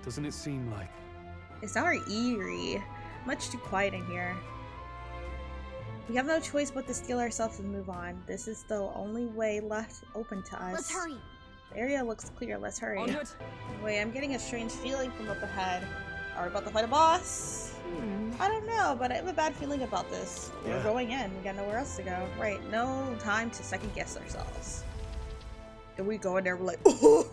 Doesn't it seem like? It's not very eerie. Much too quiet in here. We have no choice but to steel ourselves and move on. This is the only way left open to us. Let's hurry. The area looks clear. Let's hurry. Onward. Wait, I'm getting a strange feeling from up ahead. Are we about to fight a boss? I don't know, but I have a bad feeling about this. We're going in. We got nowhere else to go. Right, no time to second guess ourselves. Then we go in there, we're like, oh.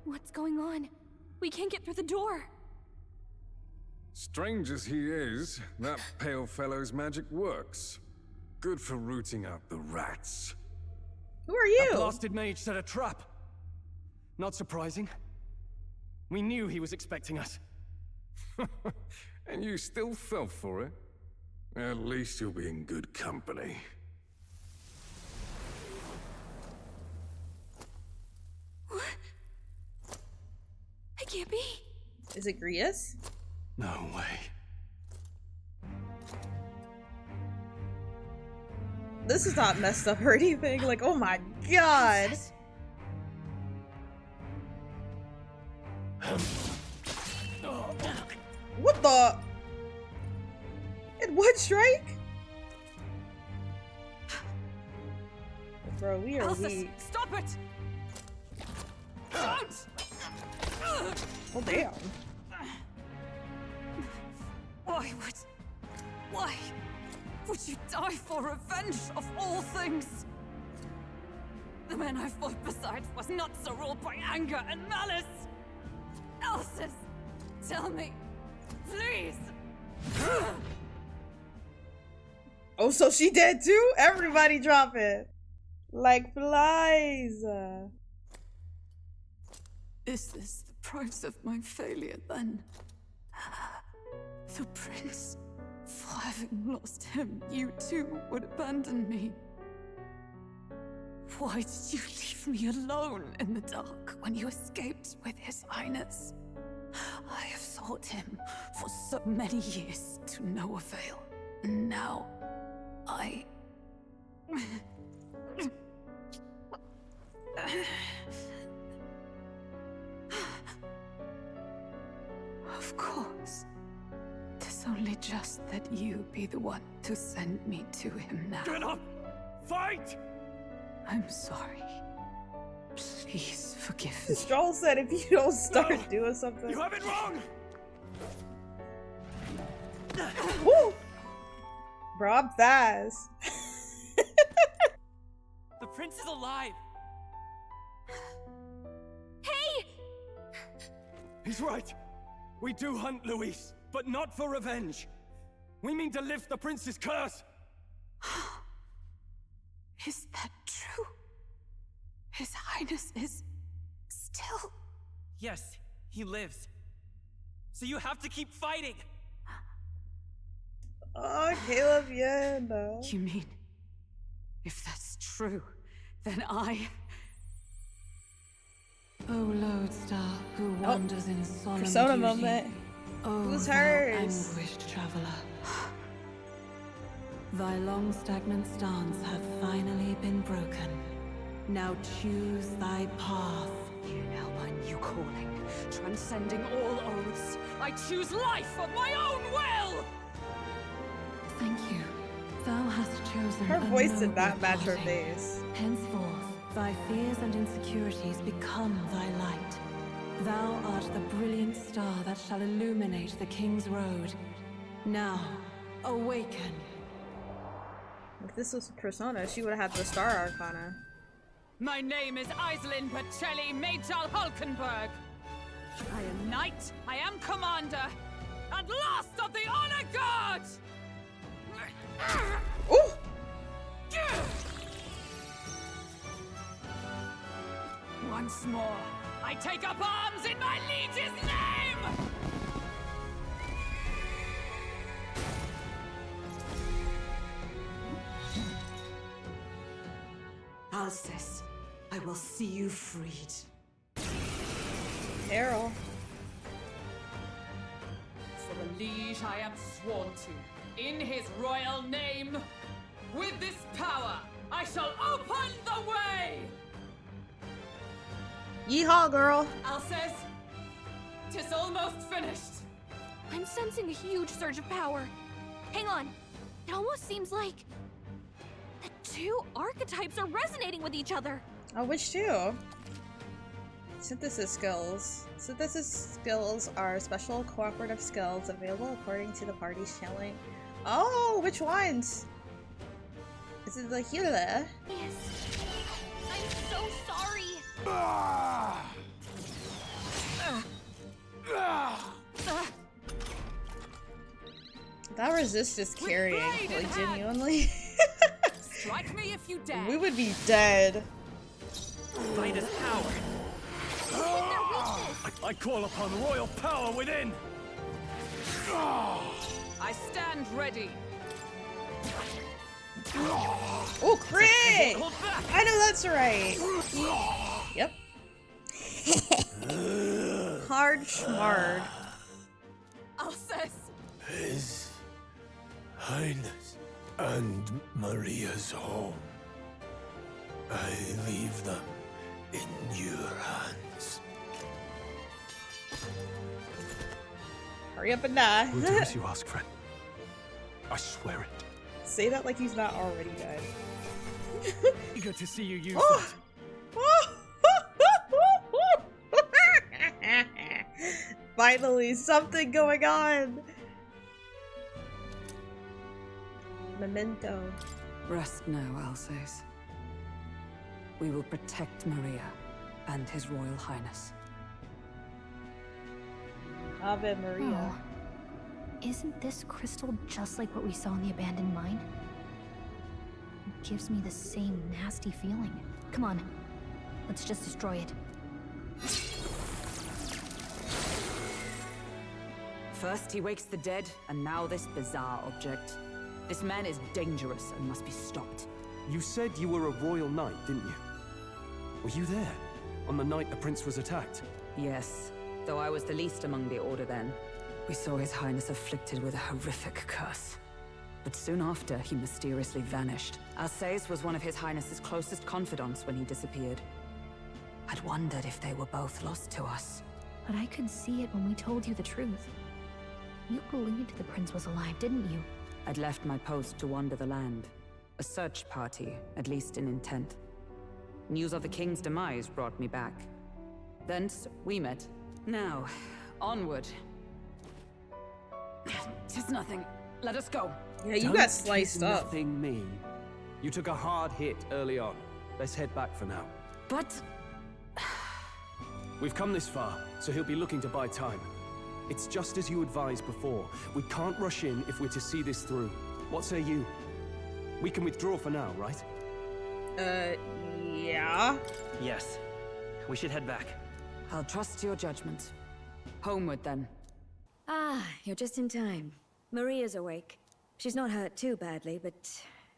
What's going on? We can't get through the door. Strange as he is, that pale fellow's magic works. Good for rooting out the rats. Who are you? That blasted mage set a trap. Not surprising. We knew he was expecting us. And you still fell for it? At least you'll be in good company. What? It can't be. Is it Grius? No way. This is not messed up or anything. Like, oh my god. What the? In one strike? Bro, we are weak. Stop it! Don't! Oh damn. Why would you die for revenge of all things? The man I fought beside was not so ruled by anger and malice. Elsis, tell me, please. Oh, so she dead too? Everybody drop it. Like flies. Is this the price of my failure then? The prince, for having lost him, you too would abandon me. Why did you leave me alone in the dark when you escaped with his highness? I have sought him for so many years to no avail, and now I... Of course. 'Tis only just that you be the one to send me to him now. Get up! Fight! I'm sorry. Please forgive me. Stroll said if you don't start doing something. You have it wrong! Woo! Bro, I'm fast. The prince is alive! Hey! He's right. We do hunt Luis, but not for revenge. We mean to lift the prince's curse. Is that true? His highness is still... Yes, he lives. So you have to keep fighting. Oh, Caleb, yeah, no. You mean, if that's true, then I... Oh, lodestar, who wanders in solemn Persona duty. moment. Oh, Who's thou hers? anguished traveler. Thy long stagnant stance hath finally been broken. Now choose thy path. Now my new calling, transcending all oaths, I choose life of my own will! Thank you. Thou hast chosen Her a voice did noble not match her parting. face. Henceforth, thy fears and insecurities become thy light. Thou art the brilliant star that shall illuminate the King's Road. Now, awaken. If this was Persona, she would have had the Star Arcana. My name is Iselin Pacelli Majal Hulkenberg. I am knight, I am commander, and last of the Honor Guard! Ooh! Once more, I take up arms in my liege's name! Alcest, I will see you freed. Carol. For the liege I am sworn to, in his royal name, with this power, I shall open the way! Yeehaw, girl. Alsace, 'tis almost finished. I'm sensing a huge surge of power. Hang on. It almost seems like the two archetypes are resonating with each other. Oh, which two? Synthesis skills. Synthesis skills are special cooperative skills available according to the party's channeling. Oh, which ones? Is it the healer? Yes. I'm so sorry. That resist is carrying, pride in like hand. genuinely. Strike me if you dare. We would be dead. Fight is power. I call upon royal power within. I stand ready. Oh, crit! Hold back. I know that's right. Yep. Hard schmard. Alsace, His Highness and Maria's home. I leave them in your hands. Hurry up and die. We'll do as you ask, friend. I swear it. Say that like he's not already dead. Eager to see you use Oh. Finally, something going on. Memento. Rest now, Alsace. We will protect Maria and His Royal Highness. Ave Maria. Oh. Isn't this crystal just like what we saw in the abandoned mine? It gives me the same nasty feeling. Come on, let's just destroy it. First he wakes the dead, and now this bizarre object. This man is dangerous and must be stopped. You said you were a royal knight, didn't you? Were you there on the night the prince was attacked? Yes, though I was the least among the Order then. We saw His Highness afflicted with a horrific curse. But soon after, he mysteriously vanished. Alsace was one of His Highness's closest confidants when he disappeared. I'd wondered if they were both lost to us. But I could see it when we told you the truth. You believed the prince was alive, didn't you? I'd left my post to wander the land. A search party, at least in intent. News of the king's demise brought me back. Thence, we met. Now, onward. 'Tis nothing. Let us go. Yeah, you Don't got sliced kiss up. Nothing me. You took a hard hit early on. Let's head back for now. But We've come this far, so he'll be looking to buy time. It's just as you advised before. We can't rush in if we're to see this through. What say you? We can withdraw for now, right? Yeah. Yes. We should head back. I'll trust your judgment. Homeward, then. Ah, you're just in time. Maria's awake. She's not hurt too badly, but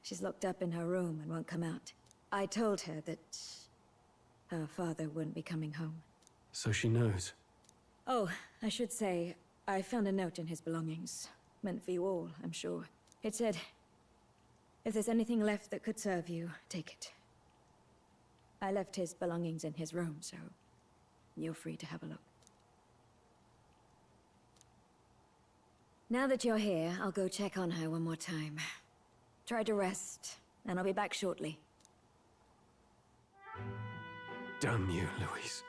she's locked up in her room and won't come out. I told her that her father wouldn't be coming home. So she knows. Oh, I should say, I found a note in his belongings. Meant for you all, I'm sure. It said, if there's anything left that could serve you, take it. I left his belongings in his room, so you're free to have a look. Now that you're here, I'll go check on her one more time. Try to rest, and I'll be back shortly. Damn you, Louise.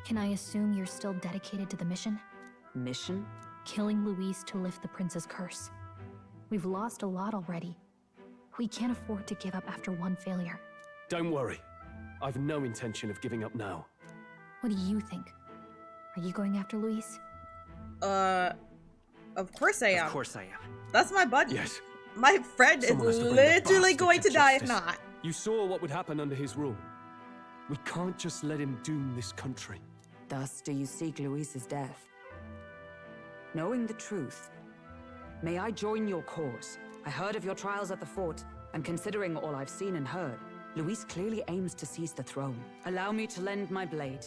Can I assume you're still dedicated to the mission? Mission? Killing Louise to lift the prince's curse. We've lost a lot already. We can't afford to give up after one failure. Don't worry. I've no intention of giving up now. What do you think? Are you going after Louise? Of course I am. Of course I am. That's my buddy. Yes. My friend Someone has is to bring the literally bastard going to die if justice. not. You saw what would happen under his rule. We can't just let him doom this country. Thus do you seek Louise's death. Knowing the truth, may I join your cause? I heard of your trials at the fort, and considering all I've seen and heard, Louise clearly aims to seize the throne. Allow me to lend my blade.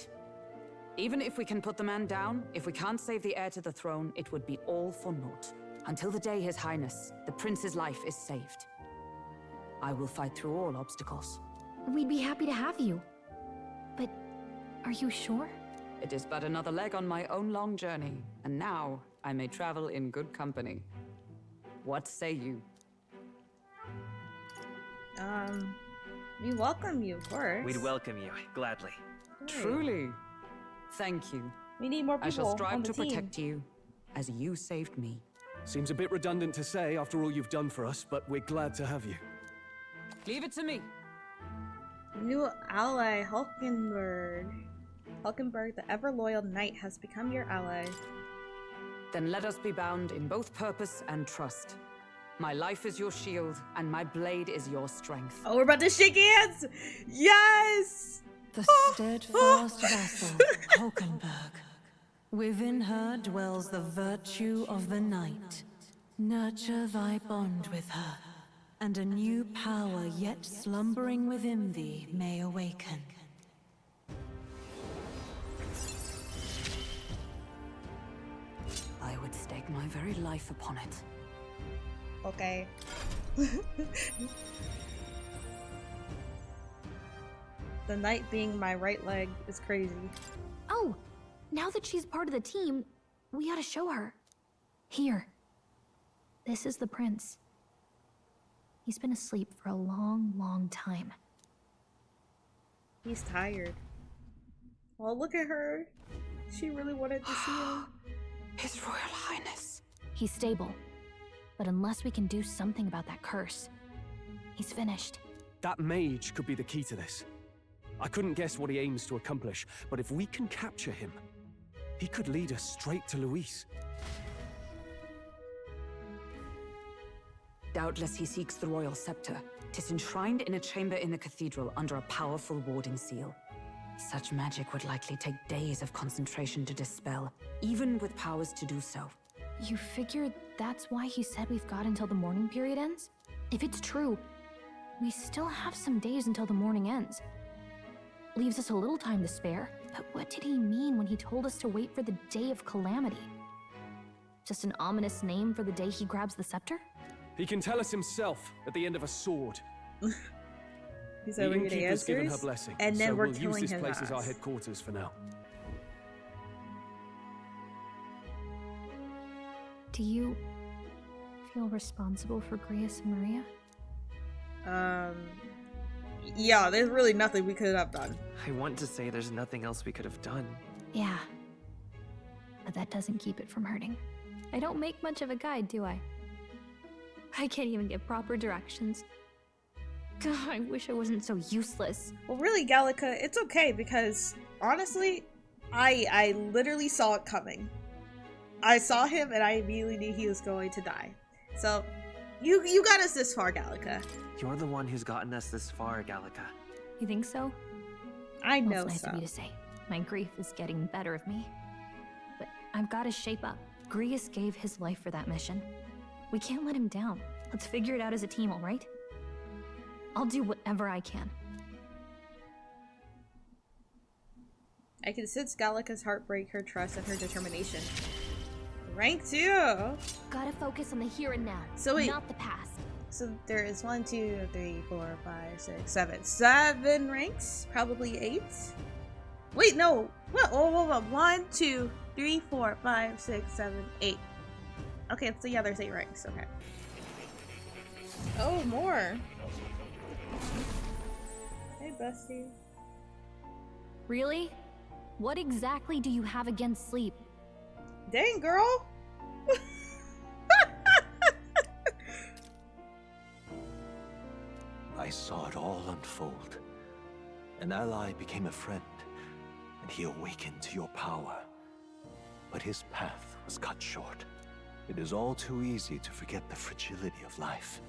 Even if we can put the man down, if we can't save the heir to the throne, it would be all for naught. Until the day His Highness, the prince's life is saved. I will fight through all obstacles. We'd be happy to have you. But Are you sure? It is but another leg on my own long journey, and now I may travel in good company. What say you? We welcome you, of course. We'd welcome you, gladly. Right. Truly. Thank you. We need more people I shall on strive the to team. protect you, as you saved me. Seems a bit redundant to say after all you've done for us, but we're glad to have you. Leave it to me. New ally, Hulkenberg. Hulkenberg, the ever-loyal knight, has become your ally. Then let us be bound in both purpose and trust. My life is your shield, and my blade is your strength. Oh, we're about to shake hands! Yes! The steadfast vassal, Hulkenberg. Within her dwells the virtue of the knight. Nurture thy bond with her, and a new power yet slumbering within thee may awaken. I would stake my very life upon it. Okay. The knight being my right leg is crazy. Oh, now that she's part of the team, we gotta show her. Here. This is the prince. He's been asleep for a long, long time. He's tired. Well, look at her. She really wanted to see him. His Royal Highness. He's stable. But unless we can do something about that curse, he's finished. That mage could be the key to this. I couldn't guess what he aims to accomplish, but if we can capture him, he could lead us straight to Luis. Doubtless he seeks the royal scepter. 'Tis enshrined in a chamber in the cathedral under a powerful warding seal. Such magic would likely take days of concentration to dispel, even with powers to do so. You figure that's why he said we've got until the mourning period ends? If it's true, we still have some days until the mourning ends. Leaves us a little time to spare, but what did he mean when he told us to wait for the day of calamity? Just an ominous name for the day he grabs the scepter? He can tell us himself at the end of a sword. He said we're getting Innkeeper's given her answers, blessing, and then so we're we'll use killing this his place as our ass. headquarters for now. Do you feel responsible for Grius and Maria? Yeah, there's really nothing we could have done. I want to say there's nothing else we could have done. Yeah. But that doesn't keep it from hurting. I don't make much of a guide, do I? I can't even give proper directions. God, I wish I wasn't so useless. Well, really, Gallica, it's okay because honestly, I literally saw it coming. I saw him and I immediately knew he was going to die. So, you got us this far, Gallica. You're the one who's gotten us this far, Gallica. You think so? I know That's nice so. of you to say. My grief is getting the better of me. But I've got to shape up. Grius gave his life for that mission. We can't let him down. Let's figure it out as a team, all right? I'll do whatever I can. I can sense Gallica's heartbreak, her trust, and her determination. Rank 2! Gotta focus on the here and now, So wait. not the past. So there is 1, 2, 3, 4, 5, 6, 7. 7 ranks? Probably 8? Wait, no! What? Whoa. 1, 2, 3, 4, 5, 6, 7, 8. Okay, so yeah, there's 8 ranks. Okay. Oh, more! Hey, bestie. Really? What exactly do you have against sleep? Dang, girl! I saw it all unfold. An ally became a friend, and he awakened to your power. But his path was cut short. It is all too easy to forget the fragility of life,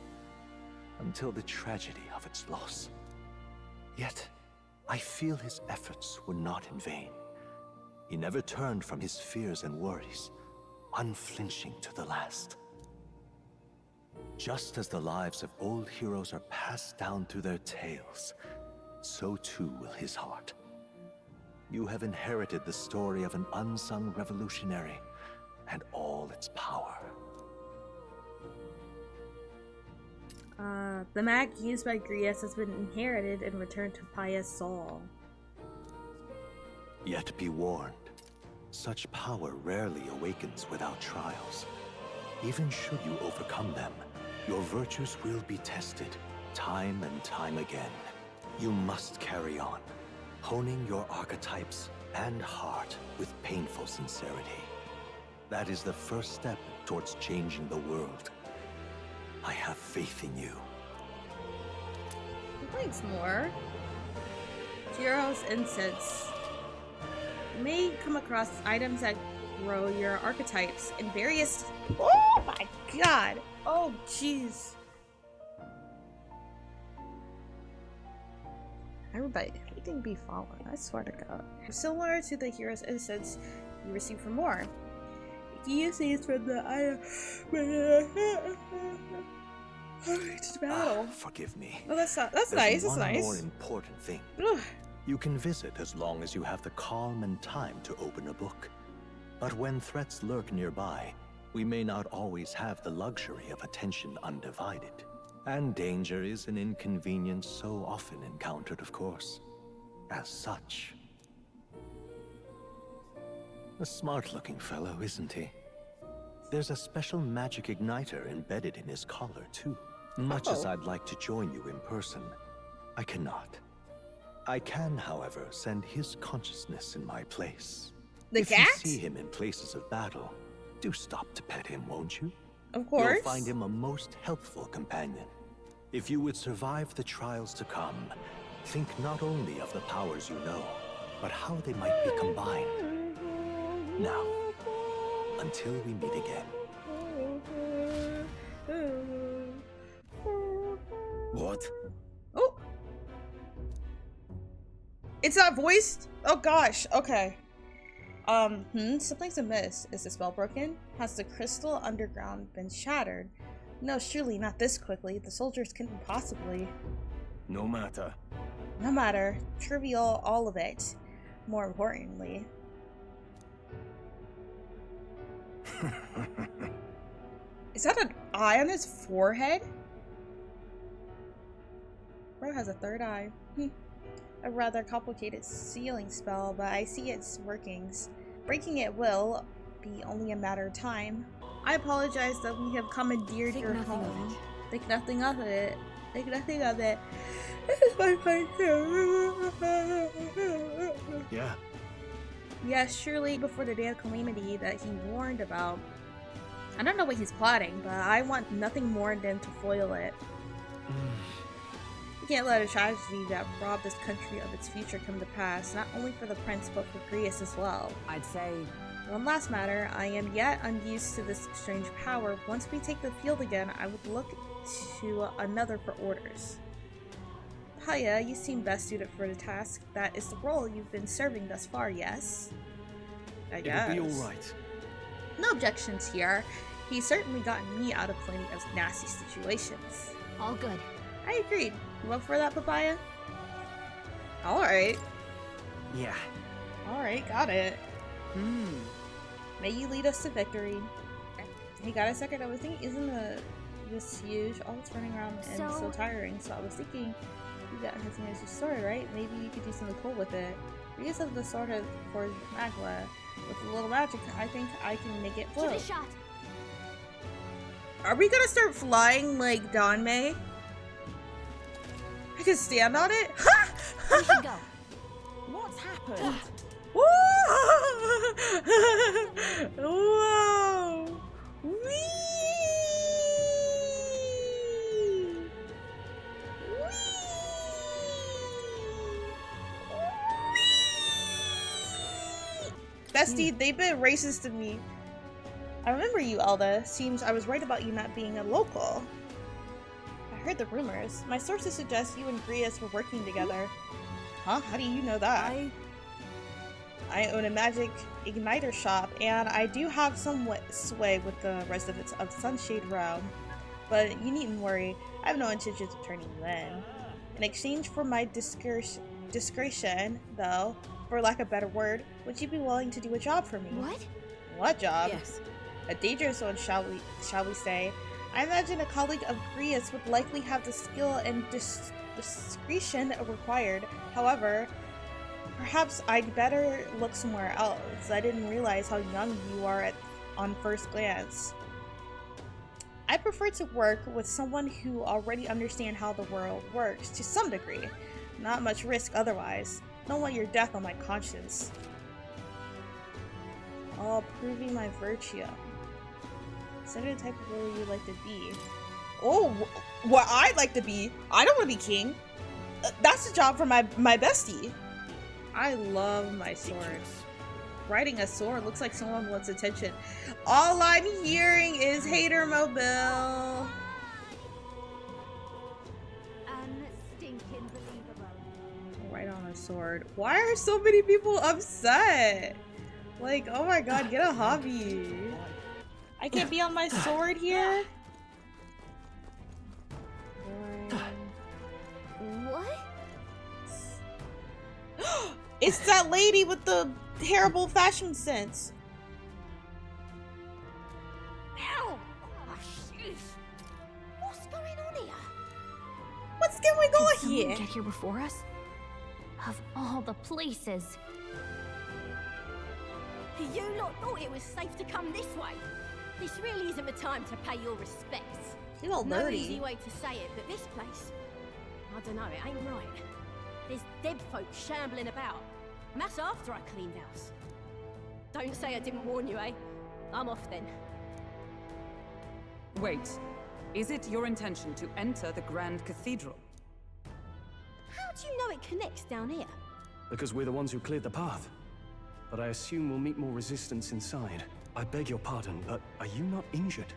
until the tragedy of its loss. Yet, I feel his efforts were not in vain. He never turned from his fears and worries, unflinching to the last. Just as the lives of old heroes are passed down through their tales, so too will his heart. You have inherited the story of an unsung revolutionary and all its power. The mag used by Grius has been inherited and returned to pious Saul. Yet be warned, such power rarely awakens without trials. Even should you overcome them, your virtues will be tested, time and time again. You must carry on, honing your archetypes and heart with painful sincerity. That is the first step towards changing the world. I have faith in you. Thanks, more. Hero's Incense. You may come across items that grow your archetypes in various... Oh my god! Oh jeez. Everything be fallen, I swear to god. Similar to the Hero's Incense you receive for more. You can use these from the item to battle. Forgive me. Oh, that's nice. That's one nice. more important thing. Ugh. You can visit as long as you have the calm and time to open a book. But when threats lurk nearby, we may not always have the luxury of attention undivided. And danger is an inconvenience so often encountered, of course. As such. A smart-looking fellow, isn't he? There's a special magic igniter embedded in his collar, too. Much as I'd like to join you in person, I cannot. I can, however, send his consciousness in my place. If you see him in places of battle, do stop to pet him, won't you? Of course. You'll find him a most helpful companion. If you would survive the trials to come, think not only of the powers you know, but how they might be combined. Now, until we meet again. What? Oh! It's not voiced? Oh gosh, okay. Something's amiss. Is the spell broken? Has the crystal underground been shattered? No, surely not this quickly. The soldiers couldn't possibly. No matter. No matter. Trivial, all of it. More importantly. Is that an eye on his forehead? Bro has a third eye. A rather complicated sealing spell, but I see its workings. Breaking it will be only a matter of time. I apologize that we have commandeered your home. Think nothing of it. Think nothing of it. This is my fight here. Yeah. Yes, surely before the day of calamity that he warned about. I don't know what he's plotting, but I want nothing more than to foil it. We can't let a tragedy that robbed this country of its future come to pass, not only for the prince, but for Grius as well. I'd say... One last matter, I am yet unused to this strange power. Once we take the field again, I would look to another for orders. Paya, you seem best suited for the task. That is the role you've been serving thus far, yes? I guess. It'll be alright. No objections here. He's certainly gotten me out of plenty of nasty situations. All good. I agreed. You up for that, Papaya? Alright. Yeah. Alright, got it. May you lead us to victory. Hey, got a second? I was thinking, isn't this huge? All it's running around and so tiring. So I was thinking, you got his name as your sword, right? Maybe you could do something cool with it. Reuse of the sword of for Magla. With a little magic, I think I can make it float. Give it a shot. Are we gonna start flying like Danmei? I can stand on it? We should go. What's happened? Whoa! Whee! Bestie, they've been racist to me. I remember you, Elda. Seems I was right about you not being a local. I heard the rumors. My sources suggest you and Grius were working together. Huh? How do you know that? I own a magic igniter shop, and I do have somewhat sway with the residents of Sunshade Realm. But you needn't worry, I have no intentions of turning you in. In exchange for my discretion, though, for lack of a better word, would you be willing to do a job for me? What? What job? Yes. A dangerous one, shall we say. I imagine a colleague of Grius would likely have the skill and discretion required. However, Perhaps I'd better look somewhere else. I didn't realize how young you are on first glance. I prefer to work with someone who already understands how the world works to some degree. Not much risk otherwise. Don't want your death on my conscience. Oh, proving my virtue. Consider the type of ruler you'd like to be. Oh, what I'd like to be? I don't want to be king. That's a job for my bestie. I love my sword. Riding a sword looks like someone wants attention. All I'm hearing is hater mobile. Right on a sword. Why are so many people upset? Like, oh my god, get a hobby. I can't be on my sword here? What? It's that lady with the terrible fashion sense. Ow! Oh, jeez. What's going on here? What's going on Did someone here? get here before us? Of all the places. You lot thought it was safe to come this way. This really isn't the time to pay your respects. You all No dirty. easy way to say it, but this place, I don't know, it ain't right. There's dead folk shambling about. And that's after I cleaned house. Don't say I didn't warn you, eh? I'm off then. Wait, is it your intention to enter the Grand Cathedral? How do you know it connects down here? Because we're the ones who cleared the path. But I assume we'll meet more resistance inside. I beg your pardon, but are you not injured?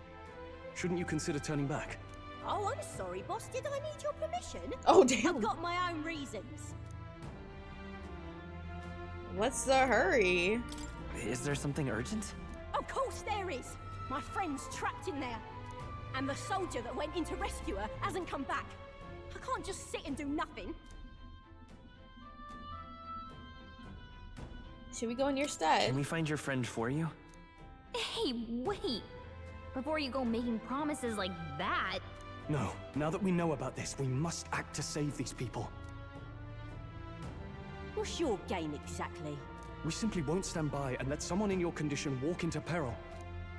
Shouldn't you consider turning back? Oh, I'm sorry, boss. Did I need your permission? Oh, damn. I've got my own reasons. What's the hurry? Is there something urgent? Of course there is. My friend's trapped in there. And the soldier that went in to rescue her hasn't come back. I can't just sit and do nothing. Should we go in your stead? Can we find your friend for you? Hey, wait! Before you go making promises like that. No. Now that we know about this, we must act to save these people. What's your game exactly? We simply won't stand by and let someone in your condition walk into peril.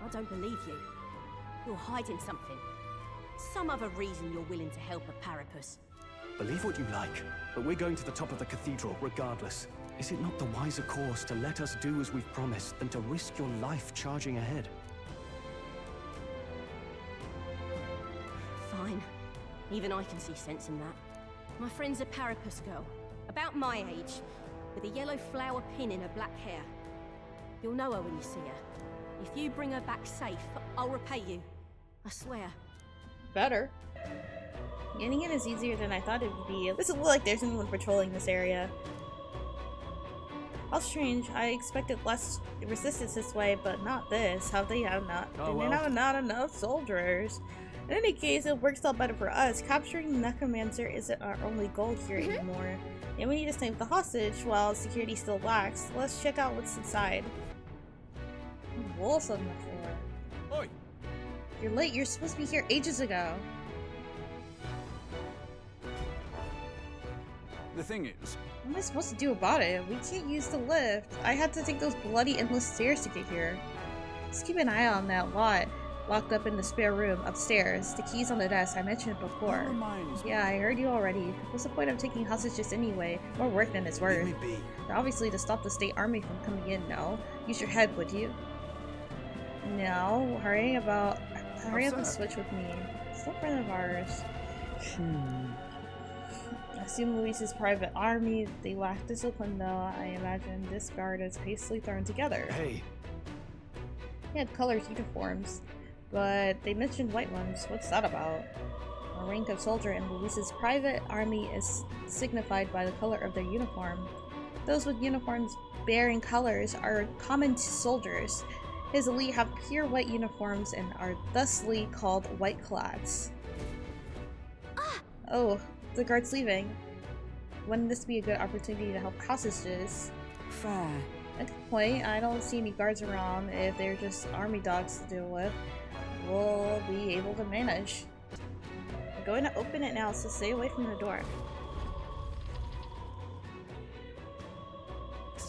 I don't believe you. You're hiding something. Some other reason you're willing to help a parapus. Believe what you like, but we're going to the top of the cathedral regardless. Is it not the wiser course to let us do as we've promised than to risk your life charging ahead? Fine. Even I can see sense in that. My friend's a parapus girl, about my age, with a yellow flower pin in her black hair. You'll know her when you see her. If you bring her back safe, I'll repay you. I swear. Better. Getting in is easier than I thought it would be. It doesn't look like there's anyone patrolling this area. How strange. I expected less resistance this way, but not this. How they have not. Oh, They well. have not enough soldiers. In any case, it works out better for us. Capturing the necromancer isn't our only goal here anymore. And we need to save the hostage while security still lacks. Let's check out what's inside. Wolves on the floor. Oi! You're late. You're supposed to be here ages ago. The thing is, What am I supposed to do about it? We can't use the lift. I had to take those bloody endless stairs to get here. Just keep an eye on that lot. Locked up in the spare room upstairs. The key's on the desk. I mentioned it before. Yeah, I heard you already. What's the point of taking hostages anyway? More work than it's worth. Leave me be. Obviously to stop the state army from coming in, no? Use your head, would you? No. Hurry up and switch with me. It's no friend of ours. I assume Luis's private army. They lack discipline though. I imagine this guard is hastily thrown together. Hey, They had colored uniforms, but they mentioned white ones. What's that about? A rank of soldier in Luis's private army is signified by the color of their uniform. Those with uniforms bearing colors are common to soldiers. His elite have pure white uniforms and are thusly called white-clads. Oh, the guard's leaving. Wouldn't this be a good opportunity to help hostages? Fair. At this point, I don't see any guards around. If they're just army dogs to deal with, we'll be able to manage. I'm going to open it now, so stay away from the door.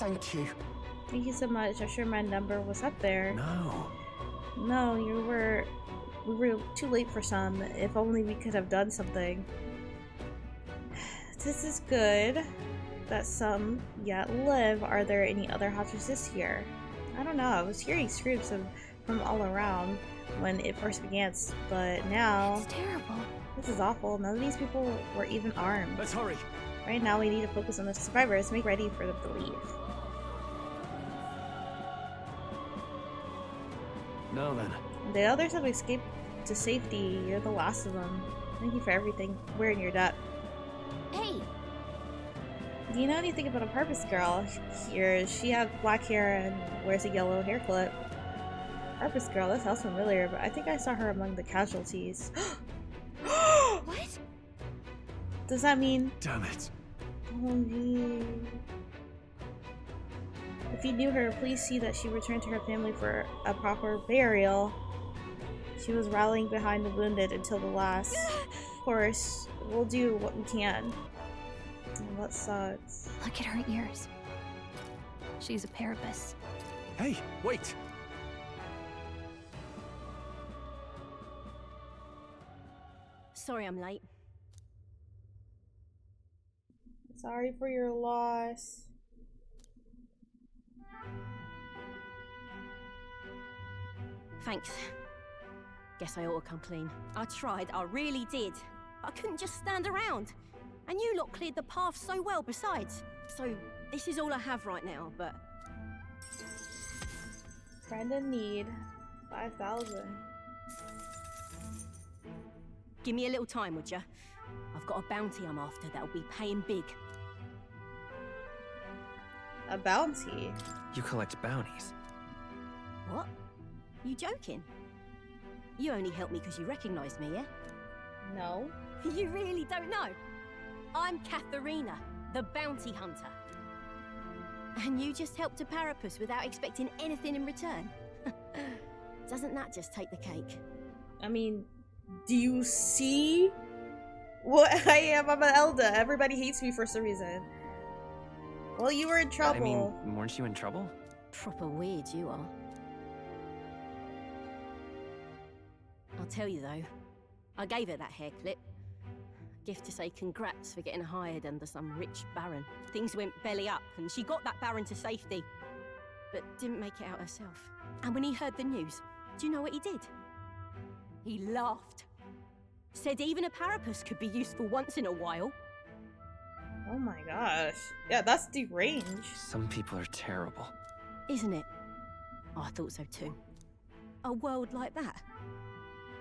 Thank you. Thank you so much. I'm sure my number was up there. No. No, we were too late for some. If only we could have done something. This is good that some yet live. Are there any other huntresses here? I don't know. I was hearing screams from all around when it first began, but now... It's terrible. This is awful. None of these people were even armed. Let's hurry. Right now we need to focus on the survivors. Make ready for them to leave. Now then. The others have escaped to safety. You're the last of them. Thank you for everything. We're in your debt. Hey! Do you know anything about a purpose girl? Here, she has black hair and wears a yellow hair clip. Purpose girl, that sounds familiar, but I think I saw her among the casualties. What? Does that mean... Damn it. Oh, gee. If you knew her, please see that she returned to her family for a proper burial. She was rallying behind the wounded until the last. Of course, we'll do what we can. Oh, that sucks. Look at her ears. She's a parapus. Hey, wait. Sorry I'm late. Sorry for your loss. Thanks. Guess I ought to come clean. I tried, I really did. I couldn't just stand around. And you lot cleared the path so well besides. So, this is all I have right now, but... Friend in need. 5,000. Give me a little time, would ya? I've got a bounty I'm after that'll be paying big. A bounty? You collect bounties. What? You joking? You only helped me because you recognized me, yeah? No. You really don't know? I'm Katharina, the bounty hunter. And you just helped a parapus without expecting anything in return? Doesn't that just take the cake? I mean, do you see what I am? I'm an elder. Everybody hates me for some reason. Well, you were in trouble. I mean, weren't you in trouble? Proper weird you are. I'll tell you though, I gave her that hair clip. Gift to say congrats for getting hired under some rich baron. Things went belly up and she got that baron to safety, but didn't make it out herself. And when he heard the news, do you know what he did? He laughed. Said even a parapus could be useful once in a while. Oh my gosh. Yeah, that's deranged. Some people are terrible. Isn't it? Oh, I thought so too. A world like that.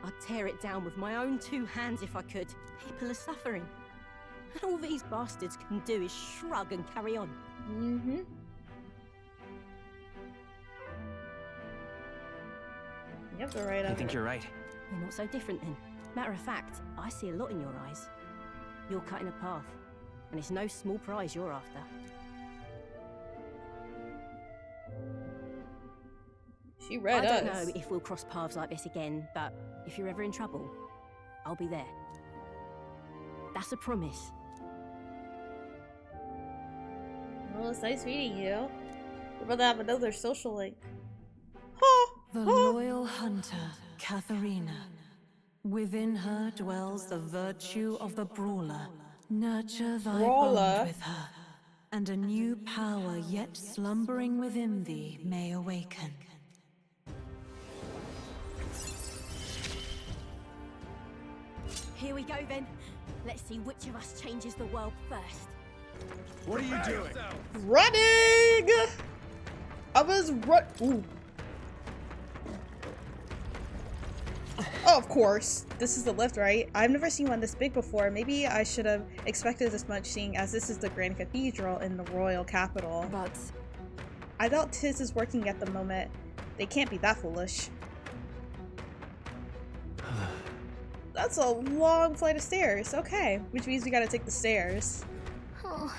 I'd tear it down with my own 2 hands if I could. People are suffering. And all these bastards can do is shrug and carry on. Mm-hmm. You have the right I think you're right. You're not so different then. Matter of fact, I see a lot in your eyes. You're cutting a path. And it's no small prize you're after. She read I us. don't know if we'll cross paths like this again, but if you're ever in trouble, I'll be there. That's a promise. Well, it's nice meeting you. We're about to have another social link. Oh, The loyal hunter, Katharina. Within her dwells the virtue of the brawler. Nurture thy bond with her, and a new power yet slumbering within thee may awaken. Here we go then. Let's see which of us changes the world first. What are you doing? running! I was Ooh. Oh, of course. This is the lift, right? I've never seen one this big before. Maybe I should have expected this much, seeing as this is the Grand Cathedral in the royal capital. But I doubt Tiz is working at the moment. They can't be that foolish. That's a long flight of stairs. Okay, which means we gotta take the stairs. Oh.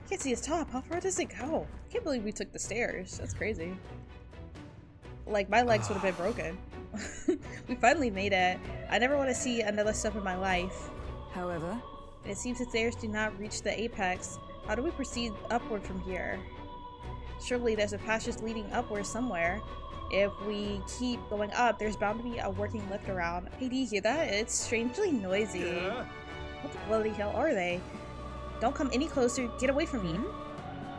Can't see his top. How far does it go? I can't believe we took the stairs. That's crazy. Like, my legs would have been broken. We finally made it. I never want to see another step in my life. however, It seems the stairs do not reach the apex. How do we proceed upward from here? Surely there's a passage leading upward somewhere. If we keep going up, there's bound to be a working lift around. Hey, do you hear that? It's strangely noisy. Yeah. What the bloody hell are they? Don't come any closer. Get away from me.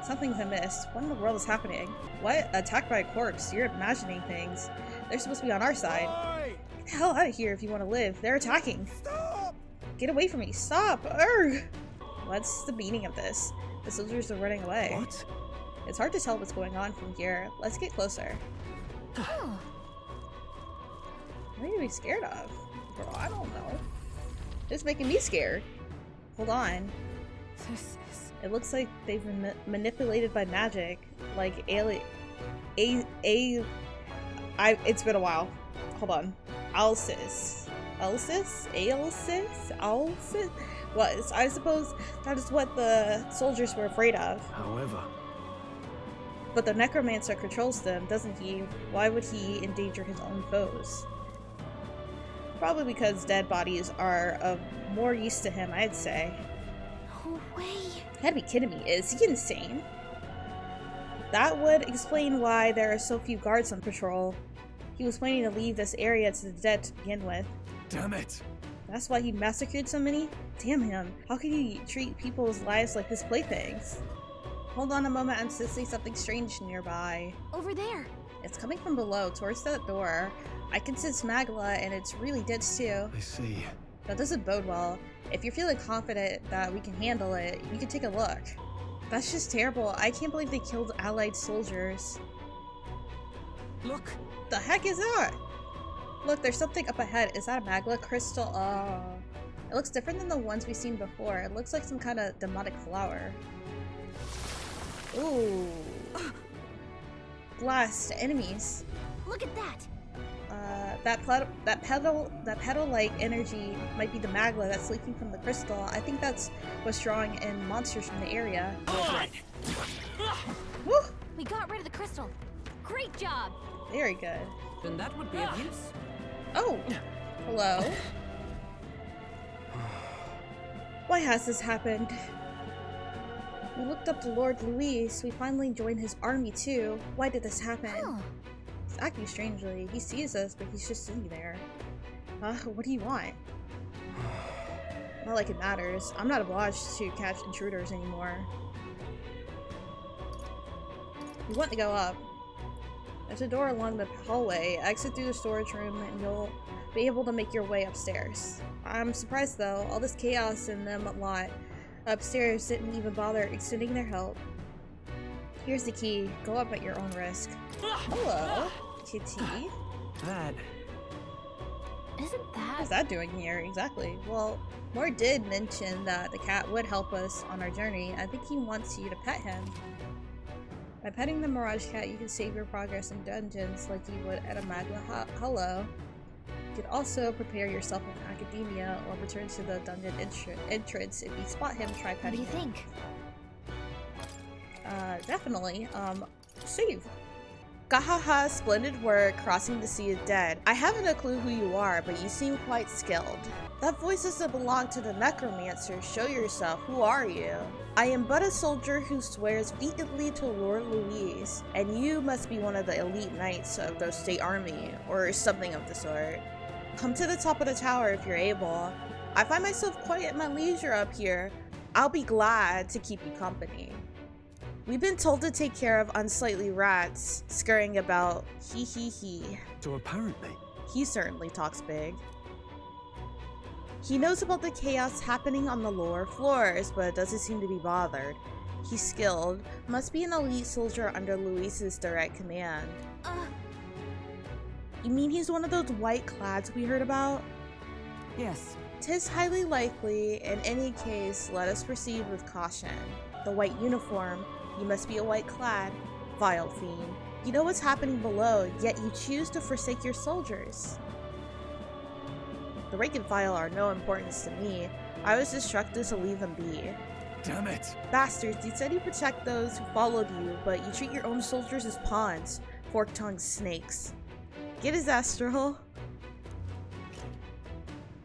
Something's amiss. What in the world is happening? What? Attacked by a corpse? You're imagining things. They're supposed to be on our side. Get the hell out of here if you want to live. They're attacking. Stop! Get away from me. Stop. Urgh. What's the meaning of this? The soldiers are running away. What? It's hard to tell what's going on from here. Let's get closer. What are you scared of? Bro, I don't know. It's making me scared. Hold on. It looks like they've been manipulated by magic. Like alien. It's been a while. Hold on. Alsis. Well, I suppose that is what the soldiers were afraid of. However, but the necromancer controls them, doesn't he? Why would he endanger his own foes? Probably because dead bodies are of more use to him, I'd say. No way. You gotta be kidding me. Is he insane? That would explain why there are so few guards on patrol. He was planning to leave this area to the dead to begin with. Damn it! That's why he massacred so many? Damn him. How could he treat people's lives like his playthings? Hold on a moment, I'm sensing something strange nearby. Over there. It's coming from below, towards that door. I can sense magma, and it's really dense too. I see. That doesn't bode well. If you're feeling confident that we can handle it, you can take a look. That's just terrible. I can't believe they killed allied soldiers. Look! The heck is that? Look, there's something up ahead. Is that a magma crystal? Oh. It looks different than the ones we've seen before. It looks like some kind of demonic flower. Ooh. Blast enemies. Look at that. That petal-like energy might be the magma that's leaking from the crystal. I think that's what's drawing in monsters from the area. Woo! We got rid of the crystal. Great job. Very good. Then that would be of use. Oh, hello. Why has this happened? We looked up to Lord Luis. We finally joined his army too. Why did this happen? Huh. He's acting strangely. He sees us, but he's just sitting there. What do you want? Not like it matters. I'm not obliged to catch intruders anymore. We want to go up. There's a door along the hallway. Exit through the storage room and you'll be able to make your way upstairs. I'm surprised though. All this chaos and them lot upstairs didn't even bother extending their help. Here's the key. Go up at your own risk. Hello, kitty. That... Isn't that... What's that doing here? Exactly. Well, Moore did mention that the cat would help us on our journey. I think he wants you to pet him. By petting the Mirage Cat, you can save your progress in dungeons like you would at a magma hollow. You could also prepare yourself in academia or return to the dungeon entrance. If you spot him, try What do petting you him. think? Definitely. Save. Gahaha, splendid work crossing the sea of dead. I haven't a clue who you are, but you seem quite skilled. That voice doesn't belong to the necromancer. Show yourself. Who are you? I am but a soldier who swears vehemently to Lord Luis, and you must be one of the elite knights of the state army, or something of the sort. Come to the top of the tower if you're able. I find myself quite at my leisure up here. I'll be glad to keep you company. We've been told to take care of unsightly rats scurrying about. He. So apparently... He certainly talks big. He knows about the chaos happening on the lower floors, but doesn't seem to be bothered. He's skilled. Must be an elite soldier under Luis's direct command. You mean he's one of those white clads we heard about? Yes. 'Tis highly likely. In any case, let us proceed with caution. The white uniform. You must be a white clad. Vile fiend. You know what's happening below, yet you choose to forsake your soldiers. The rank and file are no importance to me. I was instructed to leave them be. Damn it! Bastards, you said you protect those who followed you, but you treat your own soldiers as pawns. Fork-tongued snakes. Get his astral.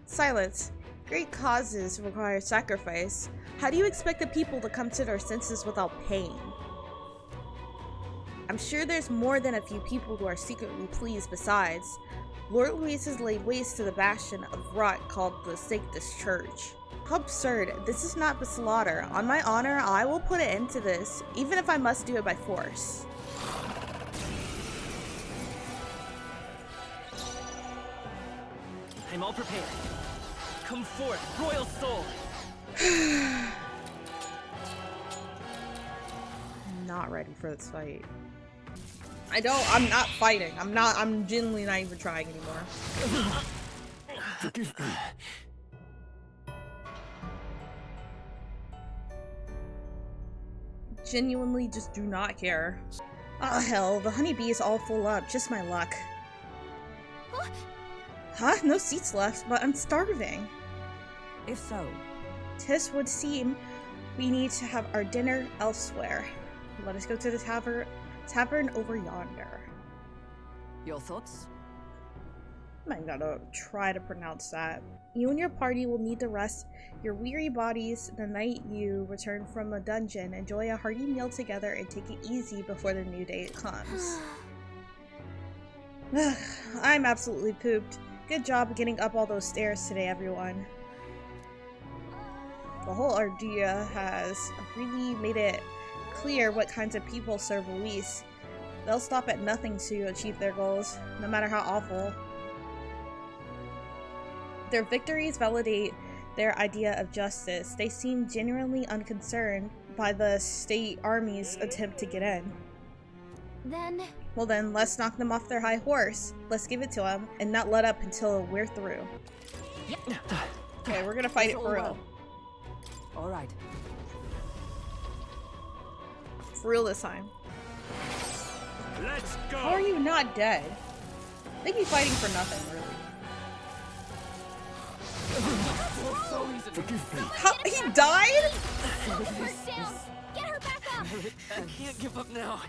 Silence. Great causes require sacrifice. How do you expect the people to come to their senses without pain? I'm sure there's more than a few people who are secretly pleased besides. Lord Luis has laid waste to the bastion of rot called the Sanctus Church. How absurd. This is not the slaughter. On my honor, I will put an end to this, even if I must do it by force. I'm all prepared. Come forth, royal soul! I'm not ready for this fight. I'm not fighting. I'm genuinely not even trying anymore. Forgive me. Genuinely just do not care. Oh hell, the honeybee is all full up. Just my luck. Huh? No seats left, but I'm starving. If so, 'Tis would seem we need to have our dinner elsewhere. Let us go to the tavern over yonder. your thoughts? I'm gonna try to pronounce that. You and your party will need to rest your weary bodies the night you return from a dungeon. Enjoy a hearty meal together and take it easy before the new day comes. I'm absolutely pooped. Good job getting up all those stairs today, everyone. The whole idea has really made it clear what kinds of people serve Luis. They'll stop at nothing to achieve their goals, no matter how awful. Their victories validate their idea of justice. They seem genuinely unconcerned by the state army's attempt to get in. Well then, let's knock them off their high horse. Let's give it to them and not let up until we're through. Okay, we're gonna fight it for real. All right. For real this time. Let's go! How are you not dead? They'd be fighting for nothing, really. Forgive me. How, he died? Get her down! Get her back up! I can't give up now.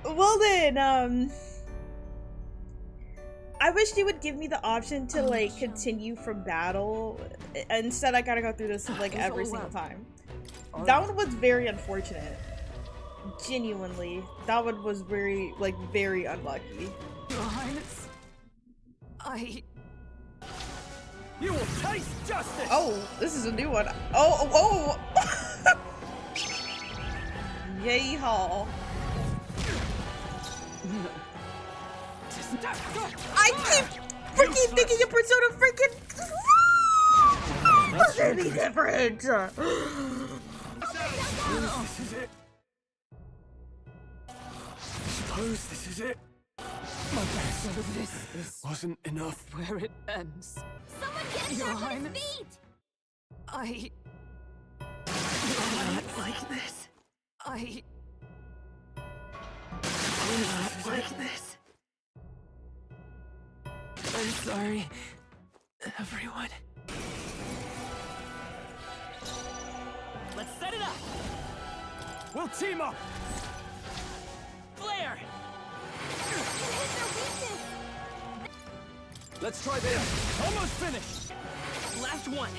Well then, I wish you would give me the option to like continue from battle. Instead, I gotta go through this like every single time. That one was very unfortunate. Genuinely, that one was very unlucky. Your Highness, You will taste justice! Oh, this is a new one. Oh! Yay haul. I keep freaking thinking of Persona freaking. That's gonna be different. This is it. Suppose this is it. my bad. So this is Wasn't enough. where it ends. Someone get him Your back on his Highness. feet! Not like this. Not like this. I'm sorry, everyone. Let's set it up! We'll team up! Flare! Let's try this. Almost finished! Last one!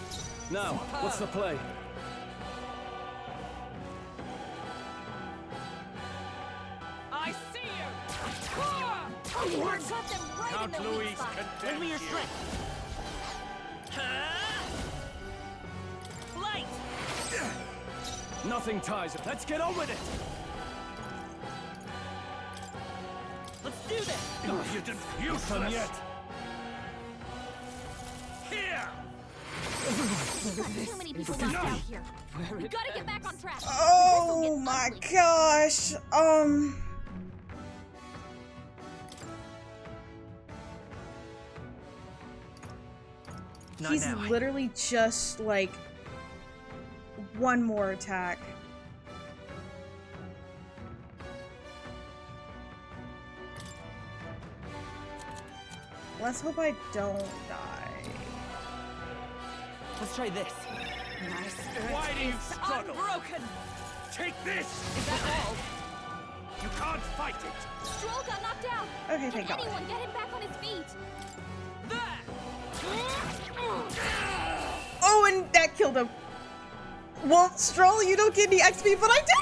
Now, what's the play? I see you! Got them right in the weak spot. Lend me your strength! Light! Nothing ties it. Let's get on with it! Let's do this! You didn't useless yet! Here! Too many people left out here. We gotta get back on track. Oh my gosh. He's literally just like one more attack. Let's hope I don't die. Let's try this. Nice. Why do you struggle? Unbroken. Take this! Is that all? You can't fight it! Stroll got knocked out. Okay, Can thank God. anyone get him back on his feet? There! Oh, and that killed him. Well, Stroll, you don't get any XP, but I did!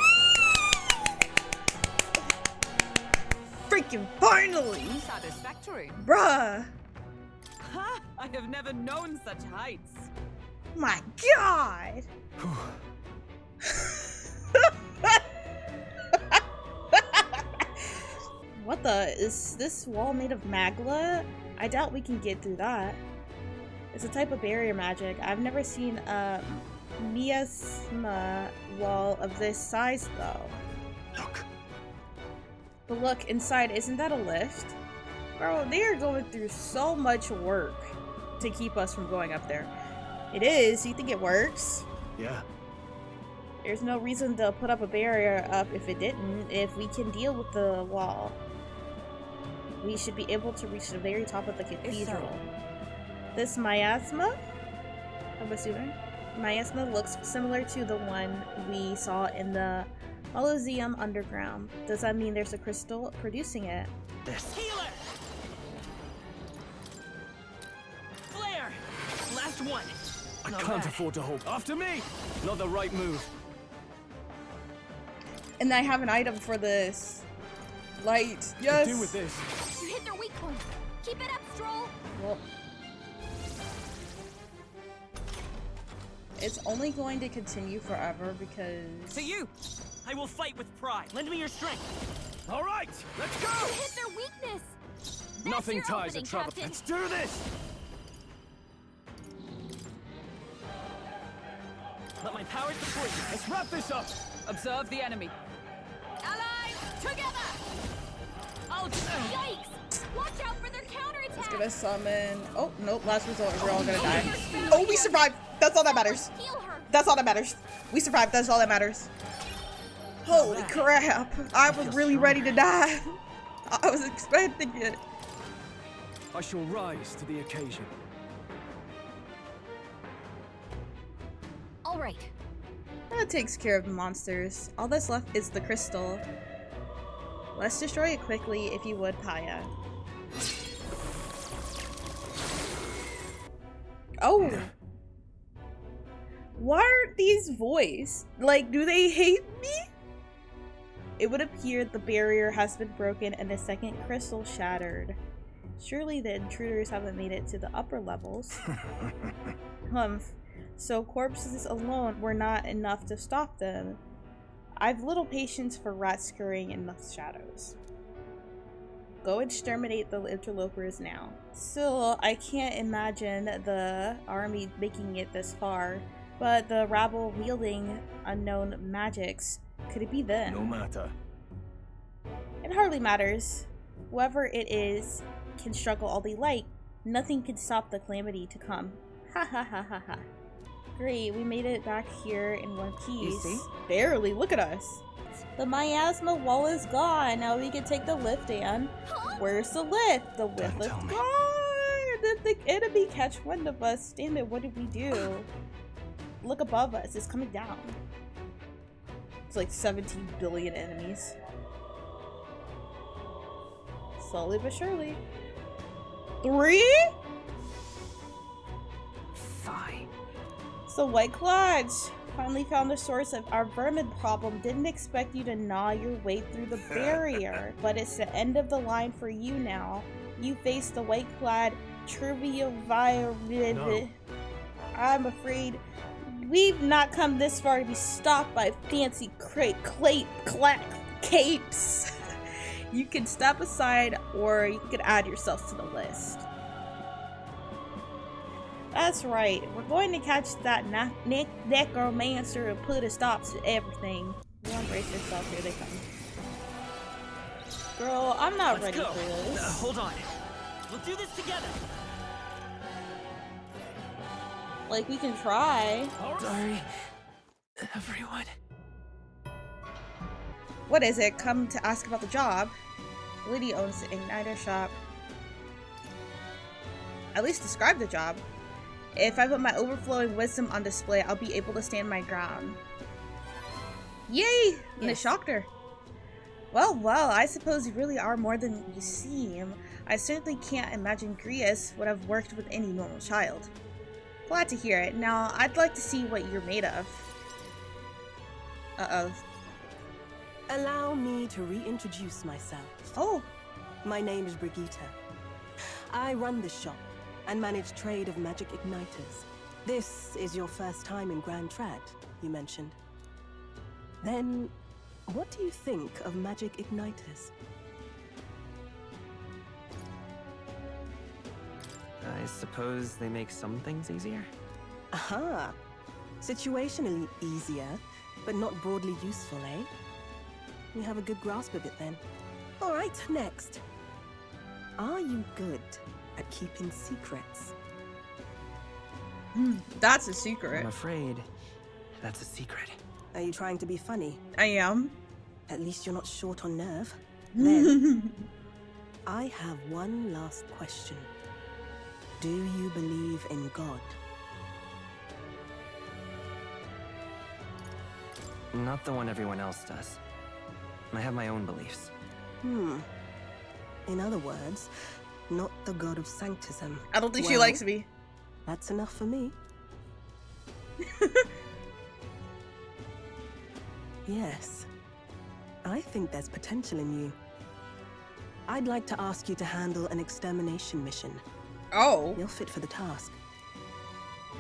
Freaking finally! Satisfactory. Bruh! Ha! I have never known such heights. My god! What the? Is this wall made of magla? I doubt we can get through that. It's a type of barrier magic. I've never seen a miasma wall of this size though. Look. But look, inside, isn't that a lift? Bro, they are going through so much work to keep us from going up there. It is. You think it works? Yeah. There's no reason to put up a barrier up if it didn't. If we can deal with the wall, we should be able to reach the very top of the cathedral. This miasma, I'm assuming, miasma looks similar to the one we saw in the Mausoleum underground. Does that mean there's a crystal producing it? This. Healer! Flare! Last one! I can't afford to hold. After me! Not the right move. And I have an item for this. Light. Yes! Do with this. You hit their weak point. Keep it up, Stroll. Well, it's only going to continue forever because... To you! I will fight with pride. Lend me your strength. All right, let's go! You hit their weakness. That's Nothing your ties a opening, trouble. Captain. Let's do this! Let my powers support you. Let's wrap this up! Observe the enemy. Allies, together! Oh, yikes! Watch out for their counterattack! It's gonna summon... Oh, nope, last resort, we're all gonna die. Oh, we survived! That's all that matters. Heal her! That's all that matters. We survived, that's all that matters. Holy crap. I was really ready to die. I was expecting it. I shall rise to the occasion. All right. That takes care of the monsters. All that's left is the crystal. Let's destroy it quickly, if you would, Paya. Oh! Why aren't these voiced? Like, do they hate me? It would appear the barrier has been broken and the second crystal shattered. Surely the intruders haven't made it to the upper levels. Humph. So corpses alone were not enough to stop them. I've little patience for rats scurrying in the shadows. Go exterminate the interlopers now. Still, I can't imagine the army making it this far, but the rabble wielding unknown magics, could it be them? No matter. It hardly matters. Whoever it is can struggle all they like. Nothing can stop the calamity to come. Ha ha ha ha ha. Great, we made it back here in one piece. You see? Barely, look at us. The miasma wall is gone. Now we can take the lift, and where's the lift? The lift is gone. Did the enemy catch wind of us? Damn it, what did we do? Look above us, it's coming down. It's like 17 billion enemies. Slowly but surely. 3? Fine. So White Clods finally found the source of our vermin problem. Didn't expect you to gnaw your way through the barrier, but it's the end of the line for you now. You face the White Clad Triviavirate. No. I'm afraid we've not come this far to be stopped by fancy capes. You can step aside, or you can add yourself to the list. That's right. We're going to catch that necromancer and put a stop to everything. You want to brace yourself. Here they come. Girl, I'm not ready for this. Hold on. We'll do this together. Like, we can try. Sorry, everyone. What is it? Come to ask about the job. Lady owns the Igniter shop. At least describe the job. If I put my overflowing wisdom on display, I'll be able to stand my ground. Yay! And it shocked her. Well, I suppose you really are more than you seem. I certainly can't imagine Grius would have worked with any normal child. Glad to hear it. Now, I'd like to see what you're made of. Uh-oh. Allow me to reintroduce myself. Oh. My name is Brigitte. I run this shop and manage trade of magic igniters. This is your first time in Grand Trad, you mentioned. Then, what do you think of magic igniters? I suppose they make some things easier? Aha! Situationally easier, but not broadly useful, eh? You have a good grasp of it then. Alright, next. Are you good at keeping secrets? That's a secret. I'm afraid that's a secret. Are you trying to be funny? I am. At least you're not short on nerve. Then, I have one last question. Do you believe in God? Not the one everyone else does. I have my own beliefs. In other words, not the god of sanctism. I don't think she likes me. That's enough for me. Yes. I think there's potential in you. I'd like to ask you to handle an extermination mission. Oh. You're fit for the task.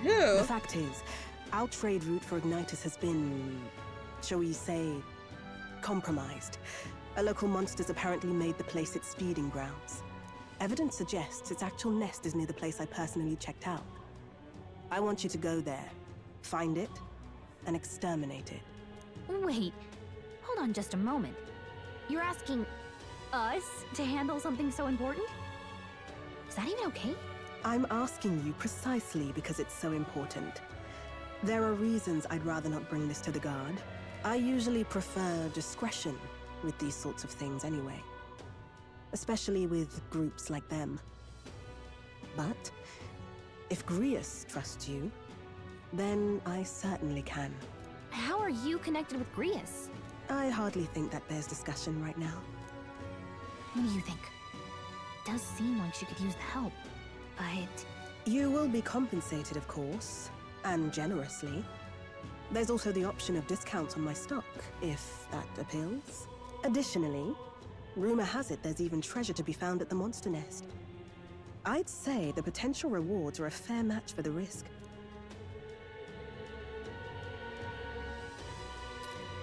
Who? The fact is, our trade route for Ignitus has been, shall we say, compromised. A local monster's apparently made the place its feeding grounds. Evidence suggests its actual nest is near the place I personally checked out. I want you to go there, find it, and exterminate it. Wait, hold on just a moment. You're asking us to handle something so important? Is that even okay? I'm asking you precisely because it's so important. There are reasons I'd rather not bring this to the guard. I usually prefer discretion with these sorts of things anyway. Especially with groups like them. But if Grius trusts you, then I certainly can. How are you connected with Grius? I hardly think that there's discussion right now. What do you think? It does seem like she could use the help, but... You will be compensated, of course, and generously. There's also the option of discounts on my stock, if that appeals. Additionally, rumor has it there's even treasure to be found at the monster nest. I'd say the potential rewards are a fair match for the risk.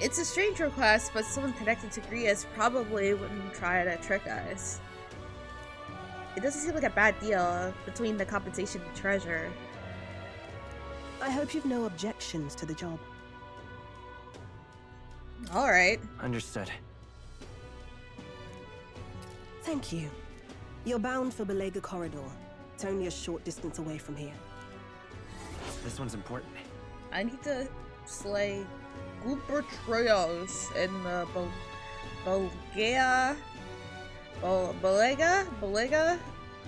It's a strange request, but someone connected to Grius probably wouldn't try to trick us. It doesn't seem like a bad deal between the compensation and treasure. I hope you've no objections to the job. Alright. Understood. Thank you. You're bound for Belega Corridor. It's only a short distance away from here. This one's important. I need to slay Gubertrios in the Belega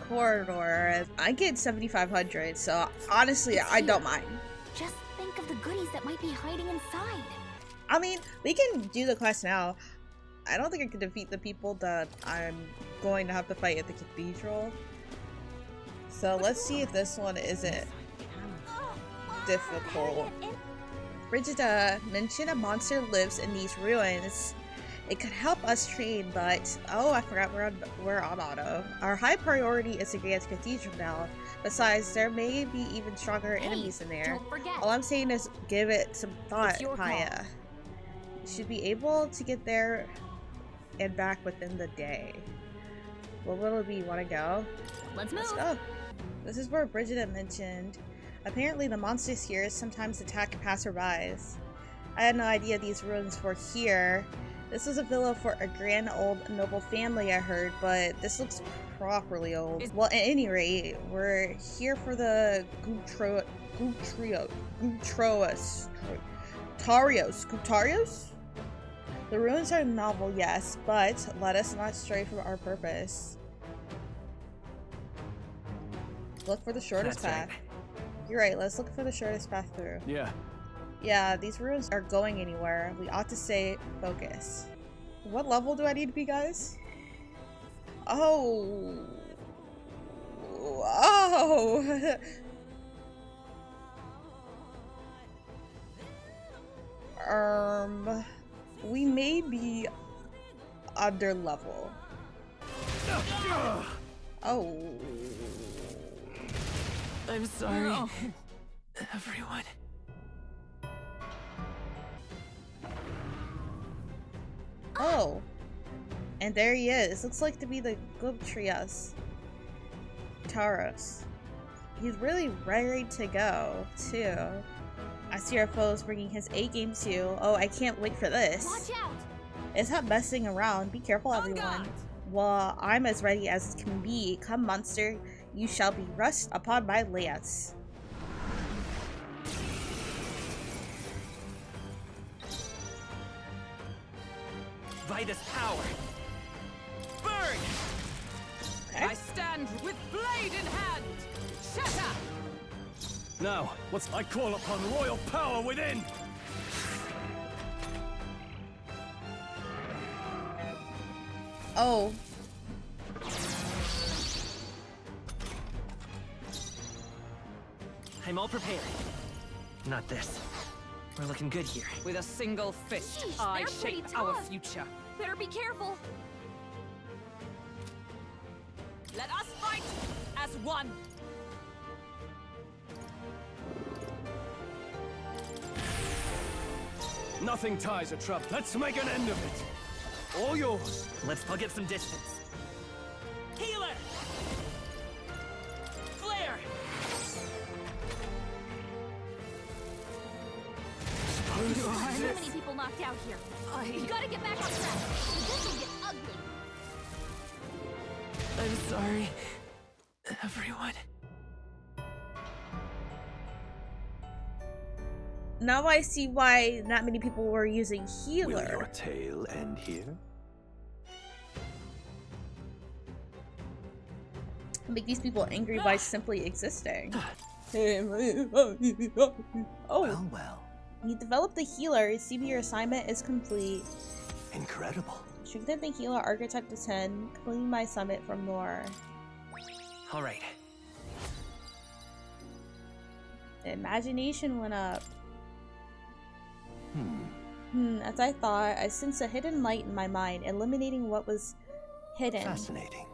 corridor. I get 7,500, so honestly, I don't mind. Just think of the goodies that might be hiding inside. I mean, we can do the quest now. I don't think I can defeat the people that I'm going to have to fight at the cathedral. So let's see if this one isn't difficult. Brigida mentioned a monster lives in these ruins. It could help us train, but oh, I forgot we're on auto. Our high priority is to get to Cathedral now. Besides, there may be even stronger enemies in there. Don't forget. All I'm saying is give it some thought, Kaya. You should be able to get there and back within the day. What will it be? Want to go? Let's move. Let's go. This is where Brigida mentioned. Apparently the monsters here sometimes attack passerbys. I had no idea these ruins were here. This was a villa for a grand old noble family, I heard, but this looks properly old. Well, at any rate, we're here for the Gutarios? The ruins are novel, yes, but let us not stray from our purpose. Look for the shortest path. Right. You're right, let's look for the shortest path through. Yeah. Yeah, these ruins aren't going anywhere. We ought to stay focused. What level do I need to be, guys? Oh, Whoa! We may be under level. Oh. I'm sorry, everyone. Oh. And there he is. Looks like to be the Globtrius. Taros. He's really ready to go, too. I see our foes bringing his A game too. Oh, I can't wait for this. Watch out! It's not messing around. Be careful, everyone. Well, I'm as ready as can be. Come, monster. You shall be rushed upon my lance. By this power, burn! Okay. I stand with blade in hand! Shatter! Now, I call upon royal power within! Oh. I'm all prepared. Not this. We're looking good here. With a single fist, Jeez, I they're pretty shape our tough. future. Better be careful. Let us fight as one. Nothing ties a trap. Let's make an end of it. All yours. Let's plug it some distance. Healer! Flare! So many people knocked out here. You gotta get back on track. This will get ugly. I'm sorry, everyone. Now I see why not many people were using Will healer. your tale end here? Make these people angry by simply existing. Oh. Well. You developed the healer. See your assignment is complete. Incredible. Strengthen the healer archetype to 10. Completing my summit for more. All right. The imagination went up. As I thought, I sensed a hidden light in my mind, eliminating what was hidden. Fascinating.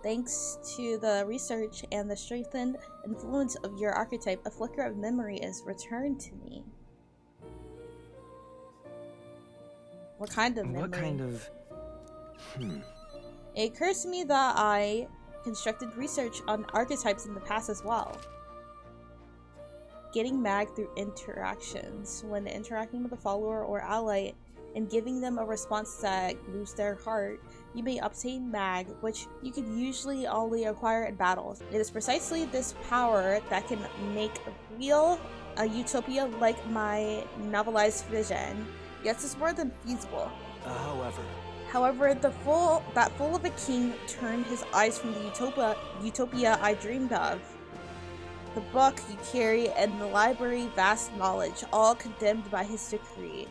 Thanks to the research and the strengthened influence of your archetype, a flicker of memory is returned to me. What kind of memory? What kind of... It occurs to me that I constructed research on archetypes in the past as well. Getting mag through interactions. When interacting with a follower or ally and giving them a response that moves their heart, you may obtain mag, which you can usually only acquire in battles. It is precisely this power that can make real a utopia like my novelized vision. Yes, it's more than feasible. However, that fool of a king turned his eyes from the utopia I dreamed of. The book you carry and the library vast knowledge, all condemned by his decree.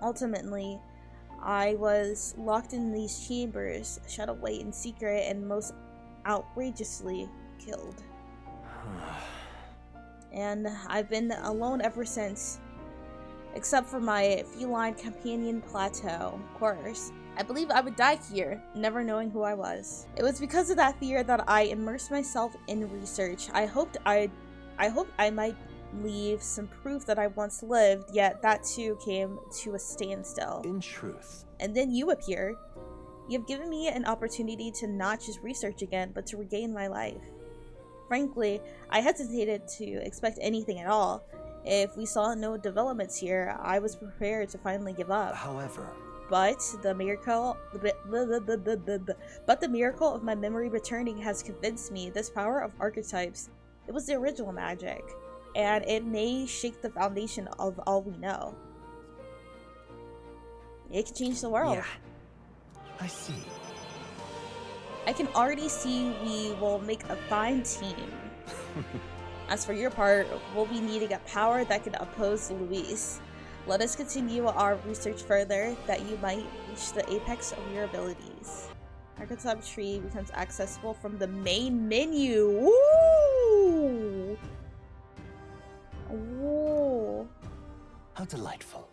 Ultimately, I was locked in these chambers, shut away in secret, and most outrageously killed. And I've been alone ever since. Except for my feline companion Plateau, of course. I believe I would die here, never knowing who I was. It was because of that fear that I immersed myself in research. I hoped I might leave some proof that I once lived, yet that too came to a standstill. In truth. And then you appeared. You have given me an opportunity to not just research again, but to regain my life. Frankly, I hesitated to expect anything at all. If we saw no developments here, I was prepared to finally give up. However, But the miracle of my memory returning has convinced me this power of archetypes, it was the original magic, and it may shake the foundation of all we know. It can change the world. yeah. I see. I can already see we will make a fine team. As for your part, we'll be needing a power that can oppose Luis. Let us continue our research further, that you might reach the apex of your abilities. Archetype tree becomes accessible from the main menu. Woo! Whoa. How delightful.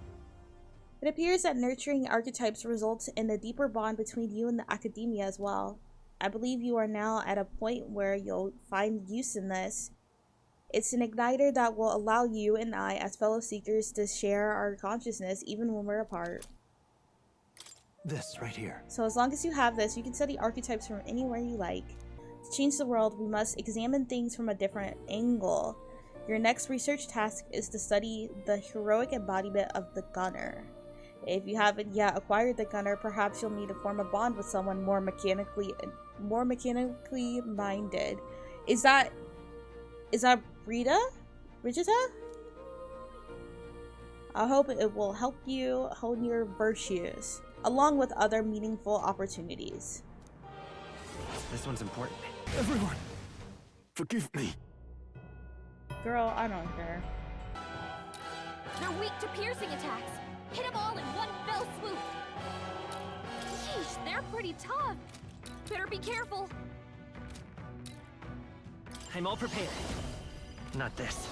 It appears that nurturing archetypes results in a deeper bond between you and the academia as well. I believe you are now at a point where you'll find use in this. It's an igniter that will allow you and I as fellow seekers to share our consciousness even when we're apart. This right here. So as long as you have this, you can study archetypes from anywhere you like. To change the world, we must examine things from a different angle. Your next research task is to study the heroic embodiment of the gunner. If you haven't yet acquired the gunner, perhaps you'll need to form a bond with someone more mechanically minded. Is that Rita? Brigida? I hope it will help you hone your virtues, along with other meaningful opportunities. This one's important. Everyone, forgive me. Girl, I don't care. They're weak to piercing attacks. Hit them all in one fell swoop. Yeesh, they're pretty tough. Better be careful. I'm all prepared. Not this.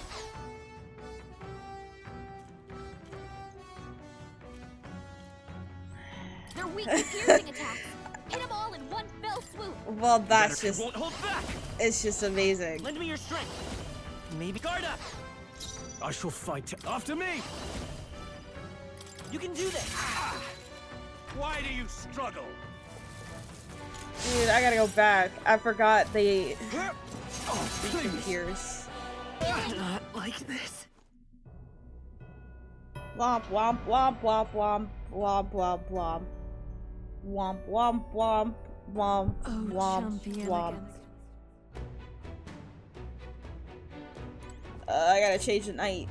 They're weak to piercing attacks. Hit them all in one fell swoop. Well, that's Better just... won't hold back. It's just amazing. Lend me your strength. Maybe guard up. I shall fight. After me! You can do this. Why do you struggle? Dude, I gotta go back. I forgot they... pierce. Not like this. Womp womp womp womp womp womp womp womp. Womp womp womp womp womp womp. I gotta change the night.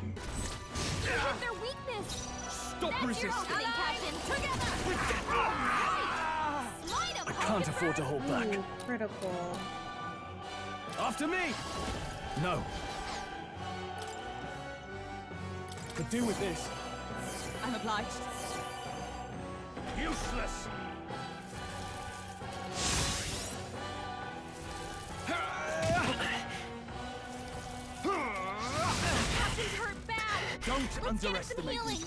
Hit their weakness. Stop resisting. Captain. Together. I can't afford to hold back. Ooh, critical. After me! No. Could do with this. I'm obliged. Useless. Captain's hurt bad. Don't underestimate me.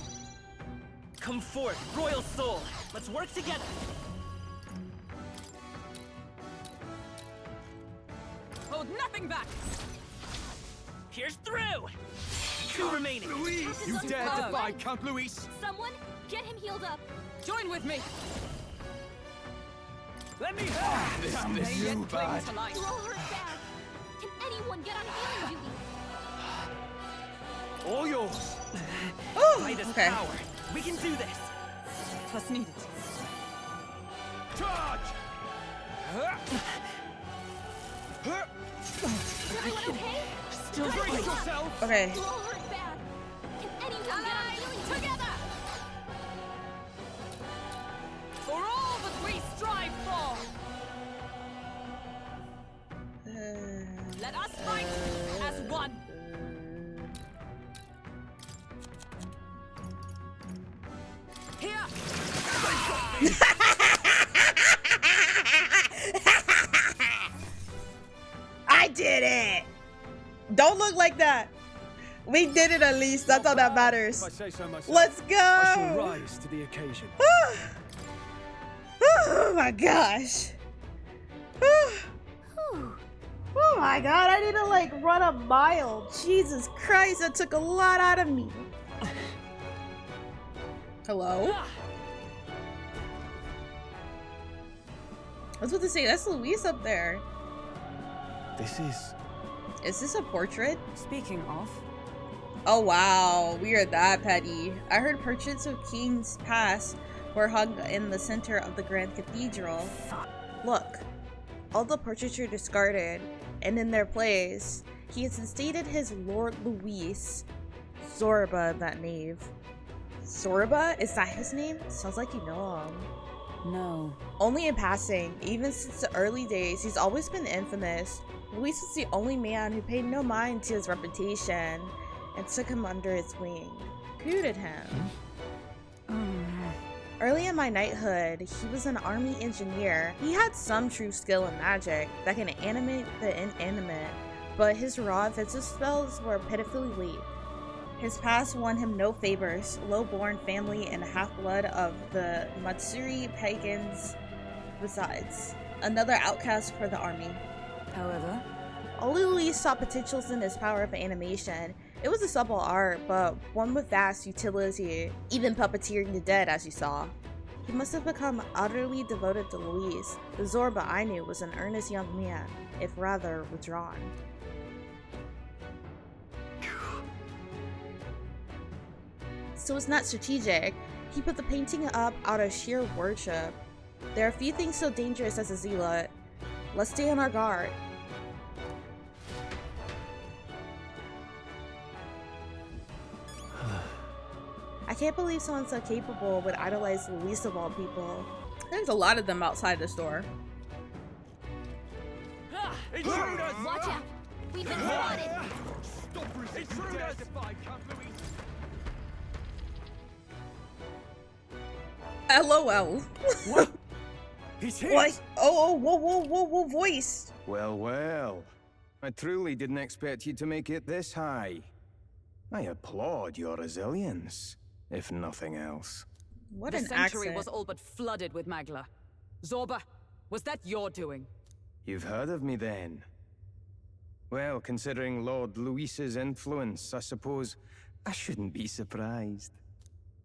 Come forth, royal soul. Let's work together. Hold nothing back. Here's through. 2 remaining. Louise, You dare defy Count Luis? Someone, get him healed up. Join with me. Let me help! This May is yet you, cling bud. to life. You're all hurt bad. Can anyone get on healing duty? All yours. Light as okay. power. We can do this. Plus needed. Charge! Is everyone okay? Still Brace fighting. yourself! Okay. You're all hurt bad. Can anyone get on healing together? For all that we strive for. Let us fight as one. Here. I did it! Don't look like that. We did it at least. That's all that matters. If I say so myself, Let's I shall go! rise to the occasion. Oh my gosh. Oh my god, I need to like run a mile. Jesus Christ, that took a lot out of me. Hello? I was about to say, that's Luis up there. This is... Is this a portrait? Speaking of, Oh wow, we are that petty. I heard portraits of kings past were hung in the center of the Grand Cathedral. Look, all the portraits are discarded, and in their place, he has instated his Lord Luis. Zorba, that knave. Zorba? Is that his name? Sounds like you know him. no. Only in passing. Even since the early days, he's always been infamous. Luis was the only man who paid no mind to his reputation and took him under his wing. Recruited him. Early in my knighthood, he was an army engineer. He had some true skill in magic that can animate the inanimate, but his raw offensive spells were pitifully weak. His past won him no favors, low-born family and half-blood of the Matsuri pagans besides. Another outcast for the army. However, although Luis saw potentials in his power of animation, it was a subtle art, but one with vast utility, even puppeteering the dead as you saw. He must have become utterly devoted to Luis. The Zorba I knew was an earnest young man, if rather withdrawn. So it's not strategic. He put the painting up out of sheer worship. There are few things so dangerous as a zealot. Let's stay on our guard. I can't believe someone so capable would idolize Luis of all people. There's a lot of them outside the store. Intruders! Watch out! We've been spotted! Stop resisting! Intruders! LOL. What? He's here! What? Oh, whoa, voice. Well, well. I truly didn't expect you to make it this high. I applaud your resilience, if nothing else. What the an sanctuary accent. was all but flooded with Magla. Zorba, was that your doing? You've heard of me then? Well, considering Lord Luis's influence, I suppose I shouldn't be surprised.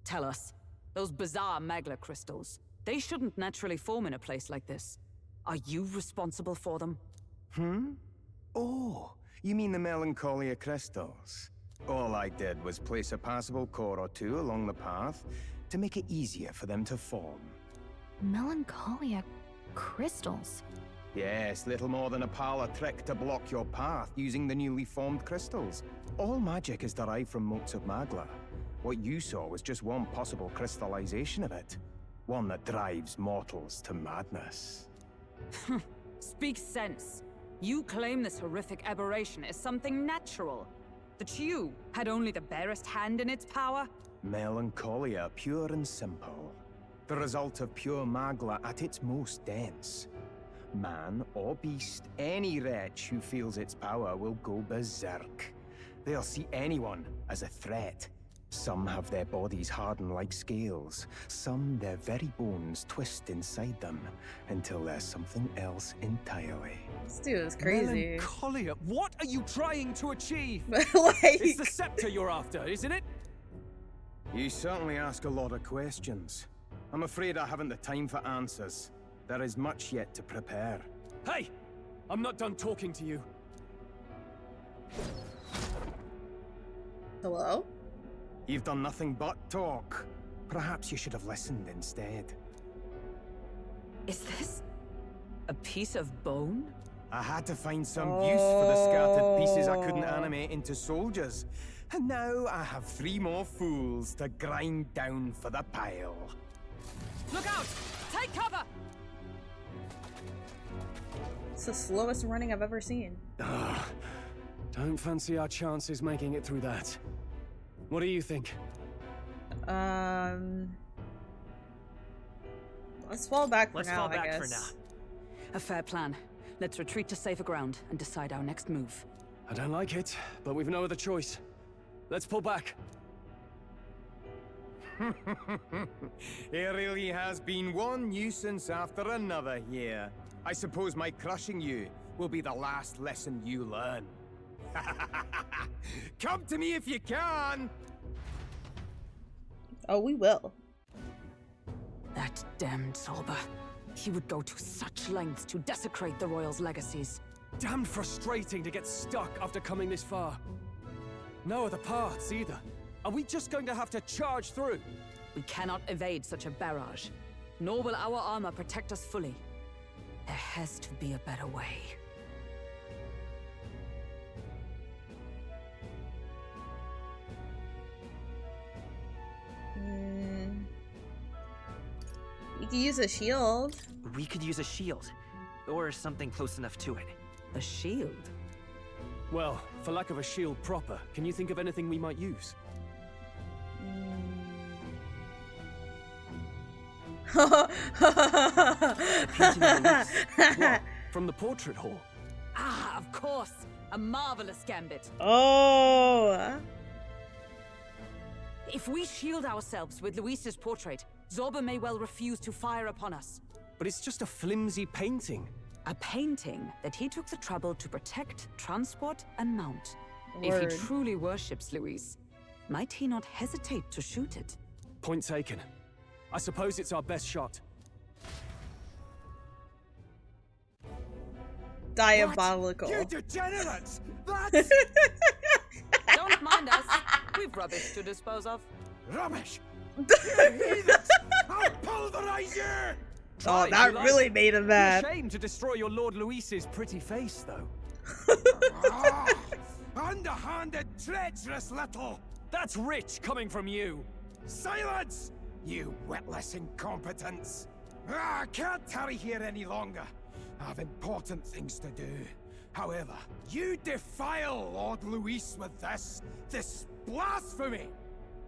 Tell us, those bizarre Magla crystals, they shouldn't naturally form in a place like this. Are you responsible for them? Oh, you mean the Melancholia crystals? All I did was place a passable core or two along the path to make it easier for them to form. Melancholia crystals? Yes, little more than a parlor trick to block your path using the newly formed crystals. All magic is derived from motes of Magla. What you saw was just one possible crystallization of it. One that drives mortals to madness. Speak sense. You claim this horrific aberration is something natural. That you had only the barest hand in its power? Melancholia, pure and simple. The result of pure Magla at its most dense. Man or beast, any wretch who feels its power will go berserk. They'll see anyone as a threat. Some have their bodies harden like scales. Some their very bones twist inside them until there's something else entirely. This dude is crazy. Melancholia, what are you trying to achieve? It's the scepter you're after, isn't it? You certainly ask a lot of questions. I'm afraid I haven't the time for answers. There is much yet to prepare. Hey! I'm not done talking to you. Hello? You've done nothing but talk. Perhaps you should have listened instead. Is this a piece of bone? I had to find some use for the scattered pieces I couldn't animate into soldiers. And now I have 3 more fools to grind down for the pile. Look out! Take cover! It's the slowest running I've ever seen. Don't fancy our chances making it through that. What do you think? Let's fall back for Let's now, fall back I guess. for now. A fair plan. Let's retreat to safer ground and decide our next move. I don't like it, but we've no other choice. Let's pull back. It really has been one nuisance after another here. I suppose my crushing you will be the last lesson you learn. Come to me if you can! Oh, we will. That damned Zorba. He would go to such lengths to desecrate the Royals' legacies. Damn frustrating to get stuck after coming this far. No other paths either. Are we just going to have to charge through? We cannot evade such a barrage, nor will our armor protect us fully. There has to be a better way. We could use a shield. We could use a shield, or something close enough to it. A shield? Well, for lack of a shield proper, can you think of anything we might use? A painting of Luis. What? From the portrait hall? Ah, of course. A marvelous gambit. Oh. If we shield ourselves with Luis's portrait, Zorba may well refuse to fire upon us. But it's just a flimsy painting. A painting that he took the trouble to protect, transport, and mount. Word. If he truly worships Luis, might he not hesitate to shoot it? Point taken. I suppose it's our best shot. Diabolical. You degenerates! That's Don't mind us. We've rubbish to dispose of. rubbish! You heathens! I'll pulverize you! Oh, that really made him mad. Shame to destroy your Lord Luis's pretty face, though. Ah, underhanded, treacherous little! That's rich coming from you. Silence! You witless incompetents! I can't tarry here any longer. I have important things to do. However, you defile Lord Luis with this blasphemy!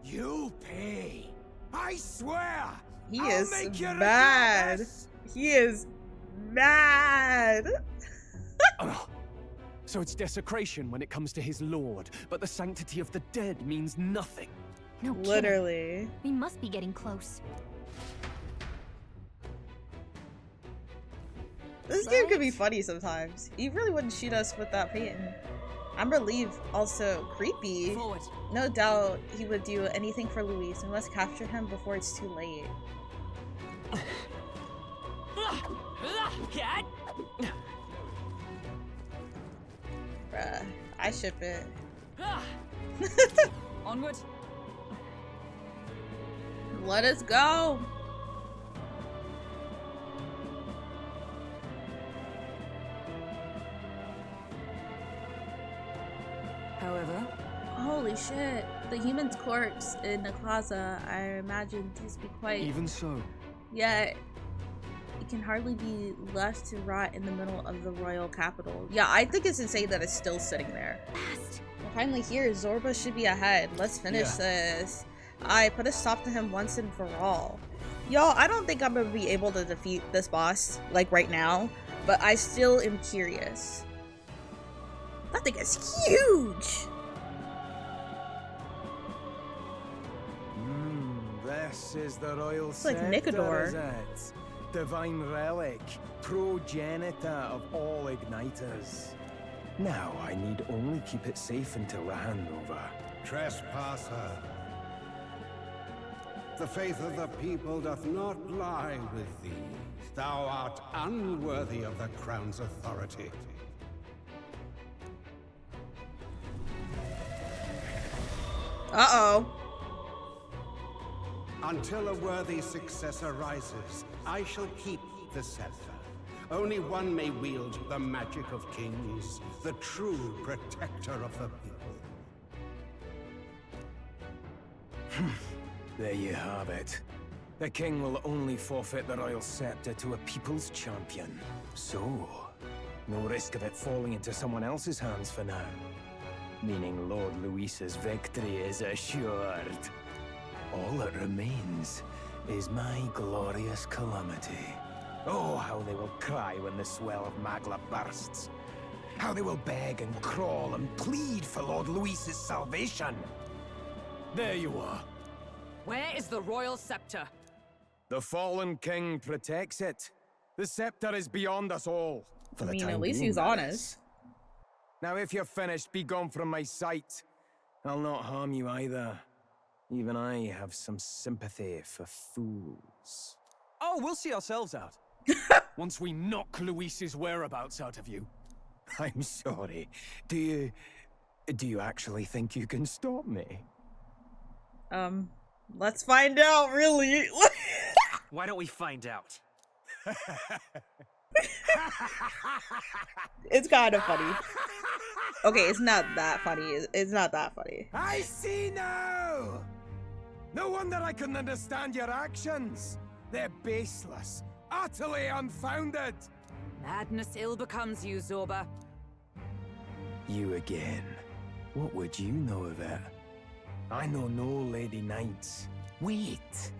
You'll pay. I swear! He I'll is make you regret mad. this. He is mad. Oh, so it's desecration when it comes to his lord, but the sanctity of the dead means nothing. No kidding. Literally. We must be getting close. This game could be funny sometimes. He really wouldn't shoot us with that painting. I'm relieved, also creepy. Forward. No doubt he would do anything for Luis. We must capture him before it's too late. Bruh, I ship it. Onward. Let us go. However, Holy shit. The human's corpse in the plaza, I imagine to be quite... Even so. Yet, it can hardly be left to rot in the middle of the royal capital. Yeah, I think it's insane that it's still sitting there. We're finally here. Zorba should be ahead. Let's finish this. I put a stop to him once and for all. Y'all, I don't think I'm gonna be able to defeat this boss, like right now, but I still am curious. That thing is huge! This is the royal It's like scepter, Nicodor. is it? Divine relic, progenitor of all igniters. Now I need only keep it safe until the handover. Trespasser. The faith of the people doth not lie with thee. Thou art unworthy of the crown's authority. Uh-oh. Until a worthy successor rises, I shall keep the scepter. Only one may wield the magic of kings, the true protector of the people. There you have it. The king will only forfeit the royal scepter to a people's champion. So, no risk of it falling into someone else's hands for now. Meaning Lord Luis's victory is assured. All that remains is my glorious calamity. Oh, how they will cry when the swell of Magla bursts. How they will beg and crawl and plead for Lord Luis's salvation. There you are. where is the royal scepter? The fallen king protects it. The scepter is beyond us all. For I the mean, time at least being, he's that honest. is. Now, if you're finished, be gone from my sight. I'll not harm you either. Even I have some sympathy for fools. Oh, we'll see ourselves out. Once we knock Luis's whereabouts out of you. I'm sorry. Do you actually think you can stop me? Let's find out, really. Why don't we find out? It's kind of funny. Okay, it's not that funny. It's not that funny. I see now! No wonder I couldn't understand your actions. They're baseless, utterly unfounded. Madness ill becomes you, Zorba. You again. What would you know of it? I know no Lady Knights. Wait.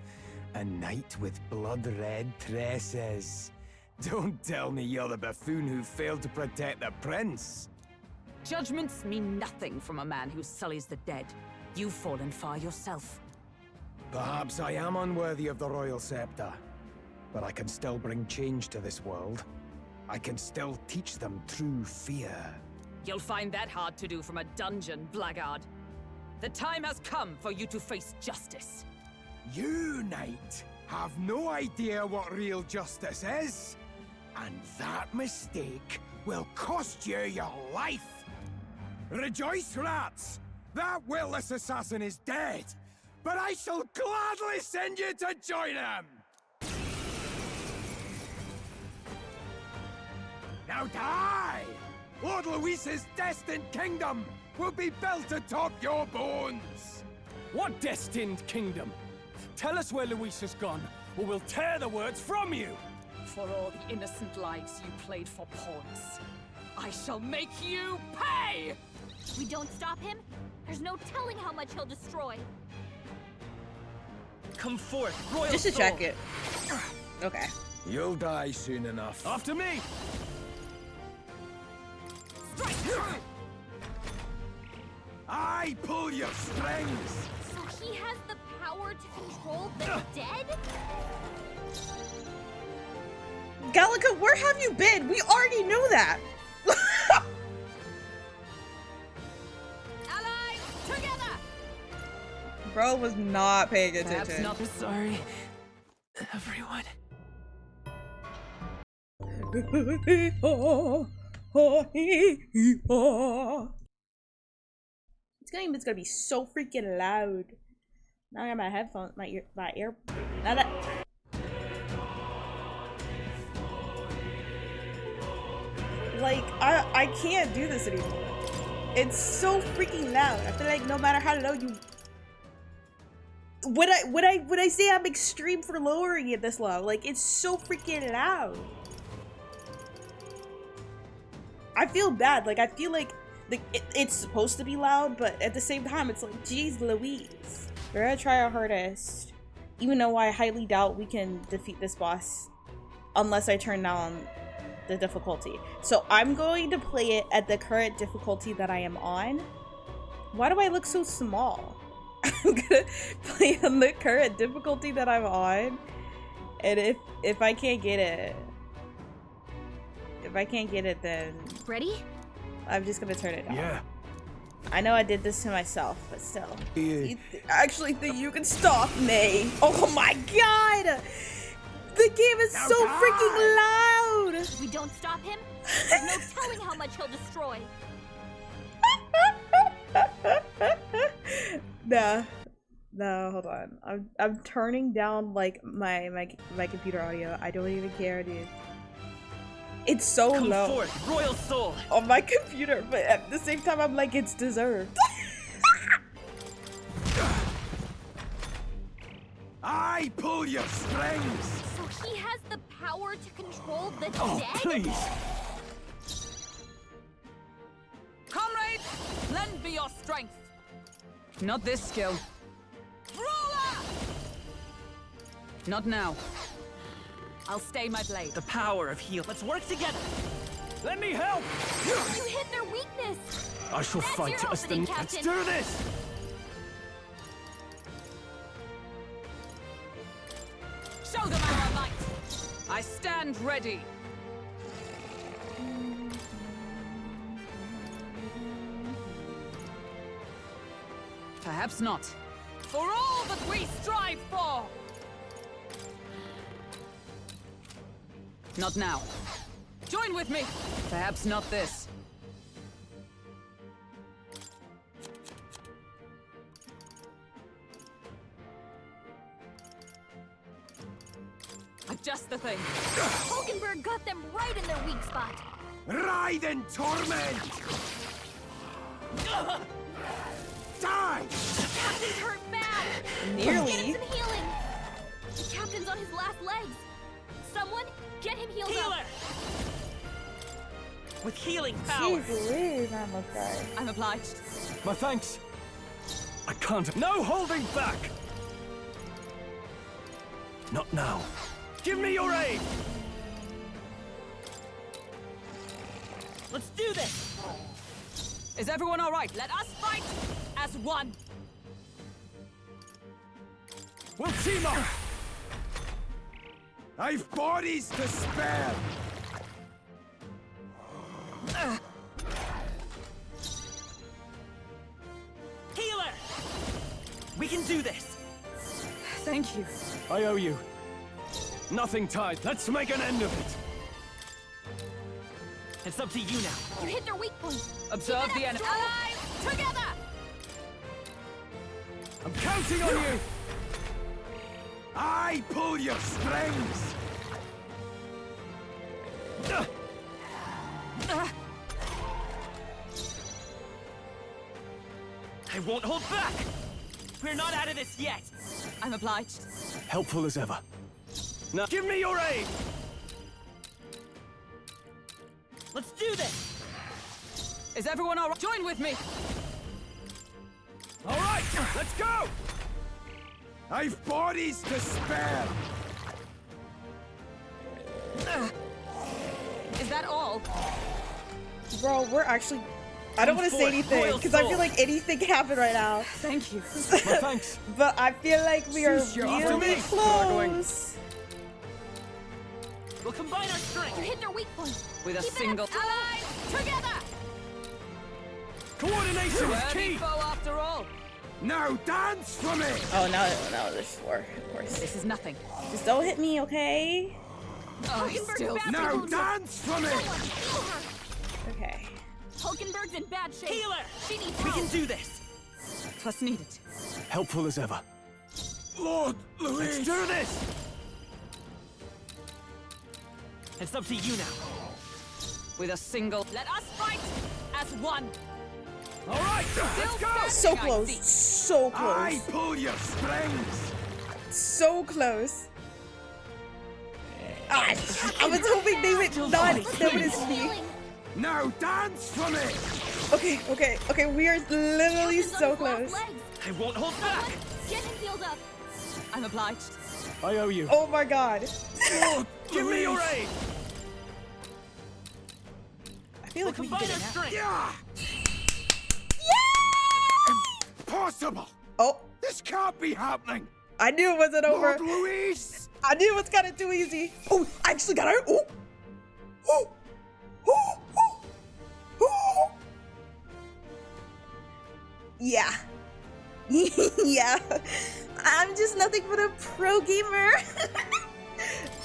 A knight with blood-red tresses. Don't tell me you're the buffoon who failed to protect the prince. Judgments mean nothing from a man who sullies the dead. You've fallen far yourself. Perhaps I am unworthy of the royal scepter, but I can still bring change to this world. I can still teach them true fear. You'll find that hard to do from a dungeon, blackguard. The time has come for you to face justice. You, knight, have no idea what real justice is. And that mistake will cost you your life. Rejoice, rats! That witless assassin is dead, but I shall gladly send you to join him! Now die! Lord Luis's destined kingdom will be built atop your bones! What destined kingdom? Tell us where Luis has gone, or we'll tear the words from you! For all the innocent lives you played for pawns, I shall make you pay! We don't stop him? There's no telling how much he'll destroy. Come forth, royal Just to soul. check it. Okay. You'll die soon enough. After me! Strike true! I pull your strings! So he has the power to control the dead? Gallica, where have you been? We already know that. Allies, together! Bro was not paying Perhaps attention. not. Sorry, everyone. It's gonna be so freaking loud. Now I got my headphones, my ear. Now that. Like I can't do this anymore. It's so freaking loud. I feel like no matter how low you. Would I say I'm extreme for lowering it this low? Like it's so freaking loud. I feel bad. Like I feel like it's supposed to be loud, but at the same time, it's like, geez, Louise. We're gonna try our hardest, even though I highly doubt we can defeat this boss unless I turn down the difficulty. So I'm going to play it at the current difficulty that I am on. Why do I look so small? I'm gonna play on the current difficulty that I'm on, and if I can't get it, then Ready? I'm just gonna turn it down. Yeah. I know I did this to myself, but still. Yeah. You actually think you can stop me? Oh my god! The game is Now so die! freaking loud! We don't stop him? There's no telling how much he'll destroy. No, hold on. I'm turning down like my computer audio. I don't even care, dude. It's so Come low forth, royal soul! on my computer, but at the same time, I'm like, it's deserved. I pull your strings! So he has the power to control the Oh, dead? please! Comrades, lend me your strength. Not this skill. Ruler! Not now. I'll stay my blade. The power of heal. Let's work together! Let me help! You hit their weakness! I shall That's fight your us the opening, Let's Captain. do this! Show them our might. I stand ready. Perhaps not. For all that we strive for! Not now. Join with me! Perhaps not this. Just the thing. Hulkenberg got them right in their weak spot. Ride in torment! Die! Captain's hurt bad. Nearly. Get him some healing. The captain's on his last legs. Someone get him healed up. With healing power! Jeez Louise, I almost died. I'm obliged. My thanks! I can't. No holding back! Not now. Give me your aid! Let's do this! Is everyone all right? Let us fight as one! We'll team up! I've bodies to spare! Healer! We can do this! Thank you. I owe you. Nothing tied. Let's make an end of it. It's up to you now. You hit their weak point. Observe the enemy. Allies, together! I'm counting on you! I pull your strings! I won't hold back! We're not out of this yet! I'm obliged. Helpful as ever. Now, give me your aid! Let's do this! Is everyone all right? Join with me! All right, let's go! I've bodies to spare! Is that all? Bro, we're actually... I don't want to say anything, because I feel like anything can happen right now. Thank you. Well, thanks. But I feel like we are You're after really me. close. We'll combine our strength! You hit their weak point. With a Keep it single... up, allies, together! Coordination is key! foe after all! Now dance for me! Oh, now there's four, of course. This is nothing. Just don't hit me, okay? Oh, still... Now dance for me! Okay. Hulkenberg's in bad shape. Healer! She needs We help. can do this! What's needed? Helpful as ever. Lord Louis! Let's do this! It's up to you now. With a single... Let us fight as one! All right, let's go! So close. So close. I pull your strings! So close. Ah, I was hoping they would not notice me. Now dance for me! Okay, we are literally so close. I won't hold back! Get him healed up. I'm obliged. I owe you. Oh my god. Give me your aid! I feel like we can Combine get our it now. strength! Yeah! Impossible! Oh, This can't be happening! I knew it wasn't over. Lord Louis! I knew it was kind of too easy. Oh, I actually got her. Oh, oh, oh, oh, oh. Yeah. Yeah. I'm just nothing but a pro gamer.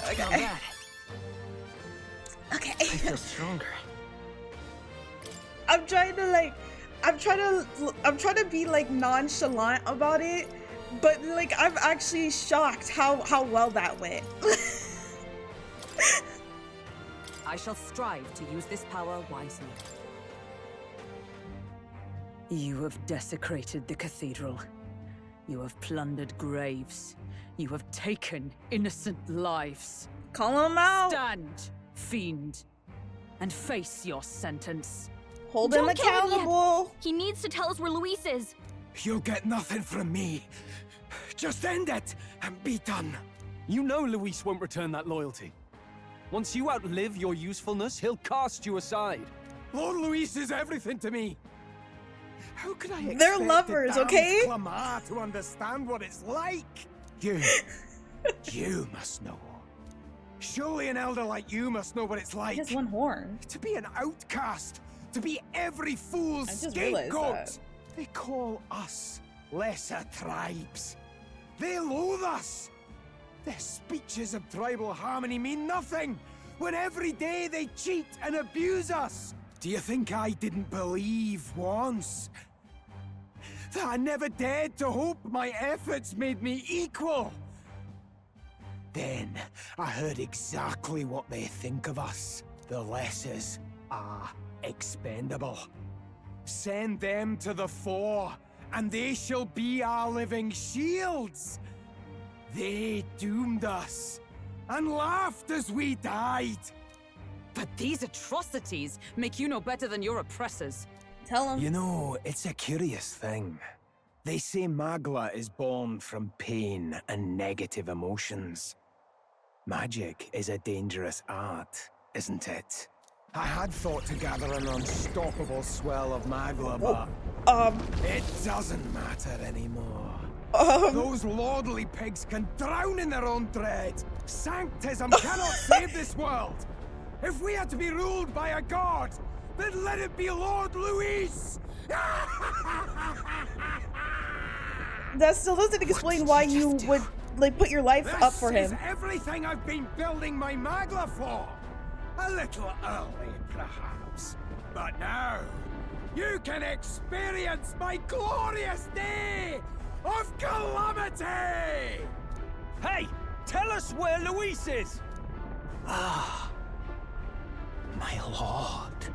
Okay. Not bad. Okay. I feel stronger. I'm trying to be like nonchalant about it, but like I'm actually shocked how well that went. I shall strive to use this power wisely. You have desecrated the cathedral. You have plundered graves. You have taken innocent lives. Call him out. Stand, fiend, and face your sentence. Hold him Don't kill him yet. accountable. He needs to tell us where Luis is. You'll get nothing from me. Just end it and be done. You know Luis won't return that loyalty. Once you outlive your usefulness, he'll cast you aside. Lord Louis is everything to me. How could I expect They're lovers, the damned okay? Clamar to understand what it's like? You must know. Surely an elder like you must know what it's like. He has one horn. To be an outcast. To be every fool's I just realized scapegoat. that. They call us lesser tribes. They loathe us. Their speeches of tribal harmony mean nothing when every day they cheat and abuse us. Do you think I didn't believe once that I never dared to hope my efforts made me equal? Then I heard exactly what they think of us. The lessers are expendable. Send them to the fore, and they shall be our living shields. They doomed us, and laughed as we died. But these atrocities make you no better than your oppressors. Tell him. You know, it's a curious thing. They say Magla is born from pain and negative emotions. Magic is a dangerous art, isn't it? I had thought to gather an unstoppable swell of Magla, but it doesn't matter anymore. Those lordly pigs can drown in their own dread. Sanctism cannot save this world. If we are to be ruled by a god, then let it be Lord Luis! That still doesn't explain why you would, like, put your life up for him. This is everything I've been building my Magla for. A little early, perhaps. But now, you can experience my glorious day of calamity! Hey! Tell us where Luis is! Ah, my lord,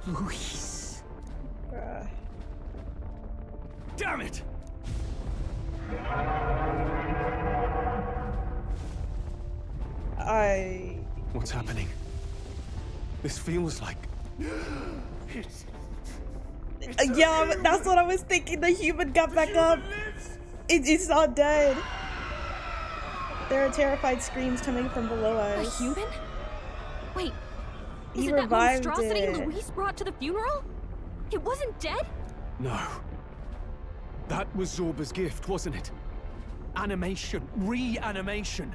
Luis. Damn it! What's happening? This feels like... Yeah, that's what I was thinking. The human got back up. It's not dead. There are terrified screams coming from below us. A human? Wait, is He it that revived monstrosity it. Luis brought to the funeral? It wasn't dead? No. That was Zorba's gift, wasn't it? Animation. Reanimation.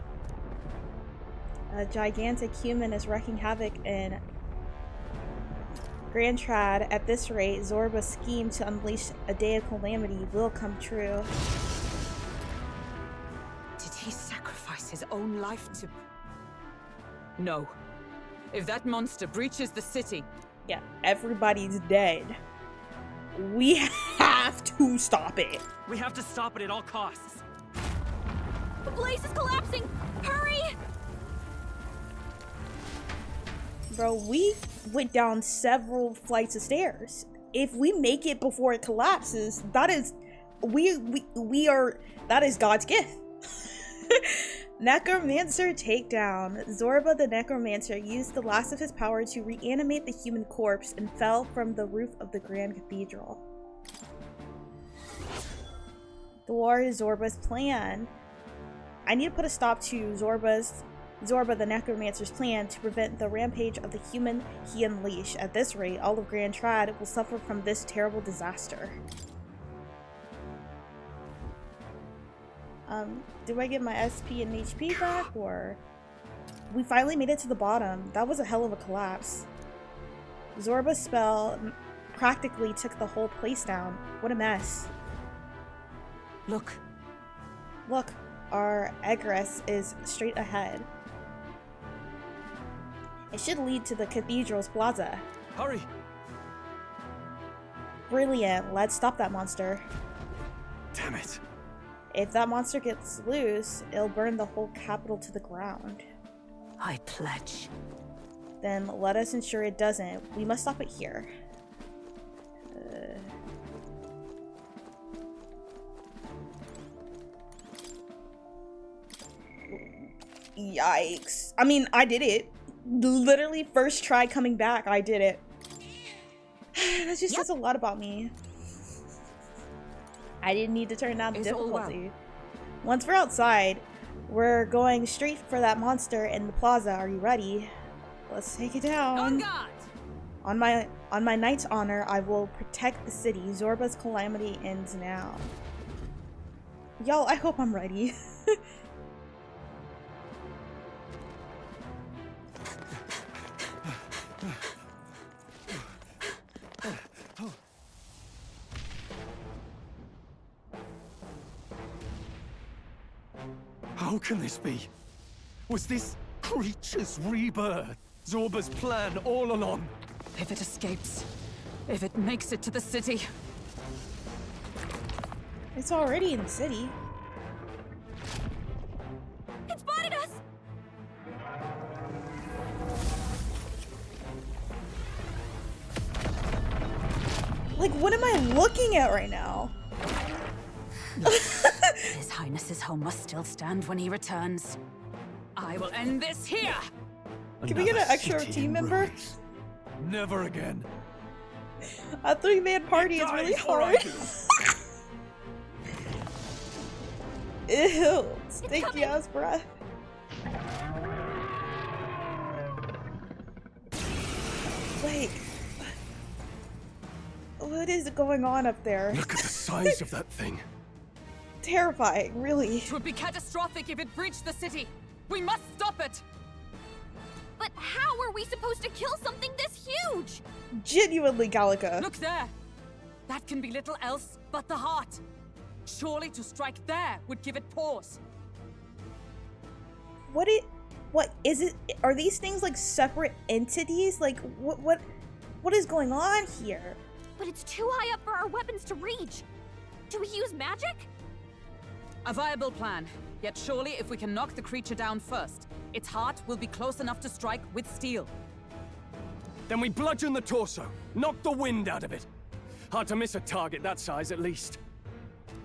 A gigantic human is wreaking havoc in Grand Trad. At this rate, Zorba's scheme to unleash a day of calamity will come true. Did he sacrifice his own life to... No. If that monster breaches the city... Yeah, everybody's dead. We have to stop it. We have to stop it at all costs. The place is collapsing! Hurry! Bro, we went down several flights of stairs. If we make it before it collapses, that is that is God's gift. Necromancer takedown. Zorba the Necromancer used the last of his power to reanimate the human corpse and fell from the roof of the Grand Cathedral. Thwart Zorba's plan. I need to put a stop to Zorba the Necromancer's plan to prevent the rampage of the human he unleashed. At this rate, all of Grand Trad will suffer from this terrible disaster. Do I get my SP and HP back, or... We finally made it to the bottom. That was a hell of a collapse. Zorba's spell practically took the whole place down. What a mess. Look. Look, our egress is straight ahead. It should lead to the cathedral's plaza. Hurry! Brilliant. Let's stop that monster. Damn it. If that monster gets loose, it'll burn the whole capital to the ground. I pledge. Then let us ensure it doesn't. We must stop it here. Yikes. I mean, I did it. Literally first try coming back, I did it. That just says a lot about me. I didn't need to turn down the difficulty. Once we're outside, we're going straight for that monster in the plaza. Are you ready? Let's take it down. On guard! On my knight's honor, I will protect the city. Zorba's calamity ends now. Y'all, I hope I'm ready. How can this be? Was this creature's rebirth Zorba's plan all along? If it escapes, if it makes it to the city... It's already in the city. It spotted us! Like, what am I looking at right now? His Highness's home must still stand when he returns. I will end this here! Can we get an extra team member? Never again. A 3-man party is really hard. Ew, stinky ass breath. Wait. What is going on up there? Look at the size of that thing. Terrifying, really. It would be catastrophic if it breached the city. We must stop it. But how are we supposed to kill something this huge? Genuinely, Gallica. Look there. That can be little else but the heart. Surely to strike there would give it pause. What is it? Are these things like separate entities? Like what is going on here? But it's too high up for our weapons to reach. Do we use magic? A viable plan. Yet surely if we can knock the creature down first, its heart will be close enough to strike with steel. Then we bludgeon the torso, knock the wind out of it. Hard to miss a target that size, at least.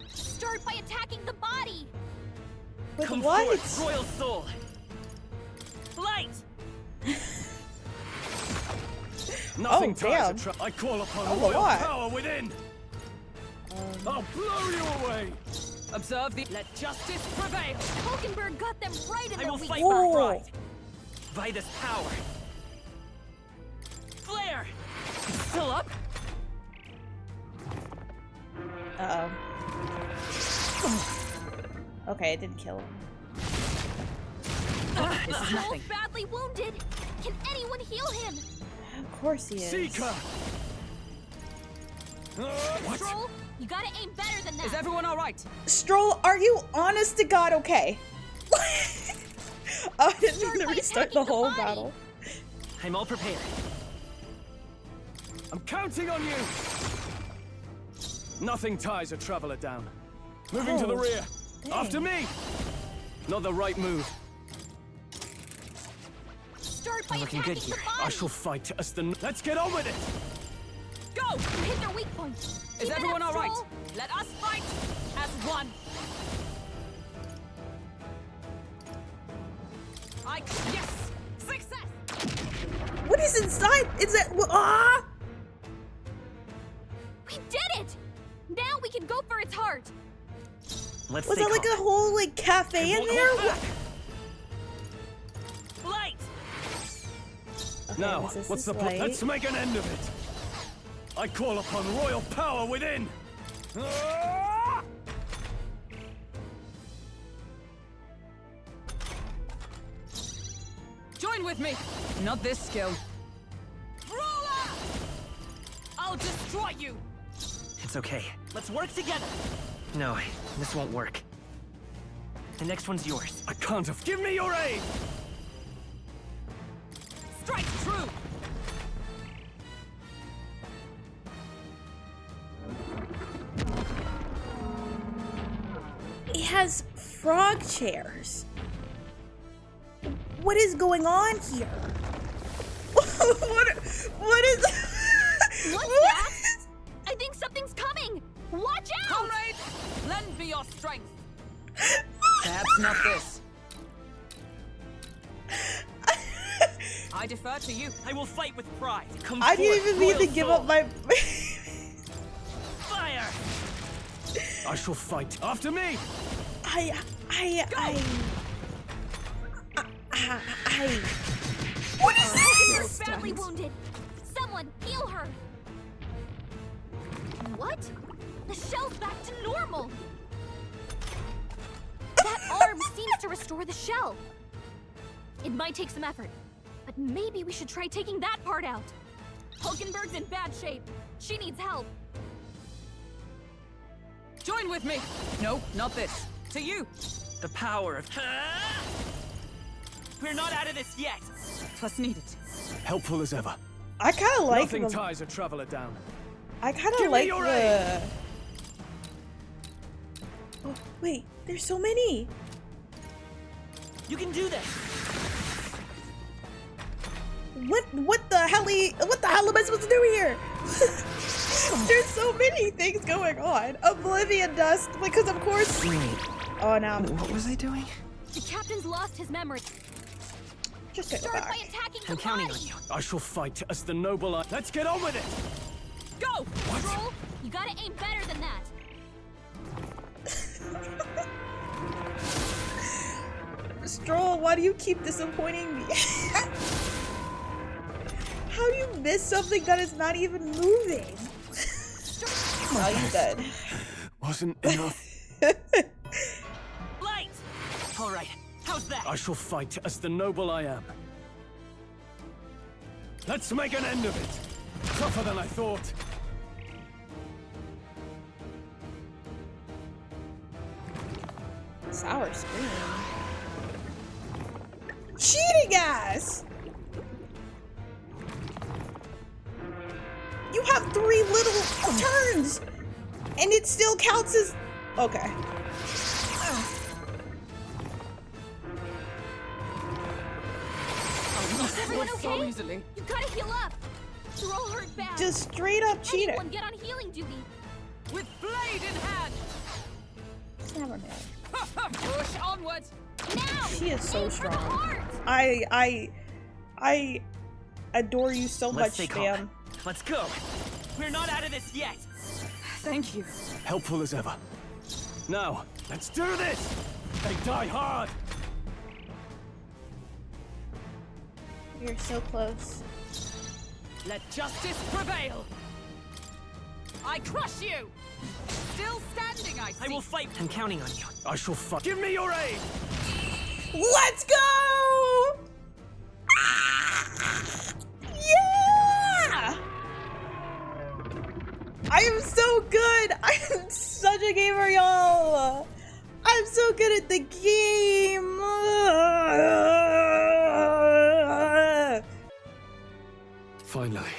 Start by attacking the body. With Come what? forth, royal soul. Flight! Nothing damn. ties I call upon Oh, royal what? power within. I'll blow you away. Observe the... Let justice prevail! Hulkenberg got them right in I their will weak fight spot. for pride. By this power. Flare! It's still up? Uh-oh. Okay, it didn't kill him. This is nothing. Joel's badly wounded. Can anyone heal him? Of course he is. Seeker! What? Stroll, you gotta aim better than that. Is everyone alright? Stroll, are you honest to God okay? I didn't mean to restart the whole battle. I'm all prepared. I'm counting on you! Nothing ties a traveler down. Moving to the rear. dang. After me! Not the right move. Start by Looking attacking good the here. body. I shall fight as the... Let's get on with it! Go! You hit their weak point. Is Keep it everyone up, alright? Stroll. Let us fight as one. Yes! Success! What is inside? Is it? Ah! We did it! Now we can go for its heart. Let's Was stay that like calm. a whole like cafe in there? What- Light! Okay, Now, this is what's this the plan? light. Let's make an end of it. I call upon royal power within. Ah! Join with me! Not this skill. Roller! I'll destroy you! It's okay. Let's work together. No, this won't work. The next one's yours. I can't have. Give me your aid. Strike true! It has frog chairs. What is going on here? what is? What's that? I think something's coming. Watch out! Comrades, lend me your strength. Perhaps not this. I defer to you. I will fight with pride. Come I didn't forth, even mean to royal give soul. up my. Fire! I shall fight. After me. What is She's badly wounded. Someone heal her. What? The shell's back to normal. That arm seems to restore the shell. It might take some effort, but maybe we should try taking that part out. Hulkenberg's in bad shape. She needs help. Join with me. No, not this. To you. The power of... We're not out of this yet. Plus needed. Helpful as ever. I kind of like Nothing the. ties a traveler down. I kind Give of me like your the. Oh wait, there's so many. You can do this. What the hell? What the hell am I supposed to do here? There's so many things going on. Oblivion dust, because of course. Wait, Oh no. what was I doing? The captain's lost his memory. Just gonna go Start back. by attacking I'm the counting body. on you. I shall fight as the noble. Let's get on with it. Go! Stroll, you gotta aim better than that. Stroll, why do you keep disappointing me? How do you miss something that is not even moving? Oh, you dead. Wasn't enough. Light! Alright, how's that? I shall fight as the noble I am. Let's make an end of it. Tougher than I thought. Sour scream. Cheating ass! You have 3 little turns! And it still counts as... Okay. Is everyone okay? So easily. You gotta heal up. You're all hurt bad. Just straight up cheating. Anyone get on healing duty. With blade in hand. Never mind. Push onwards. Now. She is so strong. I adore you so Let's much, stay calm. fam. Let's go. We're not out of this yet. Thank you. Helpful as ever. Now, let's do this! They die hard! You're so close. Let justice prevail. I crush you. Still standing, I see. I will fight. I'm counting on you. I shall fight. Give me your aid! Let's go! Yeah! I am so good! I am such a gamer, y'all! I'm so good at the game! Finally,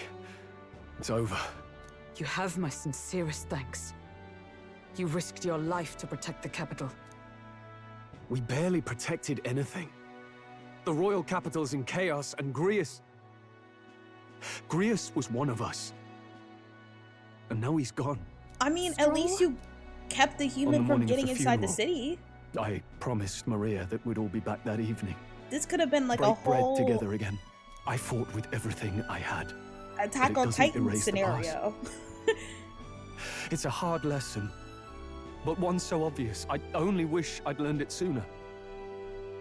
it's over. You have my sincerest thanks. You risked your life to protect the capital. We barely protected anything. The royal capital's in chaos, and Grius was one of us. And now he's gone. I mean, at least you kept the human from getting inside the funeral, city. I promised Maria that we'd all be back that evening. This could have been like Break a whole bread together again. I fought with everything I had. Attack on Titan scenario. It's a hard lesson, but one so obvious. I only wish I'd learned it sooner.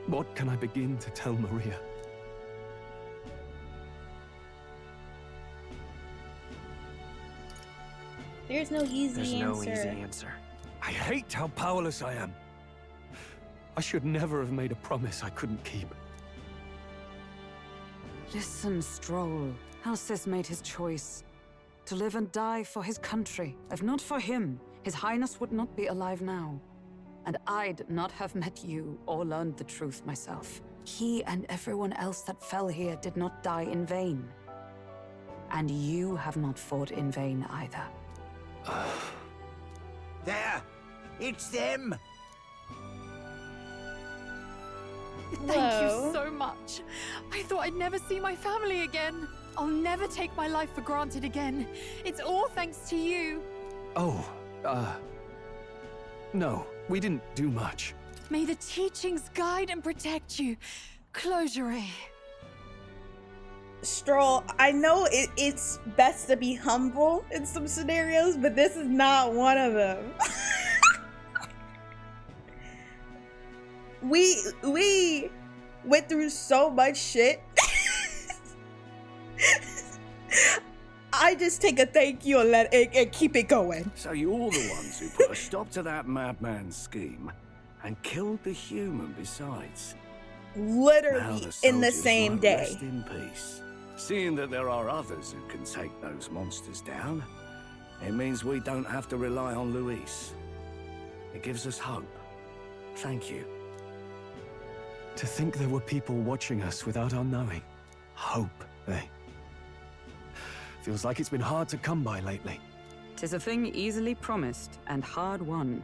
What can I begin to tell Maria? There's no easy answer. I hate how powerless I am. I should never have made a promise I couldn't keep. Listen, Stroll. Alcest made his choice. To live and die for his country. If not for him, His Highness would not be alive now. And I'd not have met you or learned the truth myself. He and everyone else that fell here did not die in vain. And you have not fought in vain either. There! It's them! Thank you so much. I thought I'd never see my family again. I'll never take my life for granted again. It's all thanks to you. Oh, no, we didn't do much. May the teachings guide and protect you. Chzzei. Stroll, I know it's best to be humble in some scenarios, but this is not one of them. we went through so much shit. I just take a thank you and let it keep it going. So you're the ones who put a stop to that madman's scheme and killed the human besides. Literally in the same day. Rest in peace. Seeing that there are others who can take those monsters down, it means we don't have to rely on Luis. It gives us hope. Thank you. To think there were people watching us without our knowing. Hope, eh? Feels like it's been hard to come by lately. 'Tis a thing easily promised and hard won.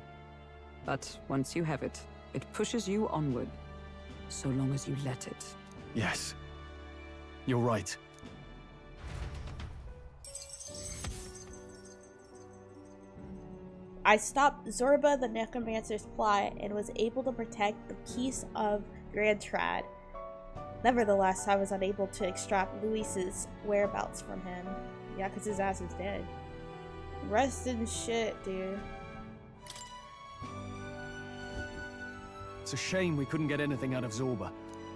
But once you have it, it pushes you onward, so long as you let it. Yes. You're right. I stopped Zorba the Necromancer's plot and was able to protect the peace of Grand Trad. Nevertheless, I was unable to extract Luis's whereabouts from him. Yeah, because his ass is dead. Rest in shit, dude. It's a shame we couldn't get anything out of Zorba.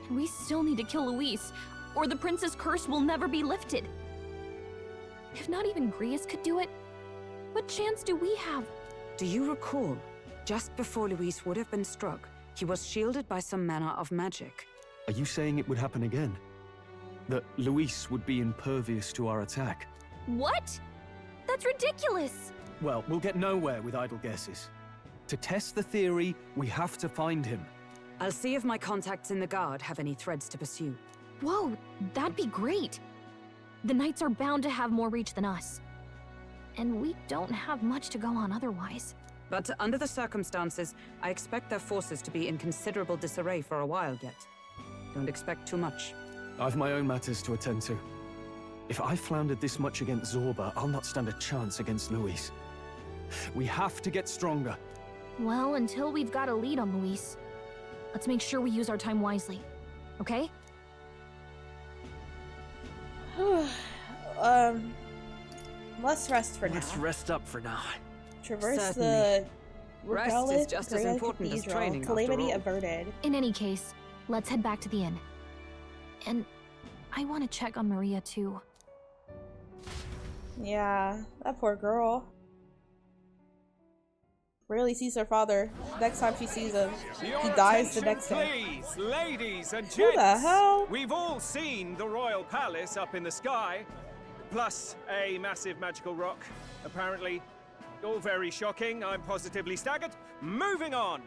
And we still need to kill Luis, or the prince's curse will never be lifted. If not even Grius could do it, what chance do we have? Do you recall, just before Luis would have been struck, he was shielded by some manner of magic? Are you saying it would happen again? That Luis would be impervious to our attack? What? That's ridiculous! Well, we'll get nowhere with idle guesses. To test the theory, we have to find him. I'll see if my contacts in the Guard have any threads to pursue. Whoa, that'd be great. The Knights are bound to have more reach than us. And we don't have much to go on otherwise. But under the circumstances, I expect their forces to be in considerable disarray for a while yet. Don't expect too much. I've my own matters to attend to. If I floundered this much against Zorba, I'll not stand a chance against Luis. We have to get stronger. Well, until we've got a lead on Luis, let's make sure we use our time wisely. Okay? Let's rest for now. Let's rest up for now. Traverse Certainly. the Rest is just as important as training, after Calamity all. averted. In any case, let's head back to the inn. And I want to check on Maria too. Yeah, that poor girl. Rarely sees her father. Next time she sees him, he dies the next day. Please, ladies and gents. Who the hell? We've all seen the royal palace up in the sky, plus a massive magical rock. Apparently, all very shocking. I'm positively staggered. Moving on.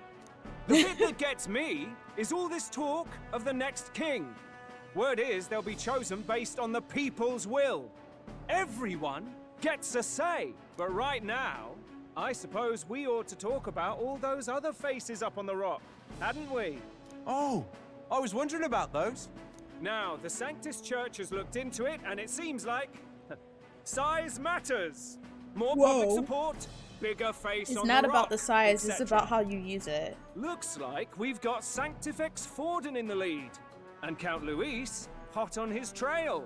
The bit that gets me is all this talk of the next king. Word is they'll be chosen based on the people's will. Everyone gets a say, but right now, I suppose we ought to talk about all those other faces up on the rock, hadn't we? Oh, I was wondering about those. Now, the Sanctus Church has looked into it, and it seems like size matters. More public support, bigger face It's on not the about rock, the size, it's etc. about how you use it. Looks like we've got Sanctifex Forden in the lead, and Count Luis hot on his trail.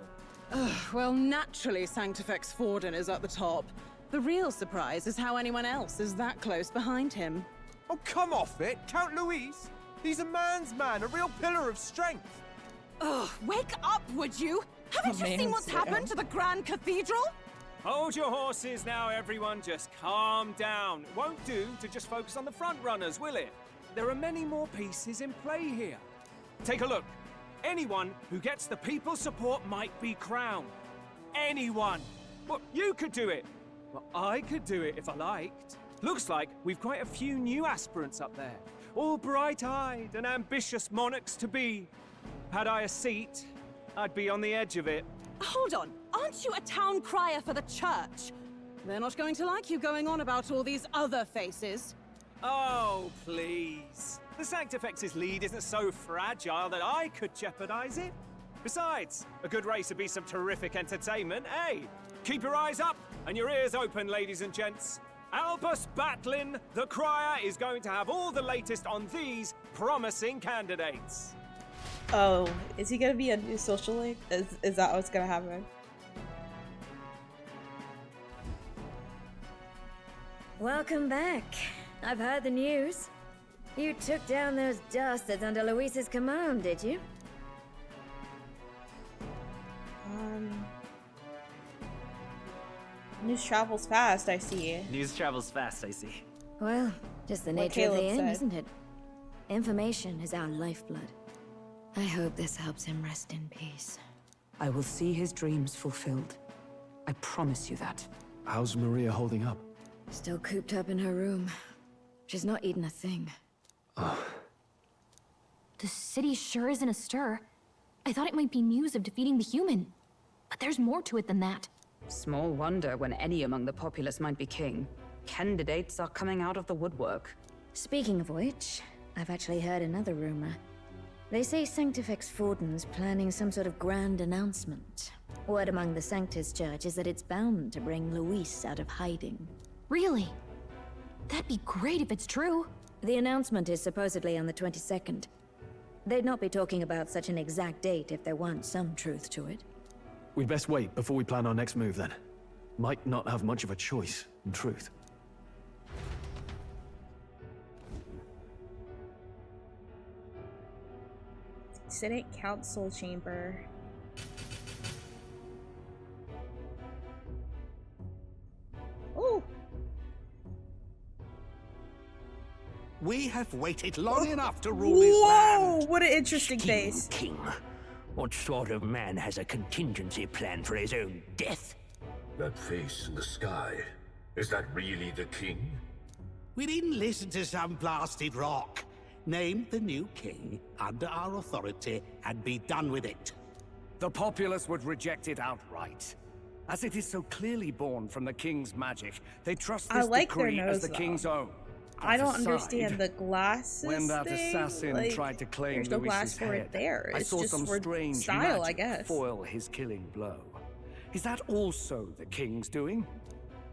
Well, naturally, Sanctifex Forden is at the top. The real surprise is how anyone else is that close behind him. Oh, come off it, Count Luis. He's a man's man, a real pillar of strength. Ugh, wake up, would you? Haven't you seen what's happened to the Grand Cathedral? Hold your horses now, everyone. Just calm down. It won't do to just focus on the front runners, will it? There are many more pieces in play here. Take a look. Anyone who gets the people's support might be crowned. Anyone. Well, you could do it. Well, I could do it if I liked. Looks like we've quite a few new aspirants up there. All bright-eyed and ambitious monarchs to be. Had I a seat, I'd be on the edge of it. Hold on, aren't you a town crier for the church? They're not going to like you going on about all these other faces. Oh, please. The Sanctifex's lead isn't so fragile that I could jeopardize it. Besides, a good race would be some terrific entertainment, eh? Keep your eyes up and your ears open, ladies and gents. Albus Batlin, the crier, is going to have all the latest on these promising candidates. Oh, is he gonna be a new social link? Is that what's gonna happen? Welcome back. I've heard the news. You took down those dastards under Luis's command, did you? News travels fast, I see. News travels fast, I see. Well, just the What nature of the Caleb inn, said. isn't it? Information is our lifeblood. I hope this helps him rest in peace. I will see his dreams fulfilled. I promise you that. How's Maria holding up? Still cooped up in her room. She's not eaten a thing. The city sure isn't astir. I thought it might be news of defeating the human. But there's more to it than that. Small wonder when any among the populace might be king. Candidates are coming out of the woodwork. Speaking of which, I've actually heard another rumor. They say Sanctifex Forden's planning some sort of grand announcement. Word among the Sanctus Church is that it's bound to bring Luis out of hiding. Really? That'd be great if it's true. The announcement is supposedly on the 22nd. They'd not be talking about such an exact date if there weren't some truth to it. We'd best wait before we plan our next move then. Might not have much of a choice, in truth. Senate Council Chamber. Oh! We have waited long enough to rule this land. Whoa! What an interesting Scheme face. King. What sort of man has a contingency plan for his own death? That face in the sky, is that really the king? We didn't listen to some blasted rock. Name the new king under our authority and be done with it. The populace would reject it outright. As it is so clearly born from the king's magic, they trust I this like their decree nose, as the though. king's own. I don't That aside, understand the glasses when that thing. assassin Like, tried to claim there's no Luis's glass for head, it there. I It's saw just some for strange style, I magic guess. foil his killing blow. Is that also the king's doing?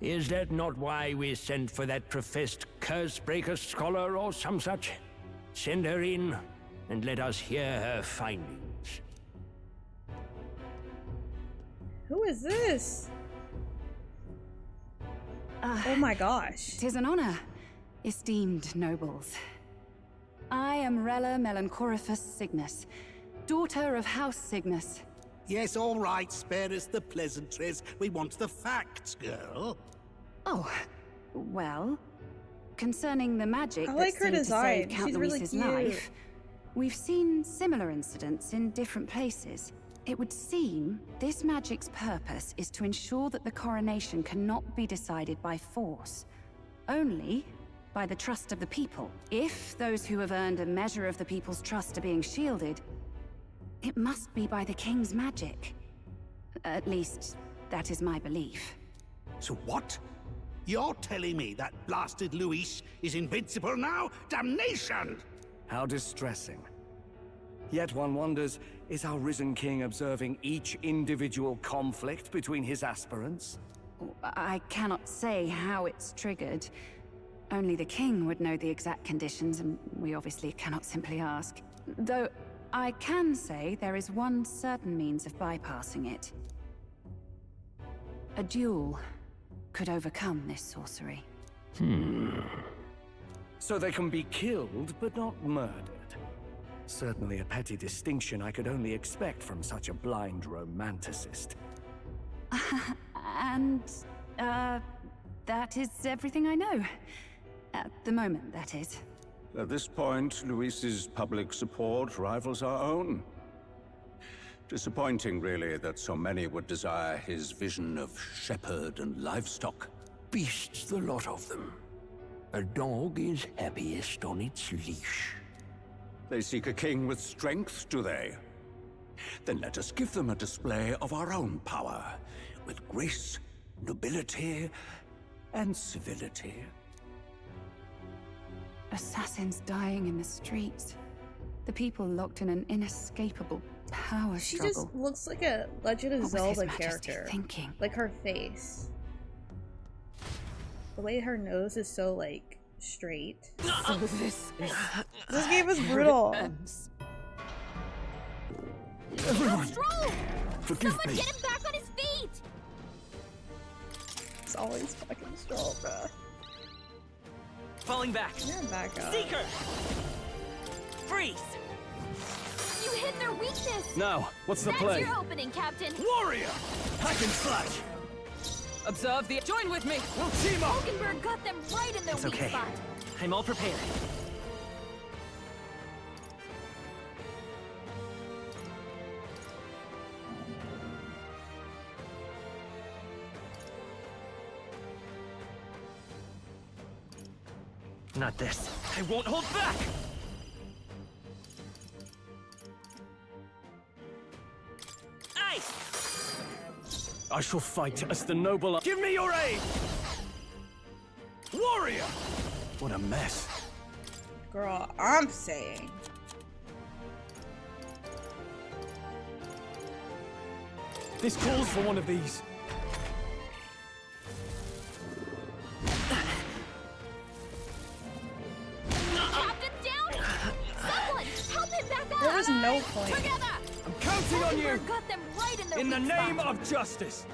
Is that not why we sent for that professed curse-breaker scholar or some such? Send her in, and let us hear her findings. Who is this? Oh my gosh. 'Tis an honor, esteemed nobles. I am Rella Melanchorophus Cygnus, daughter of House Cygnus. Yes, all right, spare us the pleasantries. We want the facts, girl. Oh, well, concerning the magic I that like her seemed to design. save Count She's really Luis's cute. life, we've seen similar incidents in different places. It would seem this magic's purpose is to ensure that the coronation cannot be decided by force, only by the trust of the people. If those who have earned a measure of the people's trust are being shielded, it must be by the king's magic. At least, that is my belief. So what? You're telling me that blasted Luis is invincible now? Damnation! How distressing. Yet one wonders, is our risen king observing each individual conflict between his aspirants? I cannot say how it's triggered. Only the king would know the exact conditions, and we obviously cannot simply ask. Though, I can say there is one certain means of bypassing it. A duel could overcome this sorcery. So they can be killed, but not murdered. Certainly a petty distinction I could only expect from such a blind romanticist. And, that is everything I know. At the moment, that is. At this point, Luis's public support rivals our own. Disappointing, really, that so many would desire his vision of shepherd and livestock. Beasts, the lot of them. A dog is happiest on its leash. They seek a king with strength, do they? Then let us give them a display of our own power, with grace, nobility, and civility. Assassins dying in the streets. The people locked in an inescapable power She struggle. just looks like a Legend of What was His Zelda Majesty character. thinking? Like her face. The way her nose is so, like, straight. So this is... This game is brutal. Everyone, Stroll! forgive Someone me. get him back on his feet! It's always fucking Stroll, bruh. Falling back. Yeah, back up. Seeker! Freeze! You hit their weakness! Now, what's the That's play? your opening, Captain! Warrior! Hack and slash! Observe the... Join with me! We'll team up! Hulkenberg got them right in their It's weak okay. spot! I'm all prepared. Not this. I won't hold back! Ice! I shall fight as the noble... Give me your aid! Warrior! What a mess. Girl, I'm saying. This calls for one of these. Captain down! Someone, help him back up! There was no point. Together! I'm counting on you! Hulkenberg got them right in their In the weak name spot. of justice.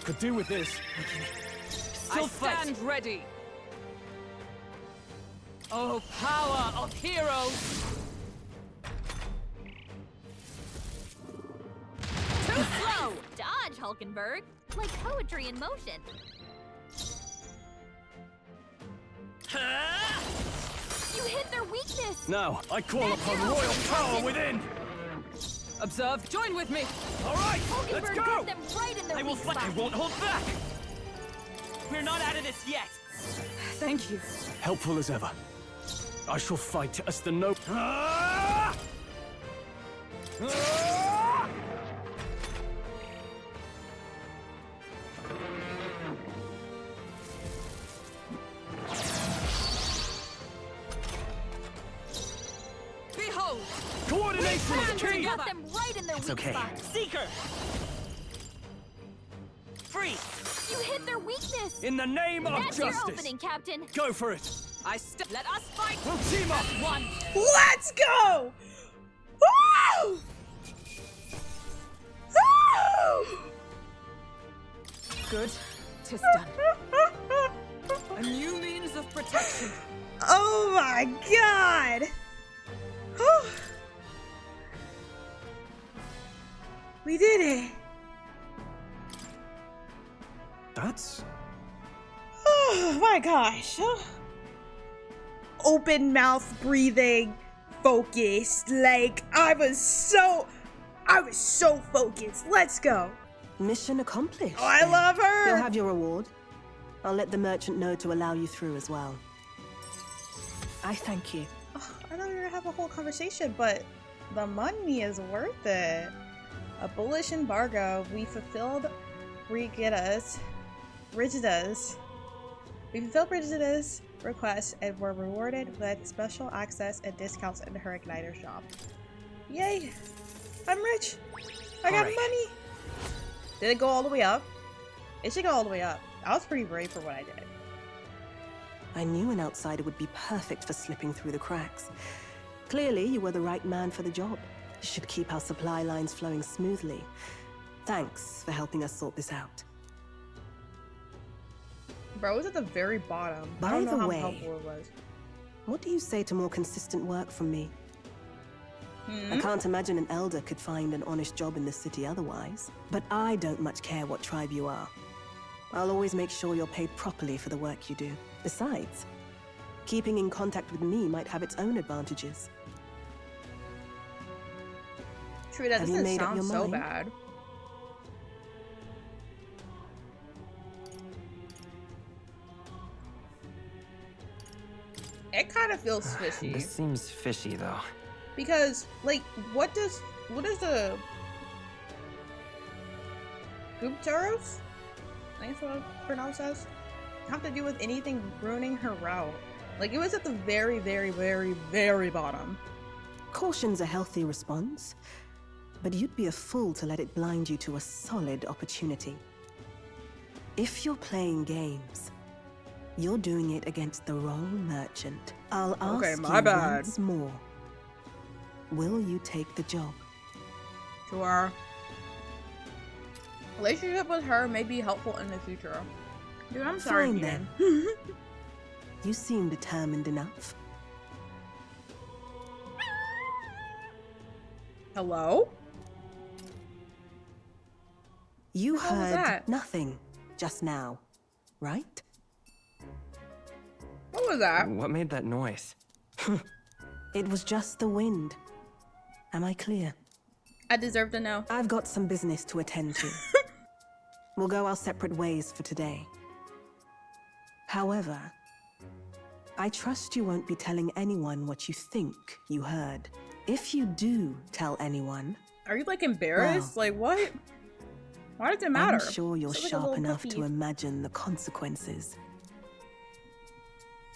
Could do with this. Still stand ready! Oh, power of heroes! Too slow! Dodge, Hulkenberg. Like poetry in motion. You hit their weakness! Now, I call That's upon zero royal from power Captain. within! Observe, join with me! All right, let's Hulkenberg go! hit them right in their I will weak fight. spot. I won't hold back! We're not out of this yet! Thank you. Helpful as ever. I shall fight as the no... Behold! Coordination is Hulkenberg key! got them right in their It's weak okay. spot. Seeker! Freeze! You hit their weakness! In the name of That's your justice! opening, Captain. Go for it! Let us fight! We'll team up! As one! Let's go! Woo! Woo! Good. 'Tis done. A new means of protection. Oh my god! Whew. We did it! That's... Oh my gosh. Open mouth breathing, focused. Like, I was so focused. Let's go. Mission accomplished. Oh, I love her. You'll have your reward. I'll let the merchant know to allow you through as well. I thank you. Oh, I know we were gonna have a whole conversation, but the money is worth it. A bullish embargo. We fulfilled Brigida's request and were rewarded with special access and discounts in her igniter shop. Yay! I'm rich. I got money. Did it go all the way up? It should go all the way up. I was pretty brave for what I did. I knew an outsider would be perfect for slipping through the cracks. Clearly, you were the right man for the job. You should keep our supply lines flowing smoothly. Thanks for helping us sort this out. Bro, it was at the very bottom. I By don't know the how way, helpful it was. what do you say to more consistent work from me? Hmm? I can't imagine an elder could find an honest job in the city otherwise. But I don't much care what tribe you are. I'll always make sure you're paid properly for the work you do. Besides, keeping in contact with me might have its own advantages. True, that Have you doesn't made up sound your so mind? bad. It kind of feels fishy. This seems fishy, though. Because, like, what does the Guptaros, I think that's what I pronounce as, have to do with anything ruining her route? Like, it was at the very, very, very, very bottom. Caution's a healthy response, but you'd be a fool to let it blind you to a solid opportunity. If you're playing games, you're doing it against the wrong merchant. I'll ask Okay, you my bad. once more. Will you take the job? Sure. Relationship with her may be helpful in the future. Dude, I'm sorry, Fine Ian. then. You seem determined enough. Hello? You What was heard that? nothing just now, right? What was that? What made that noise? It was just the wind. Am I clear? I deserve to know. I've got some business to attend to. We'll go our separate ways for today. However, I trust you won't be telling anyone what you think you heard. If you do tell anyone... Are you, like, embarrassed? Like, what? Why does it matter? I'm sure you're Sounds like a sharp little enough puppy. to imagine the consequences.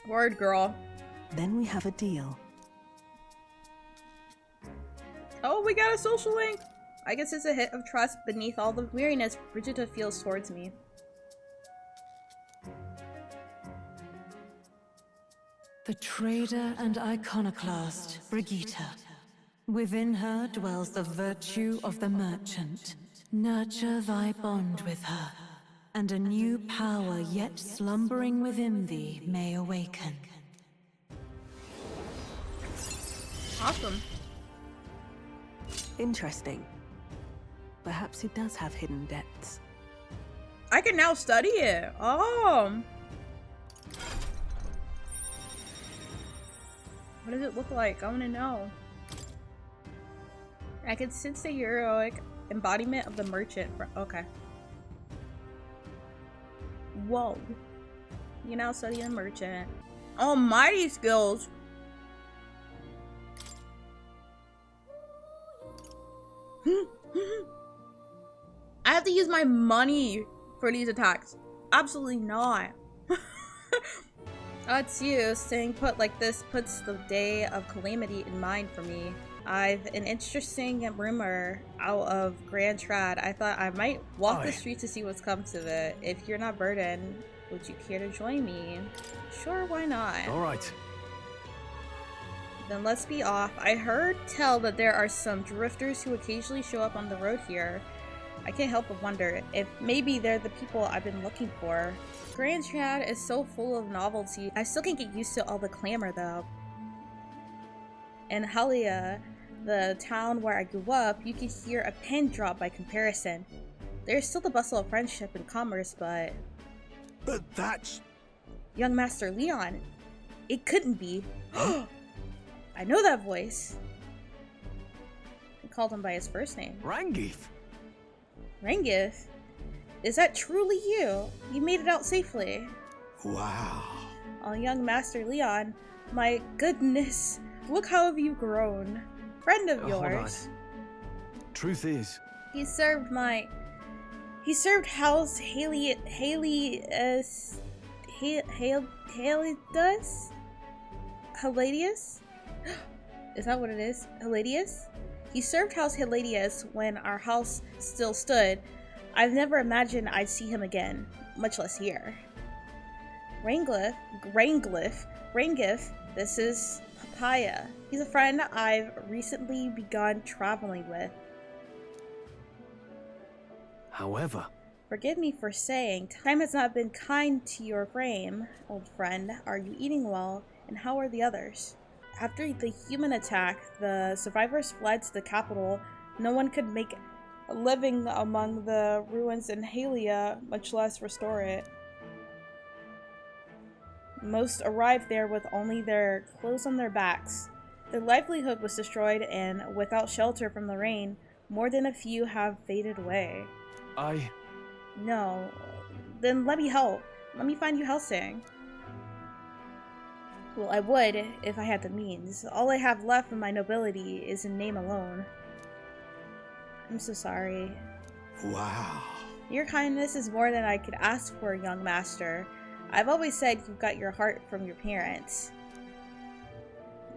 Word, girl. Then we have a deal. Oh, we got a social link! I guess it's a hit of trust beneath all the weariness Brigida feels towards me. The trader and iconoclast, Brigitte. Within her dwells the virtue of the merchant. Nurture thy bond with her, and a new power yet slumbering within thee may awaken. Awesome. Interesting. Perhaps it does have hidden depths. I can now study it. Oh. What does it look like? I want to know. I can sense the heroic embodiment of the merchant. Okay. Whoa. You now study the merchant. Almighty skills. I have to use my money for these attacks. Absolutely not. That's you. Staying put like this puts the day of calamity in mind for me. I've an interesting rumor out of Grand Trad. I thought I might walk the streets to see what's come to it. If you're not burdened, would you care to join me? Sure, why not? All right. Then let's be off. I heard tell that there are some drifters who occasionally show up on the road here. I can't help but wonder if maybe they're the people I've been looking for. Grand Trad is so full of novelty. I still can't get used to all the clamor though. In Halia, the town where I grew up, you could hear a pin drop by comparison. There's still the bustle of friendship and commerce, but... But that's... Young Master Leon. It couldn't be. I know that voice. I called him by his first name. Rangif. Rangif? Is that truly you? You made it out safely. Wow. Oh, young Master Leon. My goodness. Look how have you grown. Friend of yours. Truth is... He served House Hiladius? Is that what it is? Hiladius? He served House Hiladius when our house still stood. I've never imagined I'd see him again, much less here. Rangif, this is Papaya. He's a friend I've recently begun traveling with. However... Forgive me for saying, time has not been kind to your frame, old friend. Are you eating well? And how are the others? After the human attack, the survivors fled to the capital. No one could make a living among the ruins in Halia, much less restore it. Most arrived there with only their clothes on their backs. Their livelihood was destroyed, and without shelter from the rain, more than a few have faded away. No. Then let me help. Let me find you housing. Well, I would if I had the means. All I have left of my nobility is in name alone. I'm so sorry. Wow. Your kindness is more than I could ask for, young master. I've always said you've got your heart from your parents.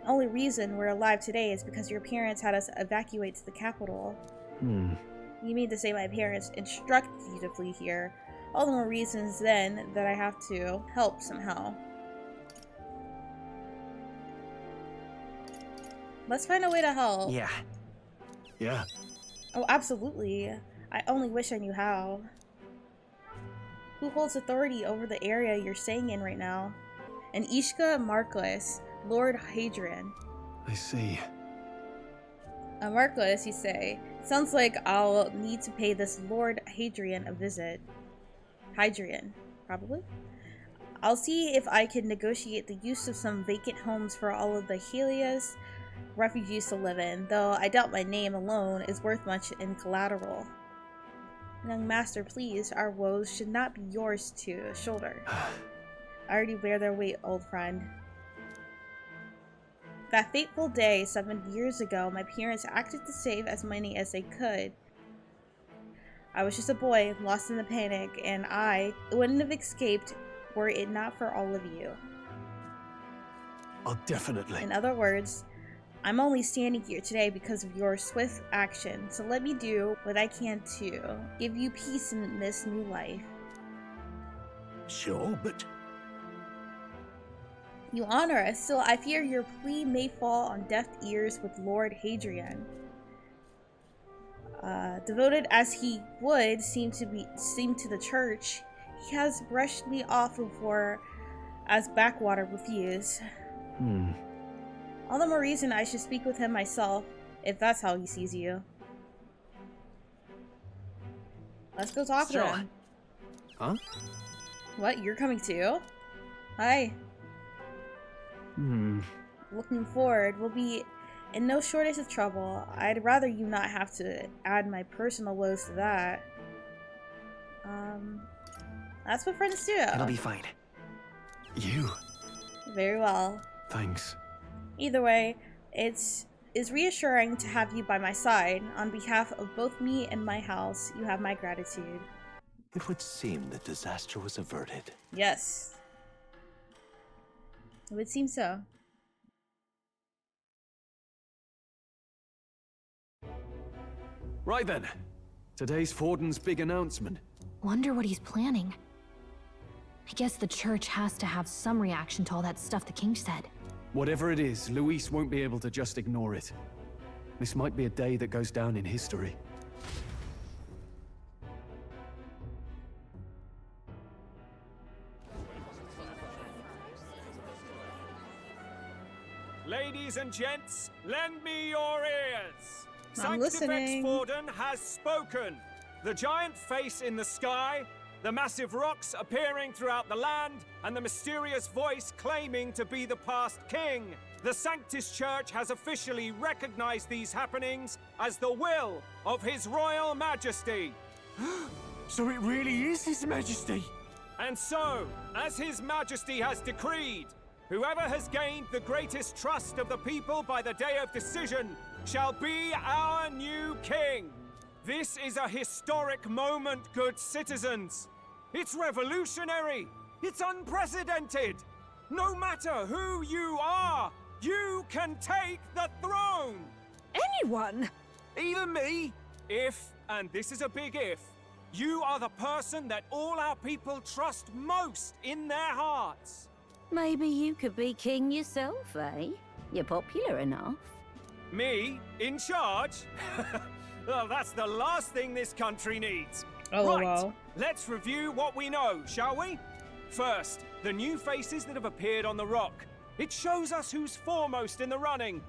The only reason we're alive today is because your parents had us evacuate to the capital. You mean to say my parents instructed you to flee here? All the more reasons then that I have to help somehow. Let's find a way to help. Yeah. Oh, absolutely. I only wish I knew how. Who holds authority over the area you're staying in right now? An Ishka Marquis, Lord Hadrian. I see. A Marquis, you say? Sounds like I'll need to pay this Lord Hadrian a visit. Hadrian, probably? I'll see if I can negotiate the use of some vacant homes for all of the Helia's refugees to live in, though I doubt my name alone is worth much in collateral. Young master, please, our woes should not be yours to shoulder. I already bear their weight, old friend. That fateful day 7 years ago, my parents acted to save as many as they could. I was just a boy, lost in the panic, and I wouldn't have escaped were it not for all of you. I'll definitely. In other words, I'm only standing here today because of your swift action, so let me do what I can to give you peace in this new life. Sure, but... You honor us, still I fear your plea may fall on deaf ears with Lord Hadrian. Devoted as he would seem to the church, he has brushed me off before as backwater refuse. All the more reason I should speak with him myself, if that's how he sees you. Let's go talk to him. Huh? What, you're coming too? Hi. Looking forward, we'll be in no shortage of trouble. I'd rather you not have to add my personal woes to that. That's what friends do. It'll be fine. You. Very well. Thanks. Either way, it's reassuring to have you by my side. On behalf of both me and my house, you have my gratitude. It would seem that disaster was averted. Yes. It would seem so. Right then. Today's Forden's big announcement. Wonder what he's planning. I guess the church has to have some reaction to all that stuff the king said. Whatever it is, Luis won't be able to just ignore it. This might be a day that goes down in history. Ladies and gents, lend me your ears. I'm Sanctifex listening. Forden has spoken. The giant face in the sky, the massive rocks appearing throughout the land, and the mysterious voice claiming to be the past king. The Sanctus Church has officially recognized these happenings as the will of His Royal Majesty. So it really is His Majesty? And so, as His Majesty has decreed, whoever has gained the greatest trust of the people by the day of decision shall be our new king. This is a historic moment, good citizens. It's revolutionary. It's unprecedented. No matter who you are, you can take the throne. Anyone? Even me? If, and this is a big if, you are the person that all our people trust most in their hearts. Maybe you could be king yourself, eh? You're popular enough. Me? In charge? Well, that's the last thing this country needs. Oh, right, wow. let's review what we know, shall we? First, the new faces that have appeared on the rock. It shows us who's foremost in the running.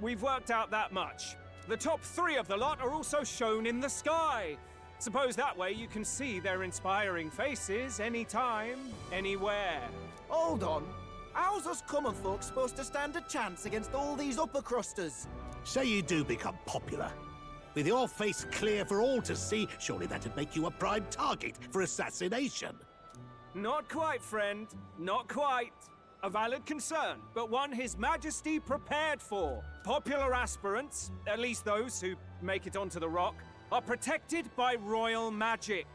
We've worked out that much. The top 3 of the lot are also shown in the sky. Suppose that way you can see their inspiring faces anytime, anywhere. Hold on. How's us common folk supposed to stand a chance against all these upper crusters? Say you do become popular. With your face clear for all to see, surely that'd make you a prime target for assassination. Not quite, friend. Not quite. A valid concern, but one His Majesty prepared for. Popular aspirants, at least those who make it onto the rock, are protected by royal magic.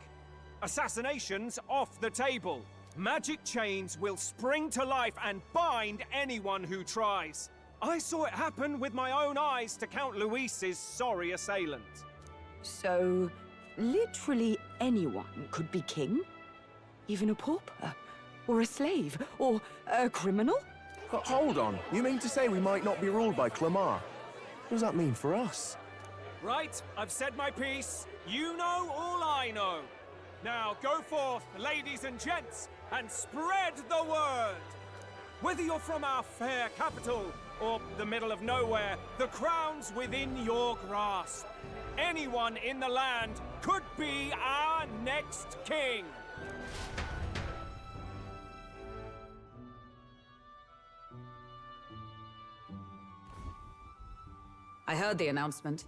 Assassinations off the table. Magic chains will spring to life and bind anyone who tries. I saw it happen with my own eyes to Count Luis's sorry assailant. So, literally anyone could be king? Even a pauper? Or a slave? Or a criminal? Hold on. You mean to say we might not be ruled by Clamar? What does that mean for us? Right, I've said my piece. You know all I know. Now go forth, ladies and gents, and spread the word. Whether you're from our fair capital or the middle of nowhere, the crown's within your grasp. Anyone in the land could be our next king. I heard the announcement.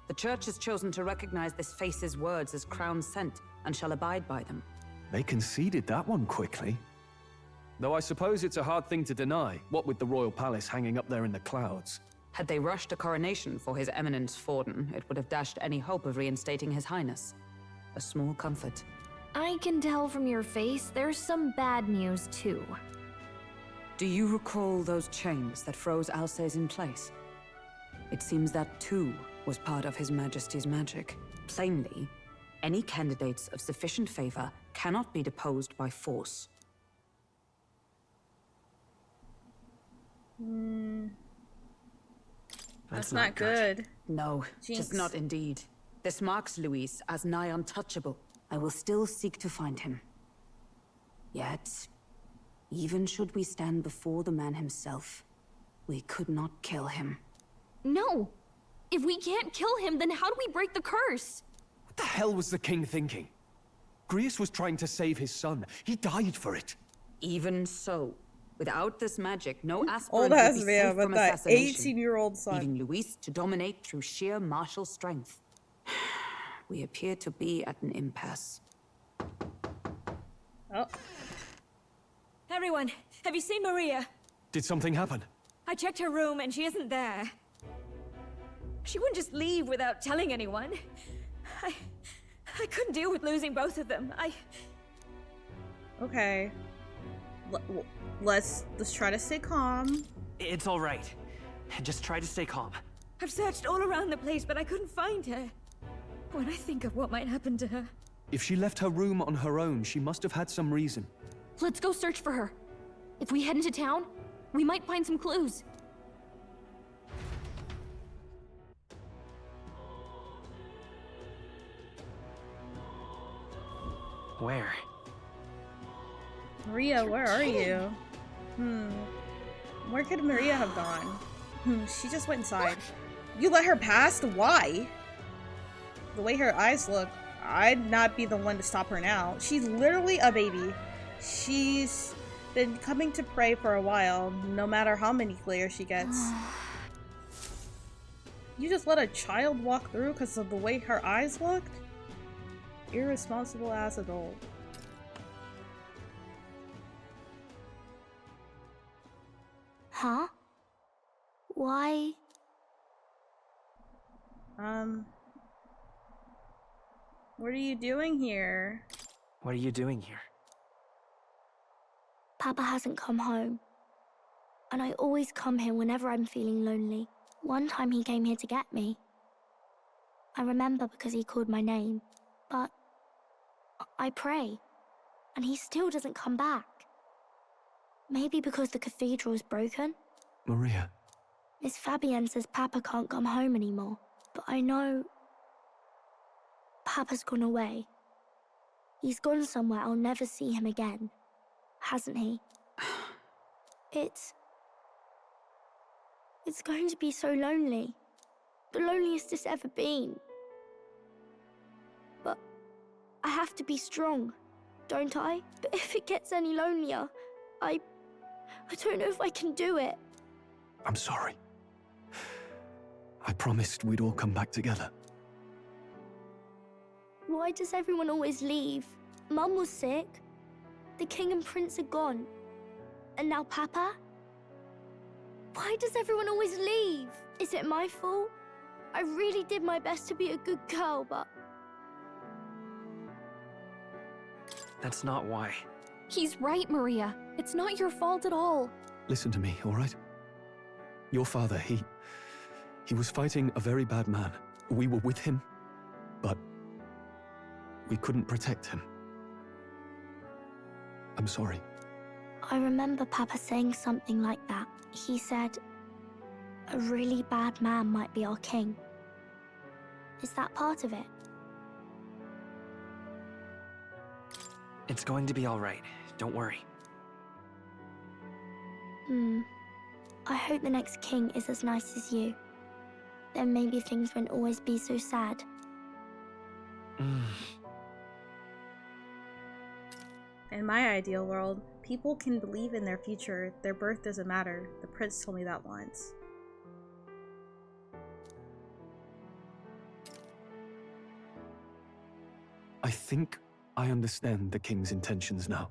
The church has chosen to recognize this face's words as crown sent and shall abide by them. They conceded that one quickly. Though I suppose it's a hard thing to deny, what with the royal palace hanging up there in the clouds. Had they rushed a coronation for His Eminence Forden, it would have dashed any hope of reinstating His Highness. A small comfort. I can tell from your face there's some bad news too. Do you recall those chains that froze Alces in place? It seems that too was part of His Majesty's magic. Plainly, any candidates of sufficient favor cannot be deposed by force. That's not good. No, Jinx. tis not indeed. This marks Luis as nigh untouchable. I will still seek to find him. Yet, even should we stand before the man himself, We could not kill him. No! If we can't kill him, then how do we break the curse? What the hell was the king thinking? Grius was trying to save his son. He died for it. Even so, without this magic, no aspirant Old would ass be man safe with from that assassination, 18-year-old son. leaving Luis to dominate through sheer martial strength. We appear to be at an impasse. Oh. Everyone, have you seen Maria? Did something happen? I checked her room and she isn't there. She wouldn't just leave without telling anyone. I couldn't deal with losing both of them. Okay. Let's try to stay calm. It's all right. Just try to stay calm. I've searched all around the place, but I couldn't find her. When I think of what might happen to her... If she left her room on her own, she must have had some reason. Let's go search for her. If we head into town, we might find some clues. Where? Maria, where are you? Where could Maria have gone? She just went inside. You let her past? Why? The way her eyes look, I'd not be the one to stop her now. She's literally a baby. She's been coming to pray for a while, no matter how many clears she gets. You just let a child walk through because of the way her eyes looked? Irresponsible ass adult. Huh? Why? What are you doing here? What are you doing here? Papa hasn't come home. And I always come here whenever I'm feeling lonely. One time he came here to get me. I remember because he called my name. But I pray. And he still doesn't come back. Maybe because the cathedral is broken? Maria. Miss Fabienne says Papa can't come home anymore. But I know... Papa's gone away. He's gone somewhere I'll never see him again. Hasn't he? It's going to be so lonely. The loneliest it's ever been. But I have to be strong, don't I? But if it gets any lonelier, I don't know if I can do it. I'm sorry. I promised we'd all come back together. Why does everyone always leave? Mum was sick. The king and prince are gone. And now Papa? Why does everyone always leave? Is it my fault? I really did my best to be a good girl, but... That's not why. He's right, Maria. It's not your fault at all. Listen to me, all right? Your father, he was fighting a very bad man. We were with him, but we couldn't protect him. I'm sorry. I remember Papa saying something like that. He said, a really bad man might be our king. Is that part of it? It's going to be all right. Don't worry. I hope the next king is as nice as you. Then maybe things won't always be so sad. In my ideal world, people can believe in their future. Their birth doesn't matter. The prince told me that once. I think I understand the king's intentions now.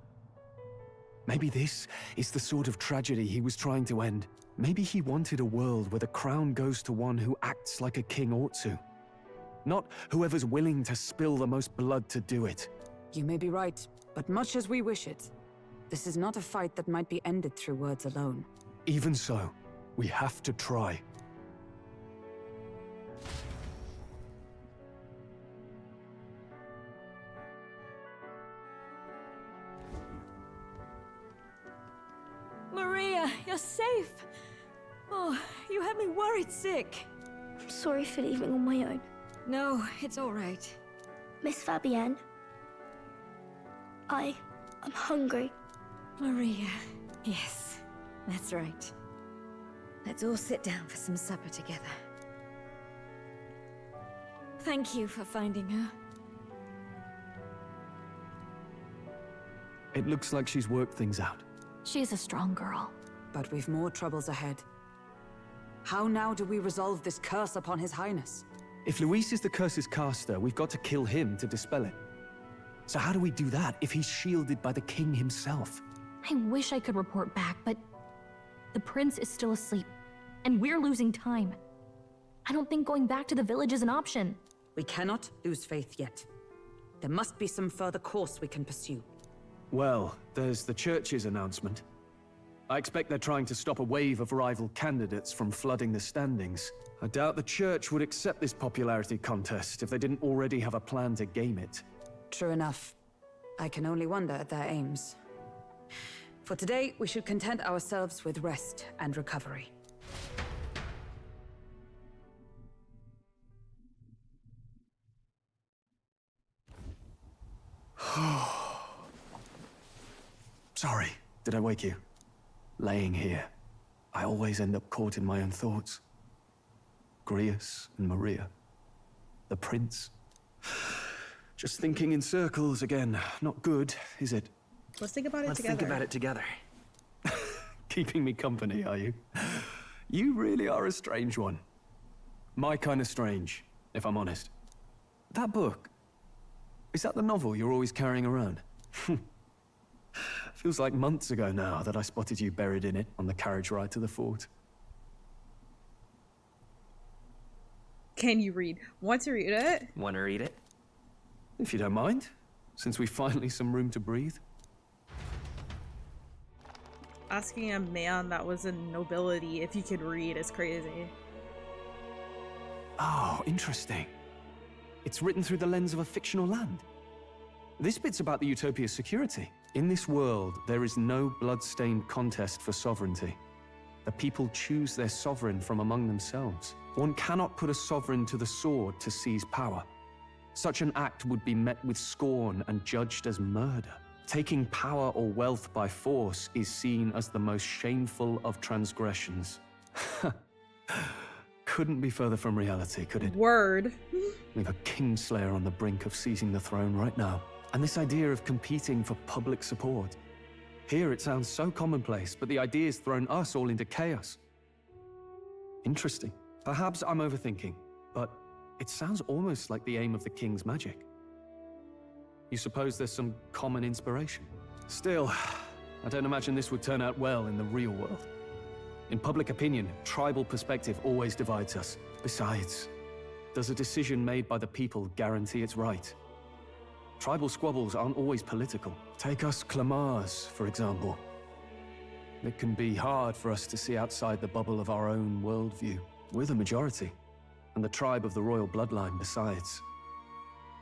Maybe this is the sort of tragedy he was trying to end. Maybe he wanted a world where the crown goes to one who acts like a king ought to. Not whoever's willing to spill the most blood to do it. You may be right, but much as we wish it, this is not a fight that might be ended through words alone. Even so, we have to try. Maria, you're safe! Oh, you had me worried sick. I'm sorry for leaving on my own. No, it's all right. Miss Fabienne, I'm hungry. Maria, yes, that's right. Let's all sit down for some supper together. Thank you for finding her. It looks like she's worked things out. She's a strong girl. But we've more troubles ahead. How now do we resolve this curse upon His Highness? If Luis is the curse's caster, we've got to kill him to dispel it. So how do we do that if he's shielded by the king himself? I wish I could report back, but the prince is still asleep, and we're losing time. I don't think going back to the village is an option. We cannot lose faith yet. There must be some further course we can pursue. Well, there's the church's announcement. I expect they're trying to stop a wave of rival candidates from flooding the standings. I doubt the church would accept this popularity contest if they didn't already have a plan to game it. True enough. I can only wonder at their aims. For today, we should content ourselves with rest and recovery. Sorry, did I wake you? Laying here, I always end up caught in my own thoughts. Grius and Maria. The prince. Just thinking in circles again. Not good, is it? Let's think about it together. Let's think about it together. Keeping me company, are you? You really are a strange one. My kind of strange, if I'm honest. That book, is that the novel you're always carrying around? Feels like months ago now that I spotted you buried in it on the carriage ride to the fort. Can you read? Want to read it? Want to read it? If you don't mind, since we finally some room to breathe. Asking a man that was in nobility if he could read is crazy. Oh, interesting. It's written through the lens of a fictional land. This bit's about the Utopia's security. In this world, there is no blood-stained contest for sovereignty. The people choose their sovereign from among themselves. One cannot put a sovereign to the sword to seize power. Such an act would be met with scorn and judged as murder. Taking power or wealth by force is seen as the most shameful of transgressions. Couldn't be further from reality, could it? Word. We've a kingslayer on the brink of seizing the throne right now. And this idea of competing for public support. Here it sounds so commonplace, but the idea's thrown us all into chaos. Interesting. Perhaps I'm overthinking, but it sounds almost like the aim of the king's magic. You suppose there's some common inspiration? Still, I don't imagine this would turn out well in the real world. In public opinion, tribal perspective always divides us. Besides, does a decision made by the people guarantee it's right? Tribal squabbles aren't always political. Take us Clamars, for example. It can be hard for us to see outside the bubble of our own worldview. We're the majority, and the tribe of the royal bloodline besides.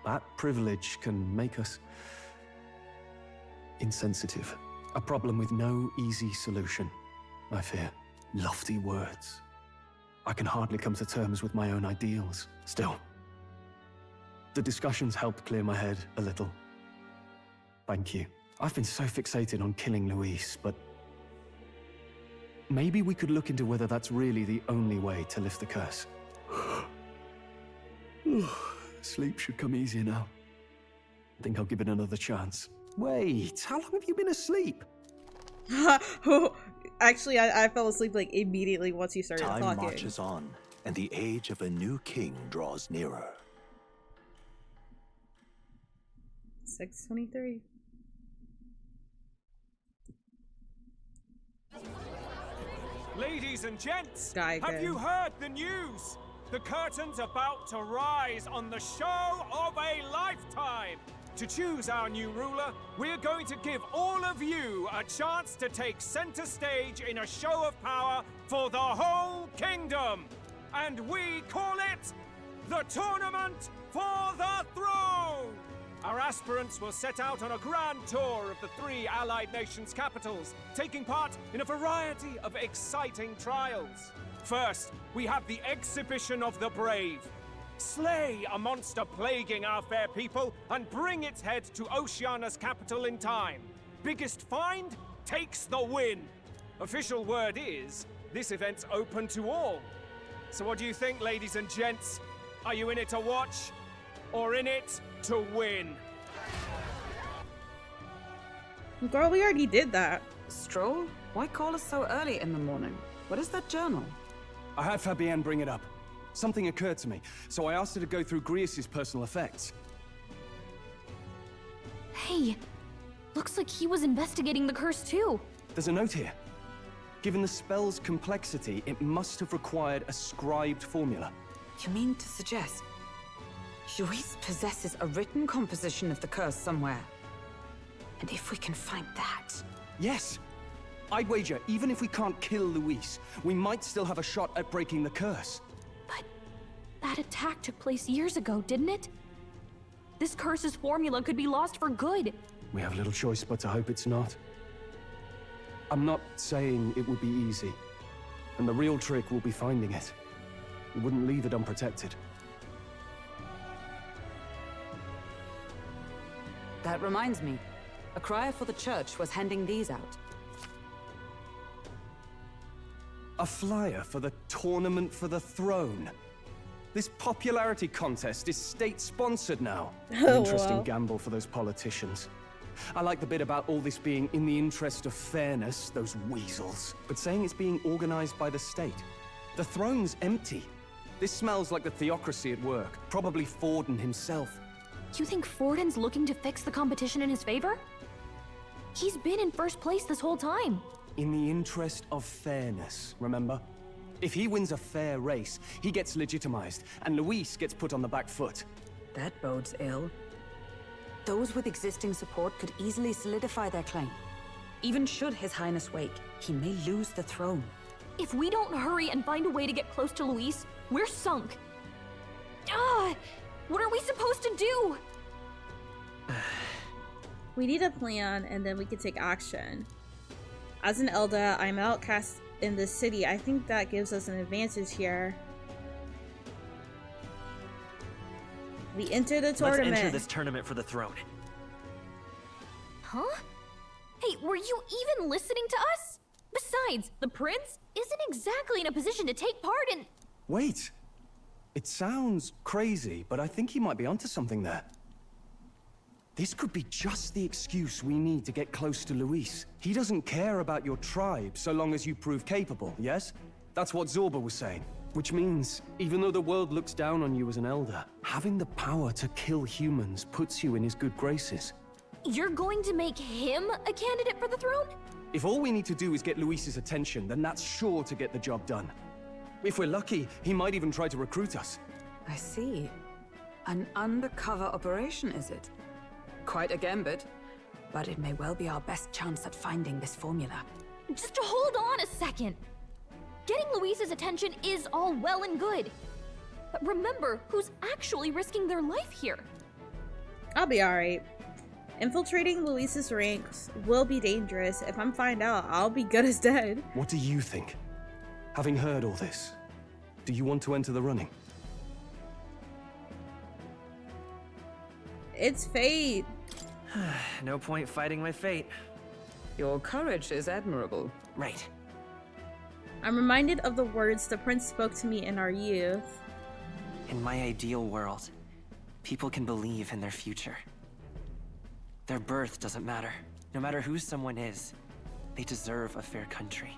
That privilege can make us insensitive. A problem with no easy solution, I fear. Lofty words. I can hardly come to terms with my own ideals. Still, the discussions helped clear my head a little. Thank you. I've been so fixated on killing Luis, but maybe we could look into whether that's really the only way to lift the curse. Sleep should come easier now. I think I'll give it another chance. Wait, how long have you been asleep? Actually, I fell asleep like immediately once you started Time talking. marches on, and the age of a new king draws nearer. 6:23. Ladies and gents, Guy have again. you heard the news? The curtain's about to rise on the show of a lifetime. To choose our new ruler, we're going to give all of you a chance to take center stage in a show of power for the whole kingdom. And we call it the Tournament for the Throne. Our aspirants will set out on a grand tour of the 3 allied nations' capitals, taking part in a variety of exciting trials. First, we have the Exhibition of the Brave. Slay a monster plaguing our fair people and bring its head to Oceania's capital in time. Biggest find takes the win. Official word is, This event's open to all. So what do you think, ladies and gents? Are you in it to watch, or in it to win? Girl, we already did that. Stroll? Why call us so early in the morning? What is that journal? I had Fabienne bring it up. Something occurred to me, so I asked her to go through Grius' personal effects. Hey, looks like he was investigating the curse too. There's a note here. Given the spell's complexity, it must have required a scribed formula. You mean to suggest Luis possesses a written composition of the curse somewhere? And if we can find that... Yes! I'd wager, even if we can't kill Luis, we might still have a shot at breaking the curse. But that attack took place years ago, didn't it? This curse's formula could be lost for good. We have little choice but to hope it's not. I'm not saying it would be easy. And the real trick will be finding it. We wouldn't leave it unprotected. That reminds me. A crier for the church was handing these out. A flyer for the Tournament for the Throne. This popularity contest is state-sponsored now. An interesting gamble for those politicians. I like the bit about all this being in the interest of fairness, those weasels. But saying it's being organized by the state. The throne's empty. This smells like the theocracy at work. Probably Forden himself. You think Forden's looking to fix the competition in his favor? He's been in first place this whole time. In the interest of fairness, remember? If he wins a fair race, he gets legitimized, and Luis gets put on the back foot. That bodes ill. Those with existing support could easily solidify their claim. Even should His Highness wake, he may lose the throne. If we don't hurry and find a way to get close to Luis, we're sunk. What are we supposed to do? We need a plan, and then we can take action. As an Elder, I'm outcast in this city. I think that gives us an advantage here. We enter the tournament. Let's enter this tournament for the throne. Huh? Hey, were you even listening to us? Besides, the prince isn't exactly in a position to take part in... Wait. It sounds crazy, but I think he might be onto something there. This could be just the excuse we need to get close to Luis. He doesn't care about your tribe so long as you prove capable, yes? That's what Zorba was saying. Which means, even though the world looks down on you as an elder, having the power to kill humans puts you in his good graces. You're going to make him a candidate for the throne? If all we need to do is get Luis's attention, then that's sure to get the job done. If we're lucky, he might even try to recruit us. I see. An undercover operation, is it? Quite a gambit, but it may well be our best chance at finding this formula. Just hold on a second. Getting Luis's attention is all well and good. But remember who's actually risking their life here. I'll be alright. Infiltrating Luis's ranks will be dangerous. If I'm find out, I'll be good as dead. What do you think? Having heard all this, do you want to enter the running? It's fate. No point fighting my fate. Your courage is admirable. Right. I'm reminded of the words the prince spoke to me in our youth. In my ideal world, people can believe in their future. Their birth doesn't matter. No matter who someone is, they deserve a fair country.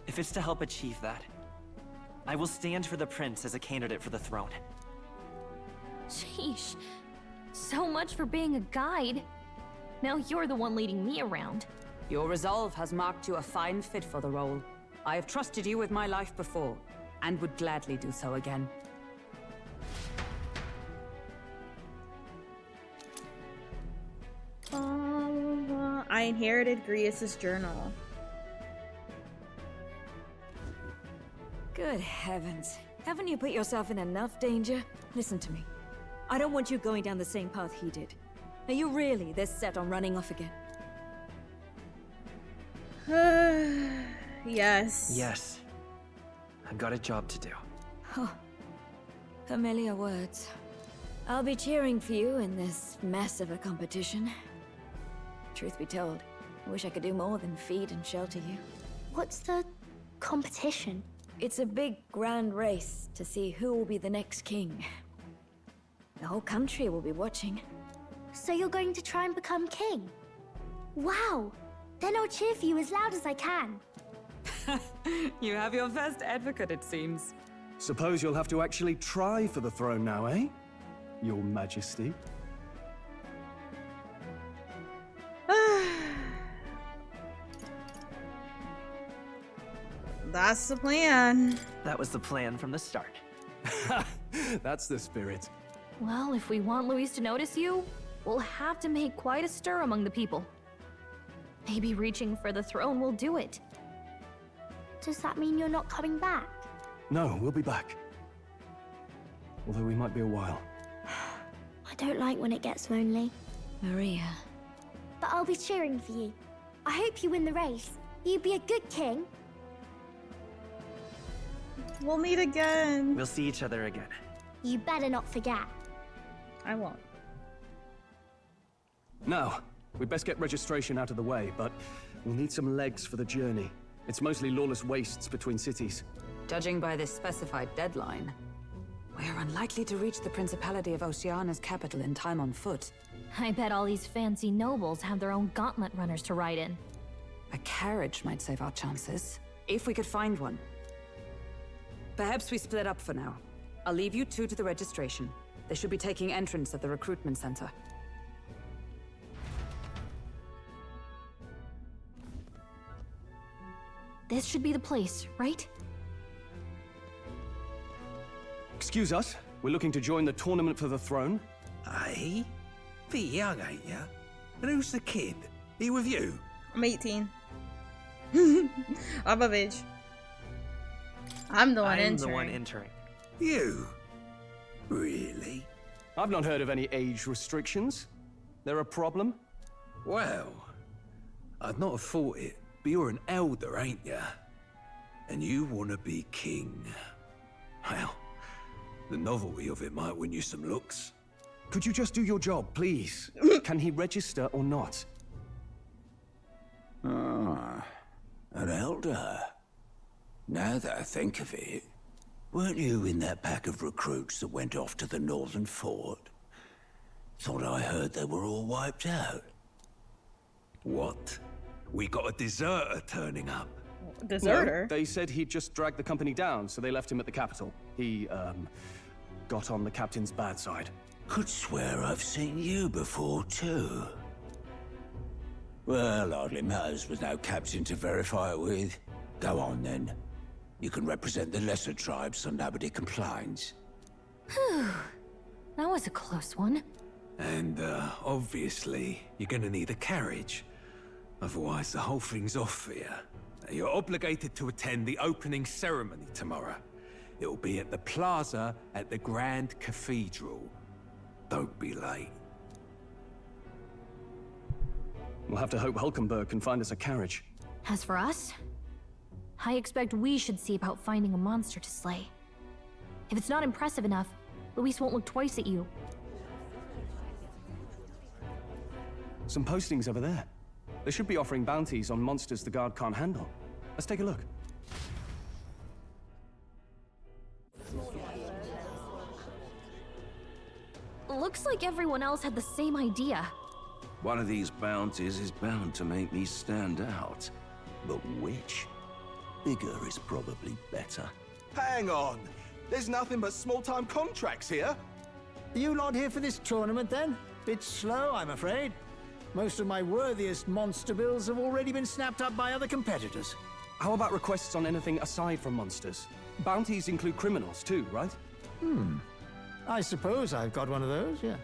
If it's to help achieve that, I will stand for the prince as a candidate for the throne. Sheesh. So much for being a guide. Now you're the one leading me around. Your resolve has marked you a fine fit for the role. I have trusted you with my life before, and would gladly do so again. I inherited Grius's journal. Good heavens. Haven't you put yourself in enough danger? Listen to me. I don't want you going down the same path he did. Are you really this set on running off again? Yes. Yes. I've got a job to do. Huh. Familiar words. I'll be cheering for you in this mess of a competition. Truth be told, I wish I could do more than feed and shelter you. What's the competition? It's a big grand race to see who will be the next king. The whole country will be watching. So you're going to try and become king? Wow! Then I'll cheer for you as loud as I can. You have your first advocate, it seems. Suppose you'll have to actually try for the throne now, eh? Your Majesty. That's the plan. That was the plan from the start. That's the spirit. Well, if we want Luis to notice you, we'll have to make quite a stir among the people. Maybe reaching for the throne will do it. Does that mean you're not coming back? No, we'll be back. Although we might be a while. I don't like when it gets lonely. Maria. But I'll be cheering for you. I hope you win the race. You be a good king. We'll meet again. We'll see each other again. You better not forget. I won't. Now, we'd best get registration out of the way, but we'll need some legs for the journey. It's mostly lawless wastes between cities. Judging by this specified deadline, we're unlikely to reach the Principality of Oceana's capital in time on foot. I bet all these fancy nobles have their own gauntlet runners to ride in. A carriage might save our chances, if we could find one. Perhaps we split up for now. I'll leave you two to the registration. They should be taking entrance at the recruitment center. This should be the place, right? Excuse us, we're looking to join the tournament for the throne. Aye? Pretty young, ain't ya? And who's the kid? He with you? I'm 18. I'm of age. I'm the one entering. I'm the one entering. You? Really? I've not heard of any age restrictions. They're a problem? Well, I'd not have thought it, but you're an elder, ain't ya? And you want to be king. Well, the novelty of it might win you some looks. Could you just do your job, please? Can he register or not? Ah, an elder. Now that I think of it, weren't you in that pack of recruits that went off to the northern fort? Thought I heard they were all wiped out. What? We got a deserter turning up. Deserter? No, they said he'd just dragged the company down, so they left him at the capital. He, got on the captain's bad side. Could swear I've seen you before, too. Well, hardly matters with no captain to verify it with. Go on, then. You can represent the lesser tribes so nobody complains. Whew. That was a close one. And, obviously, you're gonna need a carriage. Otherwise, the whole thing's off for you. You're obligated to attend the opening ceremony tomorrow. It'll be at the plaza at the Grand Cathedral. Don't be late. We'll have to hope Hulkenberg can find us a carriage. As for us, I expect we should see about finding a monster to slay. If it's not impressive enough, Luis won't look twice at you. Some postings over there. They should be offering bounties on monsters the guard can't handle. Let's take a look. Looks like everyone else had the same idea. One of these bounties is bound to make me stand out. But which? Bigger is probably better. Hang on! There's nothing but small-time contracts here! Are you lot here for this tournament, then? Bit slow, I'm afraid. Most of my worthiest monster bills have already been snapped up by other competitors. How about requests on anything aside from monsters? Bounties include criminals too, right? I suppose I've got one of those, yeah.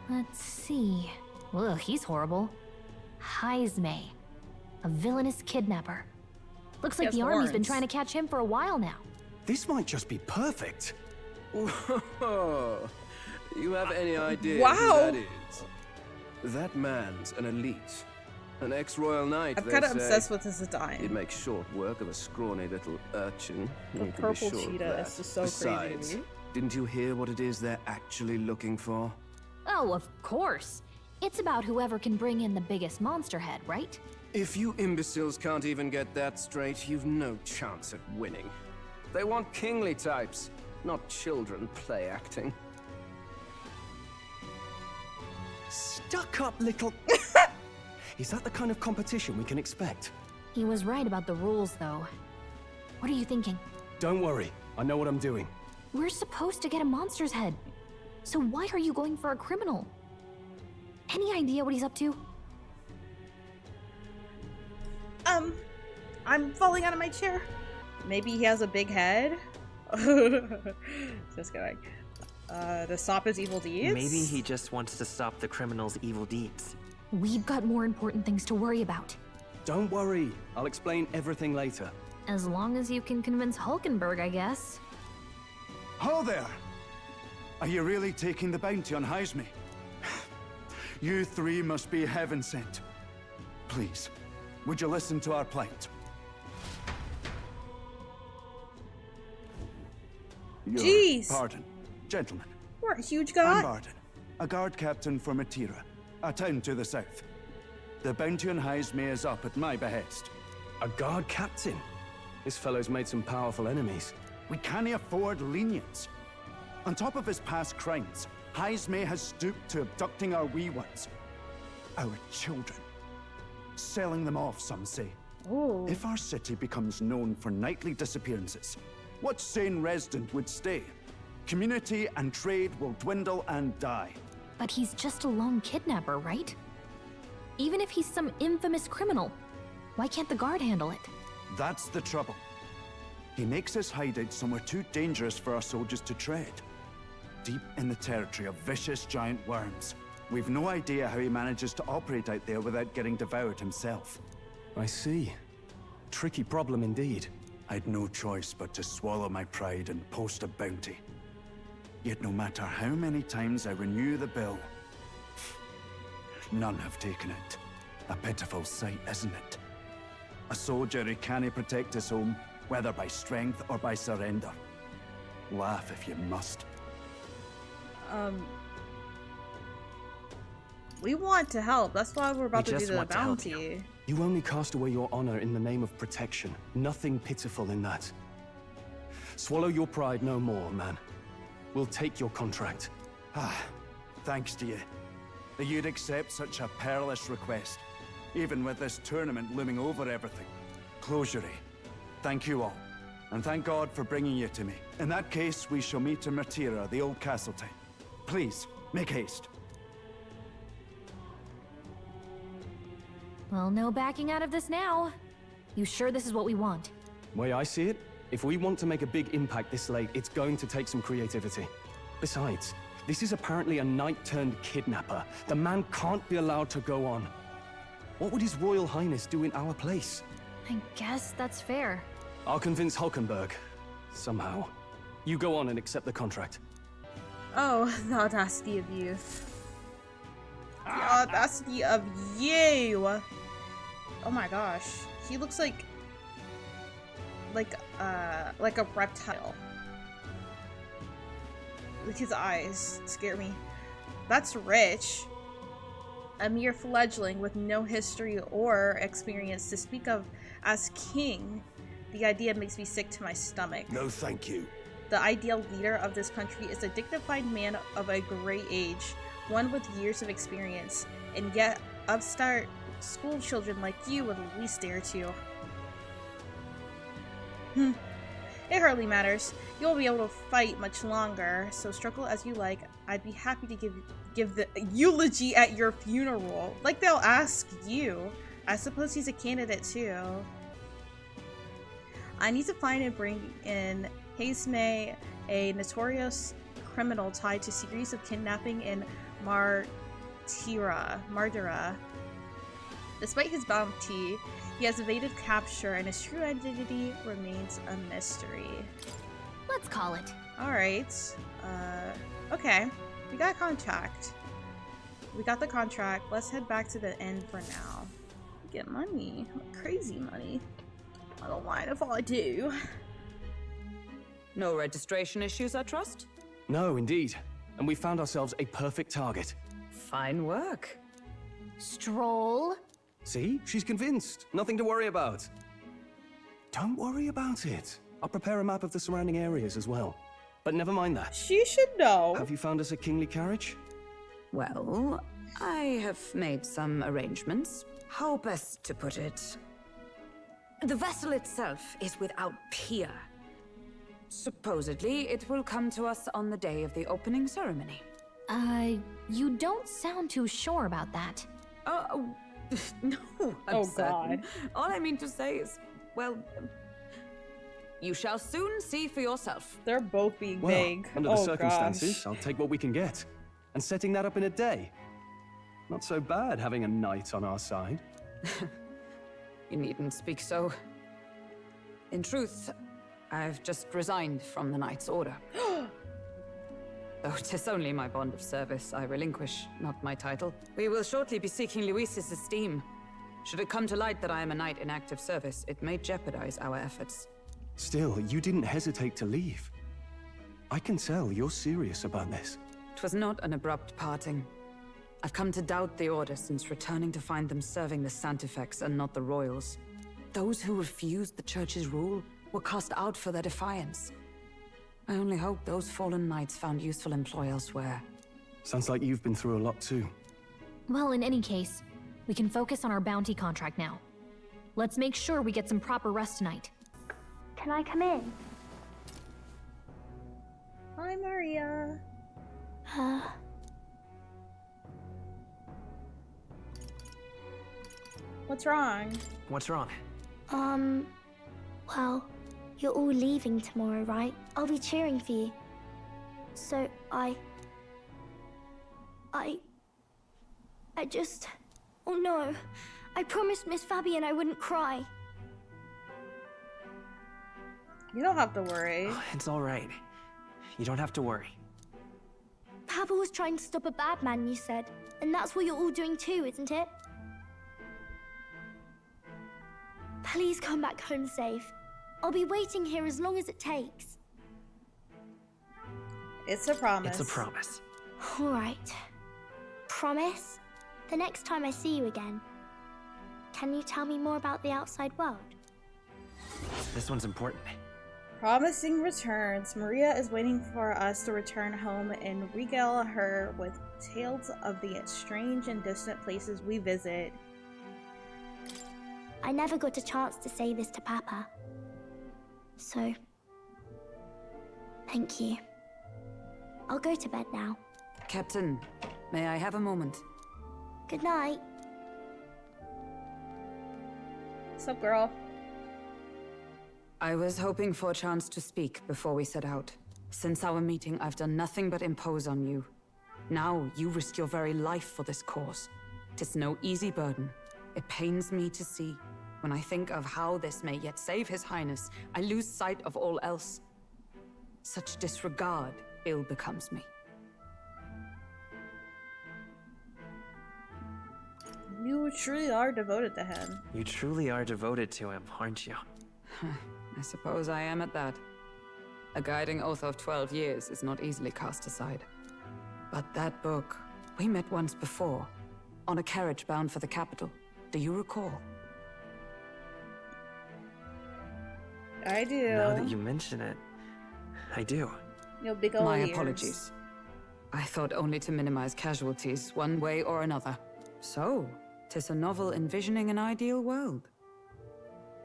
Let's see. Ugh, he's horrible. chzzei, a villainous kidnapper. Looks like Yes, the army's been horns. trying to catch him for a while now. This might just be perfect. Whoa. You have any idea Wow. who that is? That man's an elite. An ex-royal knight, I'm they kind of say. obsessed with his design. He'd make short work of a scrawny little urchin. The You can be purple sure of cheetah that. is just so crazy to Besides, me. didn't you hear what it is they're actually looking for? Oh, of course. It's about whoever can bring in the biggest monster head, right? If you imbeciles can't even get that straight, you've no chance at winning. They want kingly types, not children play acting. Stuck up little... Is that the kind of competition we can expect? He was right about the rules, though. What are you thinking? Don't worry, I know what I'm doing. We're supposed to get a monster's head. So why are you going for a criminal? Any idea what he's up to? I'm falling out of my chair. Maybe he has a big head? Just kidding. To stop his evil deeds? Maybe he just wants to stop the criminal's evil deeds. We've got more important things to worry about. Don't worry, I'll explain everything later. As long as you can convince Hulkenberg, I guess. Ho there! Are you really taking the bounty on Heisme? You three must be heaven sent. Please, would you listen to our plight? Jeez! Pardon, gentlemen. We're a huge guy. I'm Barden, a guard captain for Matira, a town to the south. The bounty on Heisme is up at my behest. A guard captain? This fellow's made some powerful enemies. We can't afford lenience. On top of his past crimes, Heisme has stooped to abducting our wee ones. Our children. Selling them off, some say. Ooh. If our city becomes known for nightly disappearances, what sane resident would stay? Community and trade will dwindle and die. But he's just a lone kidnapper, right? Even if he's some infamous criminal, why can't the guard handle it? That's the trouble. He makes his hideout somewhere too dangerous for our soldiers to tread. Deep in the territory of vicious giant worms. We've no idea how he manages to operate out there without getting devoured himself. I see. Tricky problem indeed. I'd no choice but to swallow my pride and post a bounty. Yet no matter how many times I renew the bill, none have taken it. A pitiful sight, isn't it? A soldier who can't protect his home, whether by strength or by surrender. Laugh if you must. We want to help. That's why we're about We to do just the want to help bounty. You only cast away your honor in the name of protection. Nothing pitiful in that. Swallow your pride no more, man. We'll take your contract. Thanks to you. That you'd accept such a perilous request, even with this tournament looming over everything. Closure. Thank you all. And thank God for bringing you to me. In that case, we shall meet in Matira, the old castle town. Please, make haste. Well, no backing out of this now. You sure this is what we want? Way I see it, if we want to make a big impact this late, it's going to take some creativity. Besides, this is apparently a knight-turned-kidnapper. The man can't be allowed to go on. What would His Royal Highness do in our place? I guess that's fair. I'll convince Hulkenberg. Somehow. You go on and accept the contract. Oh, the audacity of you. The audacity of you! Oh my gosh. He looks like a reptile. Like his eyes scare me. That's rich. A mere fledgling with no history or experience to speak of as king. The idea makes me sick to my stomach. No, thank you. The ideal leader of this country is a dignified man of a great age, one with years of experience, and yet upstart school children like you would at least dare to. It hardly matters. You won't be able to fight much longer, so struggle as you like. I'd be happy to give the eulogy at your funeral. Like they'll ask you. I suppose he's a candidate too. I need to find and bring in Heisme, a notorious criminal tied to a series of kidnapping in Mardira. Despite his bounty, he has evaded capture and his true identity remains a mystery. Let's call it. Alright. Okay. We got a contract. We got the contract. Let's head back to the inn for now. Get money. Crazy money. I don't mind if I do. No registration issues, I trust? No, indeed. And we found ourselves a perfect target. Fine work. Stroll. See? She's convinced. Nothing to worry about. Don't worry about it. I'll prepare a map of the surrounding areas as well. But never mind that. She should know. Have you found us a kingly carriage? Well, I have made some arrangements. How best to put it? The vessel itself is without peer. Supposedly, it will come to us on the day of the opening ceremony. You don't sound too sure about that. No, I'm Oh, certain. God. All I mean to say is, well, you shall soon see for yourself. They're both being Well, vague. under the Oh, circumstances, gosh. I'll take what we can get. And setting that up in a day. Not so bad having a knight on our side. You needn't speak so. In truth, I've just resigned from the Knight's Order. Though 'tis only my bond of service I relinquish, not my title. We will shortly be seeking Luis's esteem. Should it come to light that I am a knight in active service, it may jeopardize our efforts. Still, you didn't hesitate to leave. I can tell you're serious about this. 'Twas not an abrupt parting. I've come to doubt the Order since returning to find them serving the Santifex and not the Royals. Those who refused the Church's rule were cast out for their defiance. I only hope those fallen knights found useful employ elsewhere. Sounds like you've been through a lot too. Well, in any case, we can focus on our bounty contract now. Let's make sure we get some proper rest tonight. Can I come in? Hi, Maria. What's wrong? What's wrong? Well, you're all leaving tomorrow, right? I'll be cheering for you. So I just... Oh no. I promised Miss Fabian I wouldn't cry. You don't have to worry. It's all right. You don't have to worry. Papa was trying to stop a bad man, you said. And that's what you're all doing too, isn't it? Please come back home safe. I'll be waiting here as long as it takes. It's a promise. It's a promise. All right. Promise? The next time I see you again, can you tell me more about the outside world? This one's important. Promising returns. Maria is waiting for us to return home and regale her with tales of the strange and distant places we visit. I never got a chance to say this to Papa. So, thank you. I'll go to bed now. Captain, may I have a moment? Good night. What's up, girl? I was hoping for a chance to speak before we set out. Since our meeting, I've done nothing but impose on you. Now, you risk your very life for this cause. 'Tis no easy burden. It pains me to see. When I think of how this may yet save His Highness, I lose sight of all else. Such disregard ill becomes me. You truly are devoted to him. You truly are devoted to him, aren't you? I suppose I am at that. A guiding oath of 12 years is not easily cast aside. But that book, we met once before, on a carriage bound for the capital. Do you recall? I do. Now that you mention it, I do. Your big old My ears. apologies. I thought only to minimize casualties, one way or another. So, 'tis a novel envisioning an ideal world.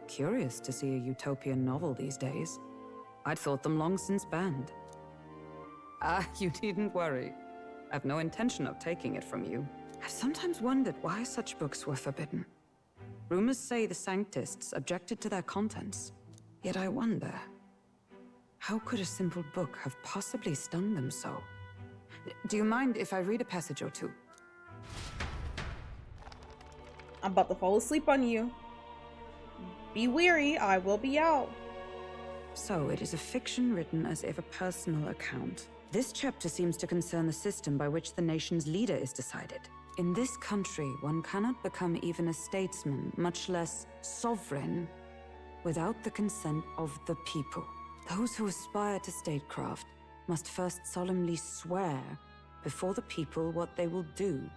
Curious to see a utopian novel these days. I'd thought them long since banned. You needn't worry. I've no intention of taking it from you. I've sometimes wondered why such books were forbidden. Rumors say the Sanctists objected to their contents. Yet I wonder, how could a simple book have possibly stung them so? Do you mind if I read a passage or two? I'm about to fall asleep on you. Be weary, I will be out. So, it is a fiction written as if a personal account. This chapter seems to concern the system by which the nation's leader is decided. In this country, one cannot become even a statesman, much less sovereign, without the consent of the people. Those who aspire to statecraft must first solemnly swear before the people what they will do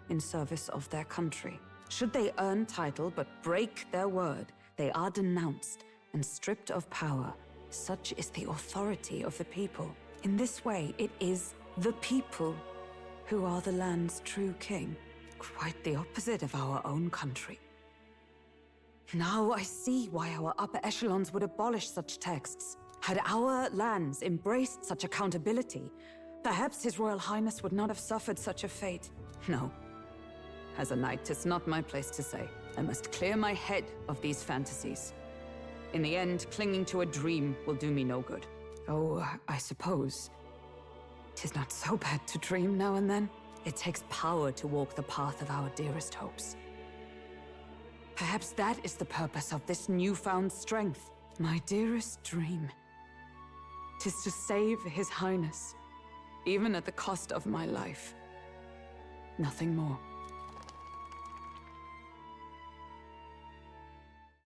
in service of their country. Should they earn title but break their word, they are denounced and stripped of power. Such is the authority of the people. In this way, it is the people who are the land's true king. Quite the opposite of our own country. Now I see why our upper echelons would abolish such texts. Had our lands embraced such accountability, perhaps His Royal Highness would not have suffered such a fate. No. As a knight, it's not my place to say. I must clear my head of these fantasies. In the end, clinging to a dream will do me no good. Oh, I suppose 'tis not so bad to dream now and then. It takes power to walk the path of our dearest hopes. Perhaps that is the purpose of this newfound strength. My dearest dream. 'Tis to save His Highness, even at the cost of my life. Nothing more.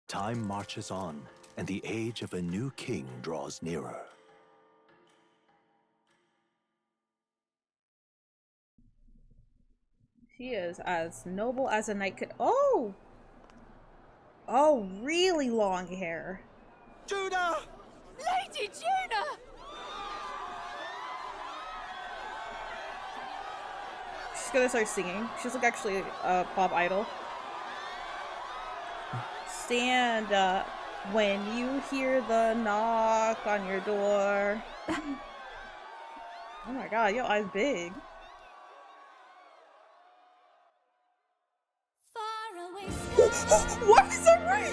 Time marches on, and the age of a new king draws nearer. She is as noble as a knight could. Oh! Oh, really long hair. Judah! Lady Judah! She's gonna start singing. She's like actually a pop idol. Stand up when you hear the knock on your door. Oh my god, your eyes big. What is that right?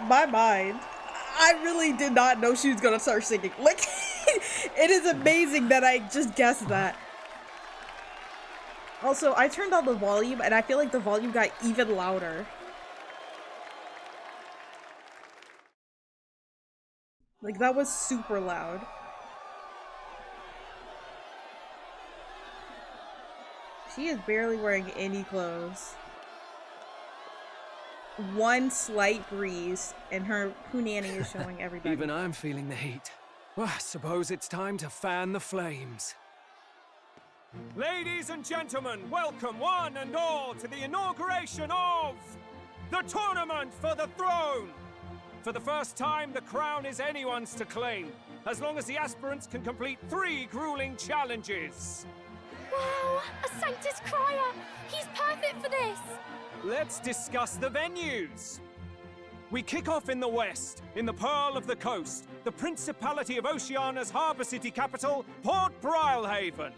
My mind, I really did not know she was gonna start singing. Like, it is amazing that I just guessed that. Also, I turned on the volume and I feel like the volume got even louder. Like, that was super loud. She is barely wearing any clothes. One slight breeze and her punani is showing everybody. Even I'm feeling the heat. Well, I suppose it's time to fan the flames. Ladies and gentlemen, welcome one and all to the inauguration of the Tournament for the Throne! For the first time, the crown is anyone's to claim, as long as the aspirants can complete 3 grueling challenges. Wow, a Sanctus Crier! He's perfect for this! Let's discuss the venues. We kick off in the west, in the Pearl of the Coast, the Principality of Oceania's harbour city capital, Port Brilehaven.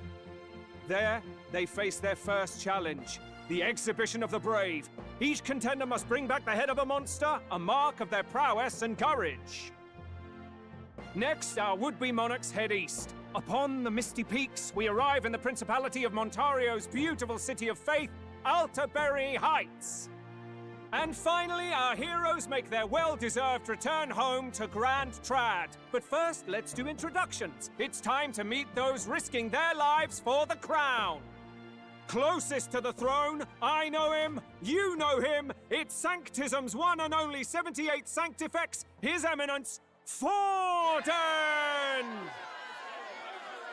There, they face their first challenge, the Exhibition of the Brave. Each contender must bring back the head of a monster, a mark of their prowess and courage. Next, our would-be monarchs head east. Upon the misty peaks, we arrive in the Principality of Montario's beautiful city of faith, Altaberry Heights. And finally, our heroes make their well-deserved return home to Grand Trad. But first, let's do introductions. It's time to meet those risking their lives for the crown. Closest to the throne, I know him, you know him. It's Sanctism's one and only 78th Sanctifex, His Eminence, Forden!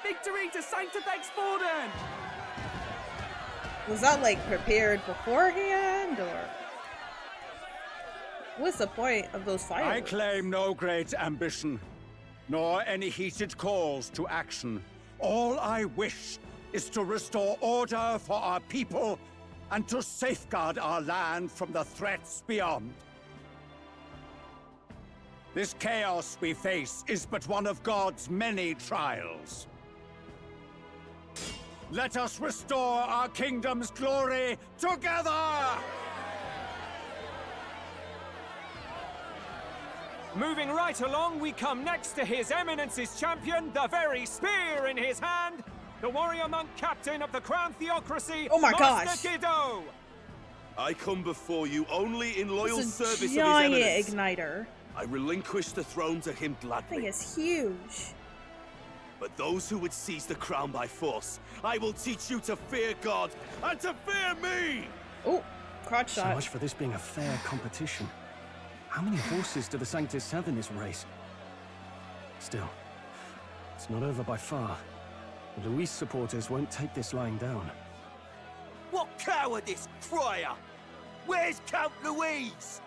Victory to Sanctifex Forden! Was that, like, prepared beforehand, or...? What's the point of those fireworks? I claim no great ambition, nor any heated calls to action. All I wish is to restore order for our people and to safeguard our land from the threats beyond. This chaos we face is but one of God's many trials. Let us restore our kingdom's glory together! Moving right along, we come next to His Eminence's champion, the very spear in his hand, the warrior monk captain of the Crown Theocracy, Oh my Master Kiddo! I come before you only in loyal It's a service of His giant Eminence. igniter. I relinquish the throne to him That gladly. thing is huge. But those who would seize the crown by force, I will teach you to fear God and to fear me! Oh, crotch So shot. much for this being a fair competition. How many horses do the Sanctus have in this race? Still, it's not over by far. The Luis supporters won't take this lying down. What cowardice, crier! Where's Count Louise?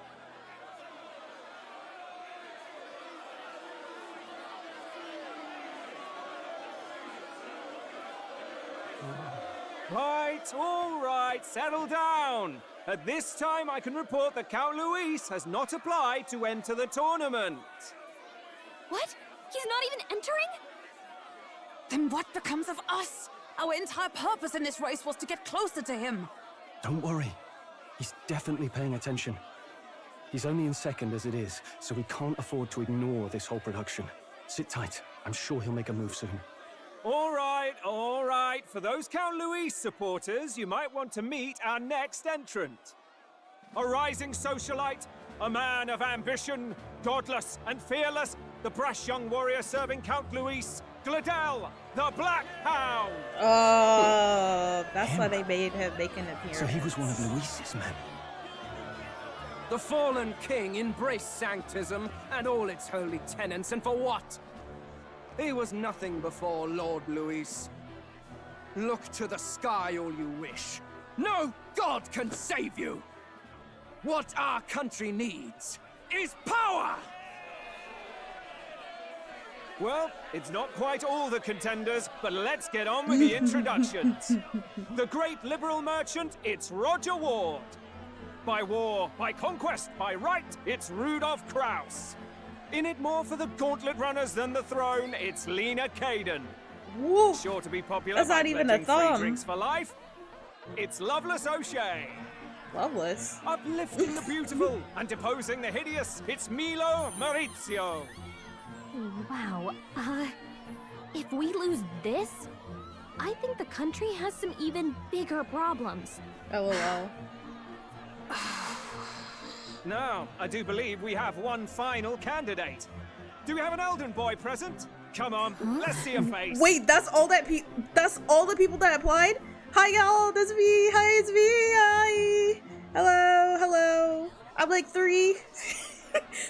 All right, settle down. At this time, I can report that Count Luis has not applied to enter the tournament. What? He's not even entering? Then what becomes of us? Our entire purpose in this race was to get closer to him. Don't worry. He's definitely paying attention. He's only in second as it is, so we can't afford to ignore this whole production. Sit tight. I'm sure he'll make a move soon. All right. For those Count Luis supporters, you might want to meet our next entrant. A rising socialite, a man of ambition, godless and fearless, the brash young warrior serving Count Luis, Gladel, the Black Hound. Oh, that's why they made him make an appearance. So he was one of Luis's men. The fallen king embraced sanctism and all its holy tenets, and for what? He was nothing before Lord Luis. Look to the sky all you wish. No god can save you! What our country needs is power! Well, it's not quite all the contenders, but let's get on with the introductions. The great liberal merchant, it's Roger Ward. By war, by conquest, by right, it's Rudolph Kraus. In it more for the gauntlet runners than the throne, it's Lena Caden. Woo. Sure to be popular. That's not by even a pledging free thumb. drinks for life. It's Loveless O'Shea. Loveless? Uplifting the beautiful and deposing the hideous, it's Milo Maurizio. Wow. If we lose this, I think the country has some even bigger problems. LOL. Now, I do believe we have one final candidate. Do we have an Elden boy present? Come on, let's see a face. Wait, that's all the people that applied? Hi y'all, that's me. Hi, it's me. Hi. Hello. I'm like 3.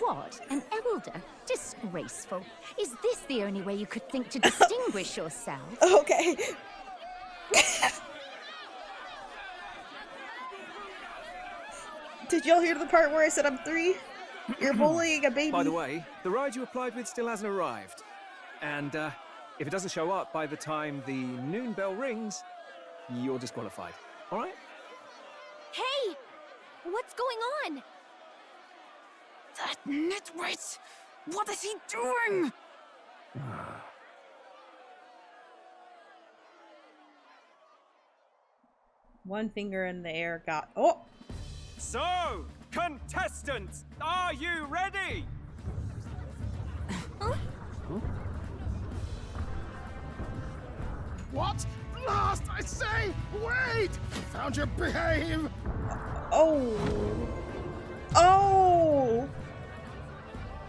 What? An elder? Disgraceful. Is this the only way you could think to distinguish yourself? Okay. Did y'all hear the part where I said I'm 3? You're bullying a baby. By the way, the ride you applied with still hasn't arrived. And if it doesn't show up by the time the noon bell rings, you're disqualified. All right? Hey! What's going on? That nitwit! What is he doing? One finger in the air got... Oh! So, contestants, are you ready? What? Last, I say! Wait! Found your behave! Oh! Oh!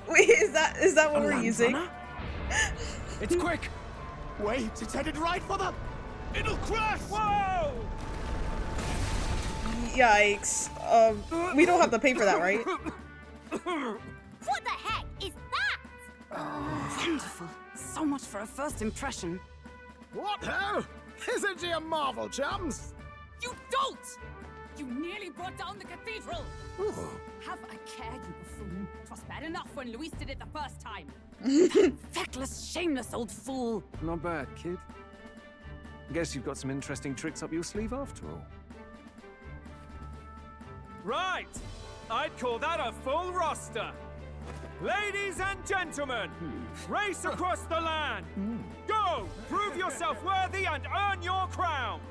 Wait, is that what we're using? It's quick! Wait, it's headed right for the... It'll crash! Whoa! Yikes. We don't have to pay for that, right? What the heck is that? Wonderful. So much for a first impression. What ho? Isn't she a marvel, chums? You don't! You nearly brought down the cathedral! Have a care, you buffoon. 'Twas bad enough when Luis did it the first time. That feckless, shameless old fool. Not bad, kid. Guess you've got some interesting tricks up your sleeve after all. Right! I'd call that a full roster. Ladies and gentlemen, race across the land. Go, prove yourself worthy and earn your crown.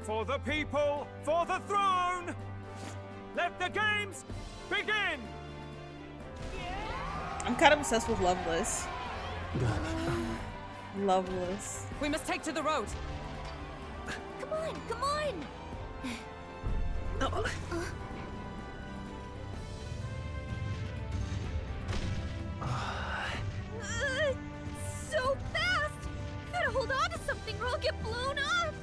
For the people, for the throne. Let the games begin. I'm kind of obsessed with Loveless. Loveless. We must take to the road. Come on, come on! So fast! Gotta hold on to something or I'll get blown up!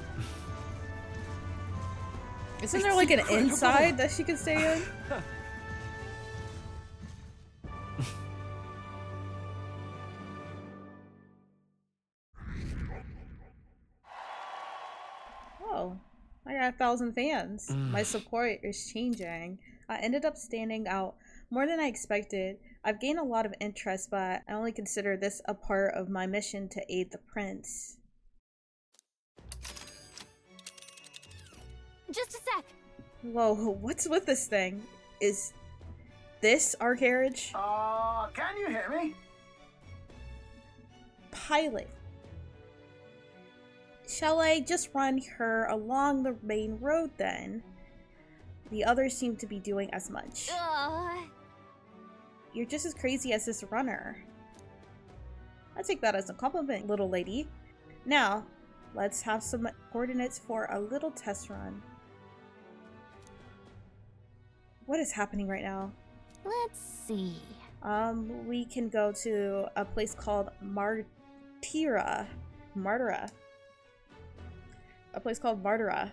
Isn't there like an inside that she can stay in? Oh, I got 1,000 fans. My support is changing. I ended up standing out more than I expected. I've gained a lot of interest, but I only consider this a part of my mission to aid the prince. Just a sec. Whoa, what's with this thing? Is this our carriage? Can you hear me? Pilot. Shall I just run her along the main road then? The others seem to be doing as much. You're just as crazy as this runner. I take that as a compliment, little lady. Now, let's have some coordinates for a little test run. What is happening right now? Let's see. We can go to a place called Martyra. A place called Martyra.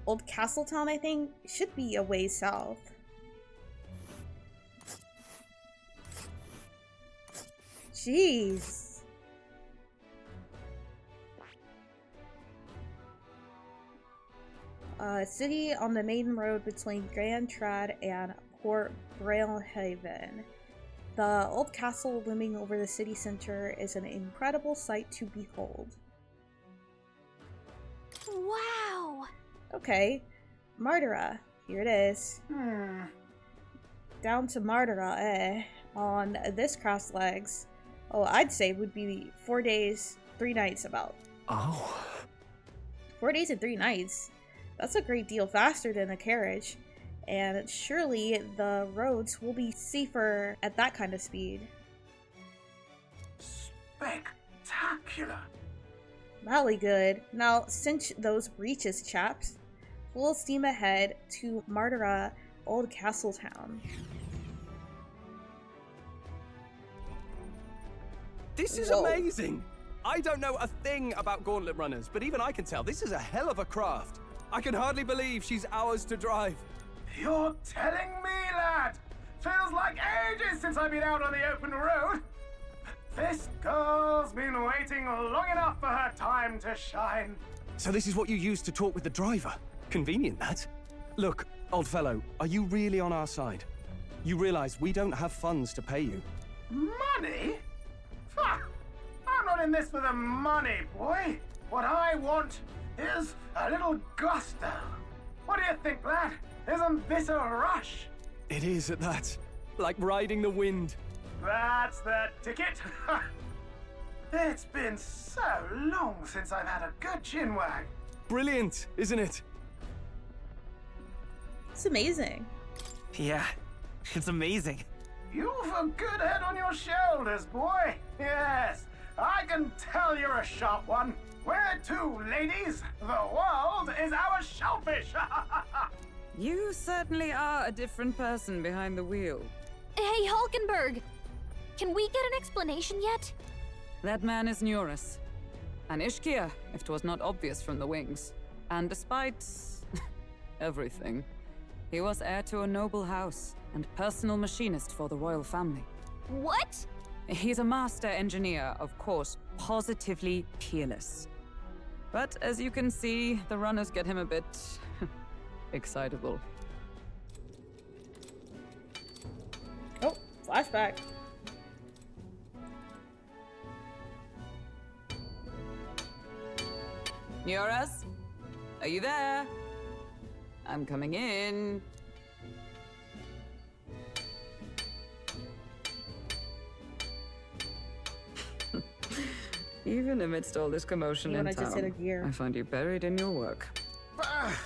Old Castletown, I think, should be a ways south. Jeez. City on the main road between Grand Trad and Port Brailhaven. The old castle looming over the city center is an incredible sight to behold. Wow! Okay, Martyra. Here it is. Down to Martyra, on this cross legs. Oh, I'd say would be 4 days, 3 nights about. Oh. 4 days and 3 nights. That's a great deal faster than a carriage. And surely the roads will be safer at that kind of speed. Spectacular. Really good. Now, cinch those breeches, chaps. Full steam ahead to Martyra, Old Castletown. This is amazing! I don't know a thing about gauntlet runners, but even I can tell this is a hell of a craft. I can hardly believe she's ours to drive. You're telling me, lad? Feels like ages since I've been out on the open road. This girl's been waiting long enough for her time to shine. So this is what you used to talk with the driver? Convenient, that. Look, old fellow, are you really on our side? You realize we don't have funds to pay you. Money? Fuck! I'm not in this for the money, boy. What I want is a little gusto. What do you think, lad? Isn't this a rush? It is at that. Like riding the wind. That's the ticket. It's been so long since I've had a good chinwag. Brilliant, isn't it? It's amazing. Yeah, it's amazing. You've a good head on your shoulders, boy. Yes, I can tell you're a sharp one. Where to, ladies? The world is our shellfish. You certainly are a different person behind the wheel. Hey, Hulkenberg! Can we get an explanation yet? That man is Neurus. An Ishkia, if 'twas not obvious from the wings. And despite everything, he was heir to a noble house and personal machinist for the royal family. What? He's a master engineer, of course, positively peerless. But as you can see, the runners get him a bit excitable. Oh, flashback. Neurus? Are you there? I'm coming in. Even amidst all this commotion Even in I just hit a town, gear. I find you buried in your work.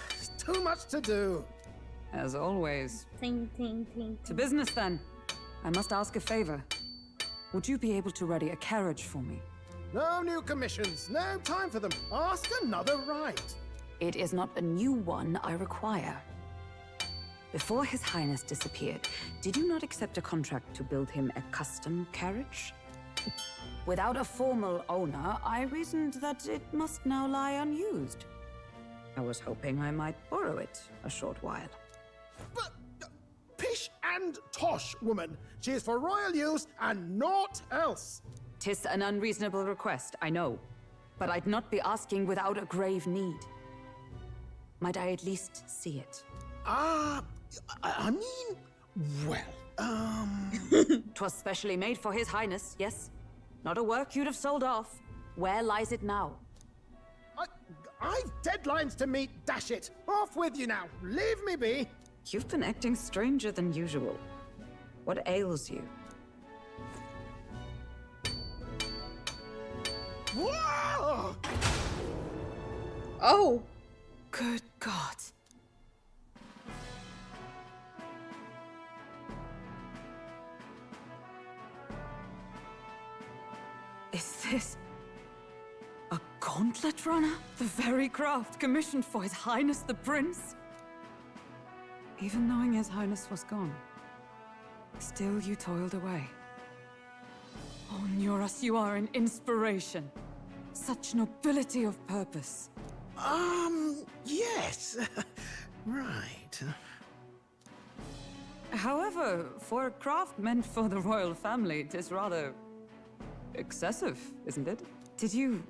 It's too much to do. As always. Ting, ting, ting. To business then. I must ask a favor. Would you be able to ready a carriage for me? No new commissions. No time for them. Ask another right. It is not a new one I require. Before His Highness disappeared, did you not accept a contract to build him a custom carriage? Without a formal owner, I reasoned that it must now lie unused. I was hoping I might borrow it a short while. But pish and tosh, woman. She is for royal use and naught else. 'Tis an unreasonable request, I know. But I'd not be asking without a grave need. Might I at least see it? I mean, well, 'Twas specially made for His Highness, yes? Not a work you'd have sold off. Where lies it now? I've deadlines to meet, dash it. Off with you now. Leave me be. You've been acting stranger than usual. What ails you? Whoa! Oh! Good God. Is this a gauntlet runner? The very craft commissioned for His Highness the Prince? Even knowing His Highness was gone, still you toiled away. Oh, Nuras, you are an inspiration. Such nobility of purpose. Yes. Right. However, for a craft meant for the royal family, it is rather excessive, isn't it? Did you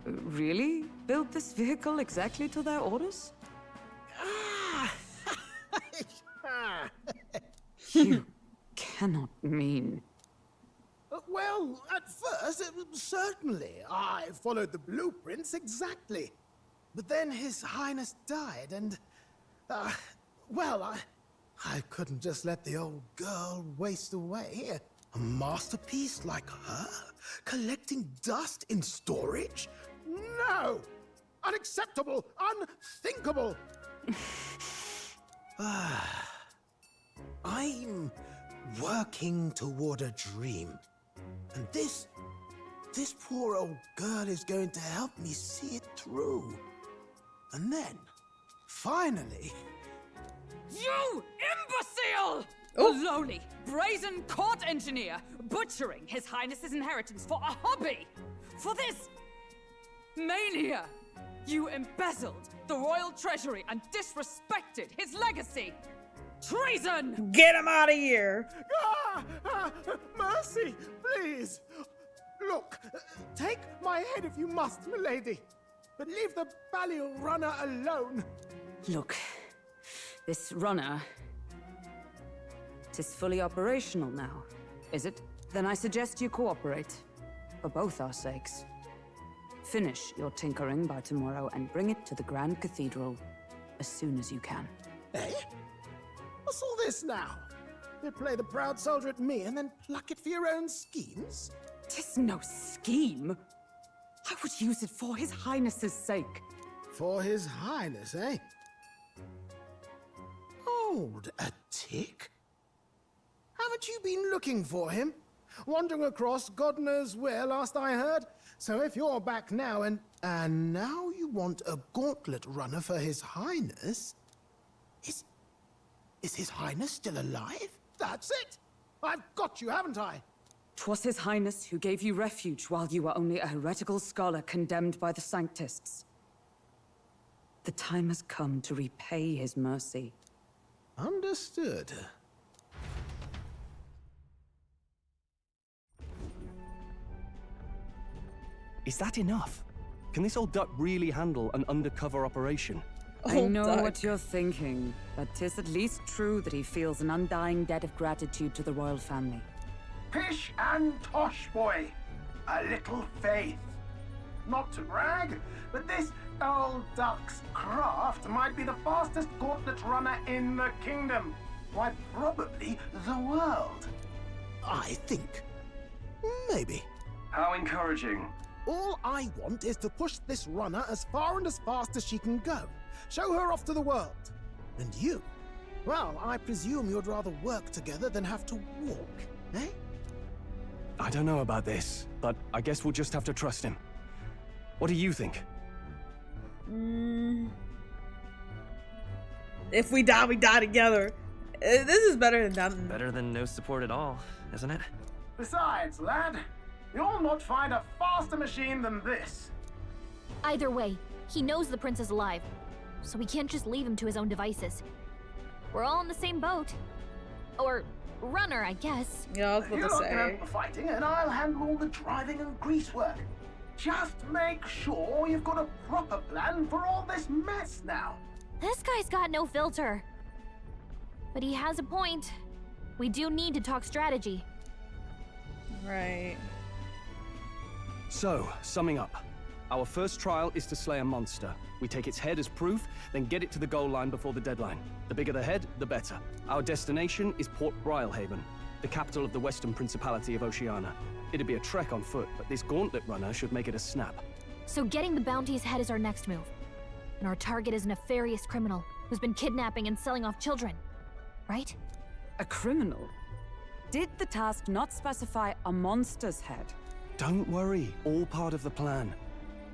really build this vehicle exactly to their orders? You cannot mean. Well, at first, certainly. I followed the blueprints exactly. But then His Highness died, and... well, I couldn't just let the old girl waste away. A masterpiece like her? Collecting dust in storage? No! Unacceptable! Unthinkable! I'm working toward a dream. And this poor old girl is going to help me see it through. And then, finally... You imbecile! A lowly, brazen court engineer butchering His Highness's inheritance for a hobby! For this mania! You embezzled the royal treasury and disrespected his legacy! Treason! Get him out of here! Mercy, please! Look, take my head if you must, milady. But leave the Balliol runner alone. Look, this runner... Tis fully operational now, is it? Then I suggest you cooperate, for both our sakes. Finish your tinkering by tomorrow and bring it to the Grand Cathedral as soon as you can. Eh? What's all this now? You play the proud soldier at me and then pluck it for your own schemes? 'Tis no scheme. I would use it for His Highness's sake. For His Highness, eh? Hold a tick. Haven't you been looking for him? Wandering across God knows where last I heard? So if you're back now and now you want a gauntlet runner for His Highness? Is His Highness still alive? That's it! I've got you, haven't I? 'Twas His Highness who gave you refuge while you were only a heretical scholar condemned by the Sanctists. The time has come to repay his mercy. Understood. Is that enough? Can this old duck really handle an undercover operation? I know what you're thinking, but 'tis at least true that he feels an undying debt of gratitude to the royal family. Pish and tosh, boy. A little faith. Not to brag, but this old duck's craft might be the fastest gauntlet runner in the kingdom. Why, probably the world. I think. Maybe. How encouraging. All I want is to push this runner as far and as fast as she can go. Show her off to the world. And you? Well, I presume you'd rather work together than have to walk, eh? I don't know about this, but I guess we'll just have to trust him. What do you think? If we die together. This is better than nothing. Better than no support at all, isn't it? Besides, lad, you'll not find a faster machine than this. Either way, he knows the prince is alive, so we can't just leave him to his own devices. We're all in the same boat. Or runner, I guess. Yeah, I was about You're to not gonna say. the fighting, and I'll handle all the driving and greasework. Just make sure you've got a proper plan for all this mess now. This guy's got no filter. But he has a point. We do need to talk strategy. Right. So, summing up. Our first trial is to slay a monster. We take its head as proof, then get it to the goal line before the deadline. The bigger the head, the better. Our destination is Port Brylehaven, the capital of the Western Principality of Oceania. It'd be a trek on foot, but this gauntlet runner should make it a snap. So getting the bounty's head is our next move. And our target is a nefarious criminal who's been kidnapping and selling off children. Right? A criminal? Did the task not specify a monster's head? Don't worry, all part of the plan.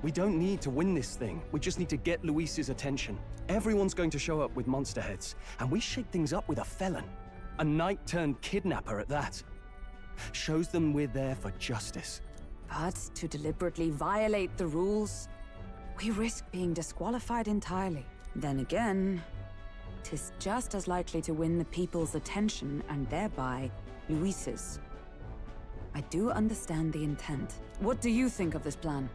We don't need to win this thing. We just need to get Luis's attention. Everyone's going to show up with monster heads, and we shake things up with a felon. A knight-turned-kidnapper at that. Shows them we're there for justice. But to deliberately violate the rules, we risk being disqualified entirely. Then again, 'tis just as likely to win the people's attention and thereby Luis's. I do understand the intent. What do you think of this plan?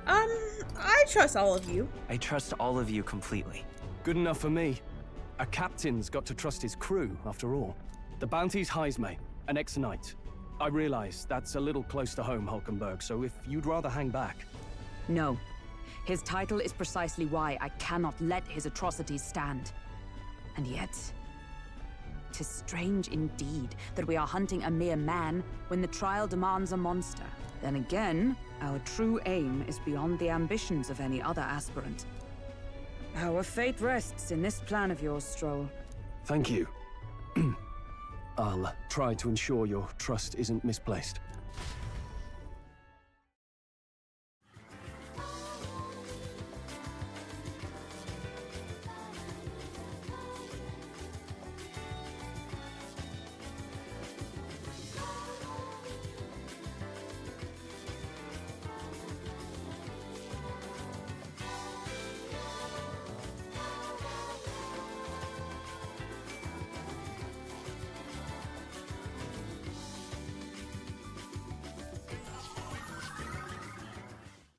I trust all of you. I trust all of you completely. Good enough for me. A captain's got to trust his crew, after all. The bounty's Heisme, an ex-knight. I realize that's a little close to home, Hulkenberg, so if you'd rather hang back... No. His title is precisely why I cannot let his atrocities stand. And yet, 'tis strange indeed that we are hunting a mere man when the trial demands a monster. Then again, our true aim is beyond the ambitions of any other aspirant. Our fate rests in this plan of yours, Stroll. Thank you. I'll try to ensure your trust isn't misplaced.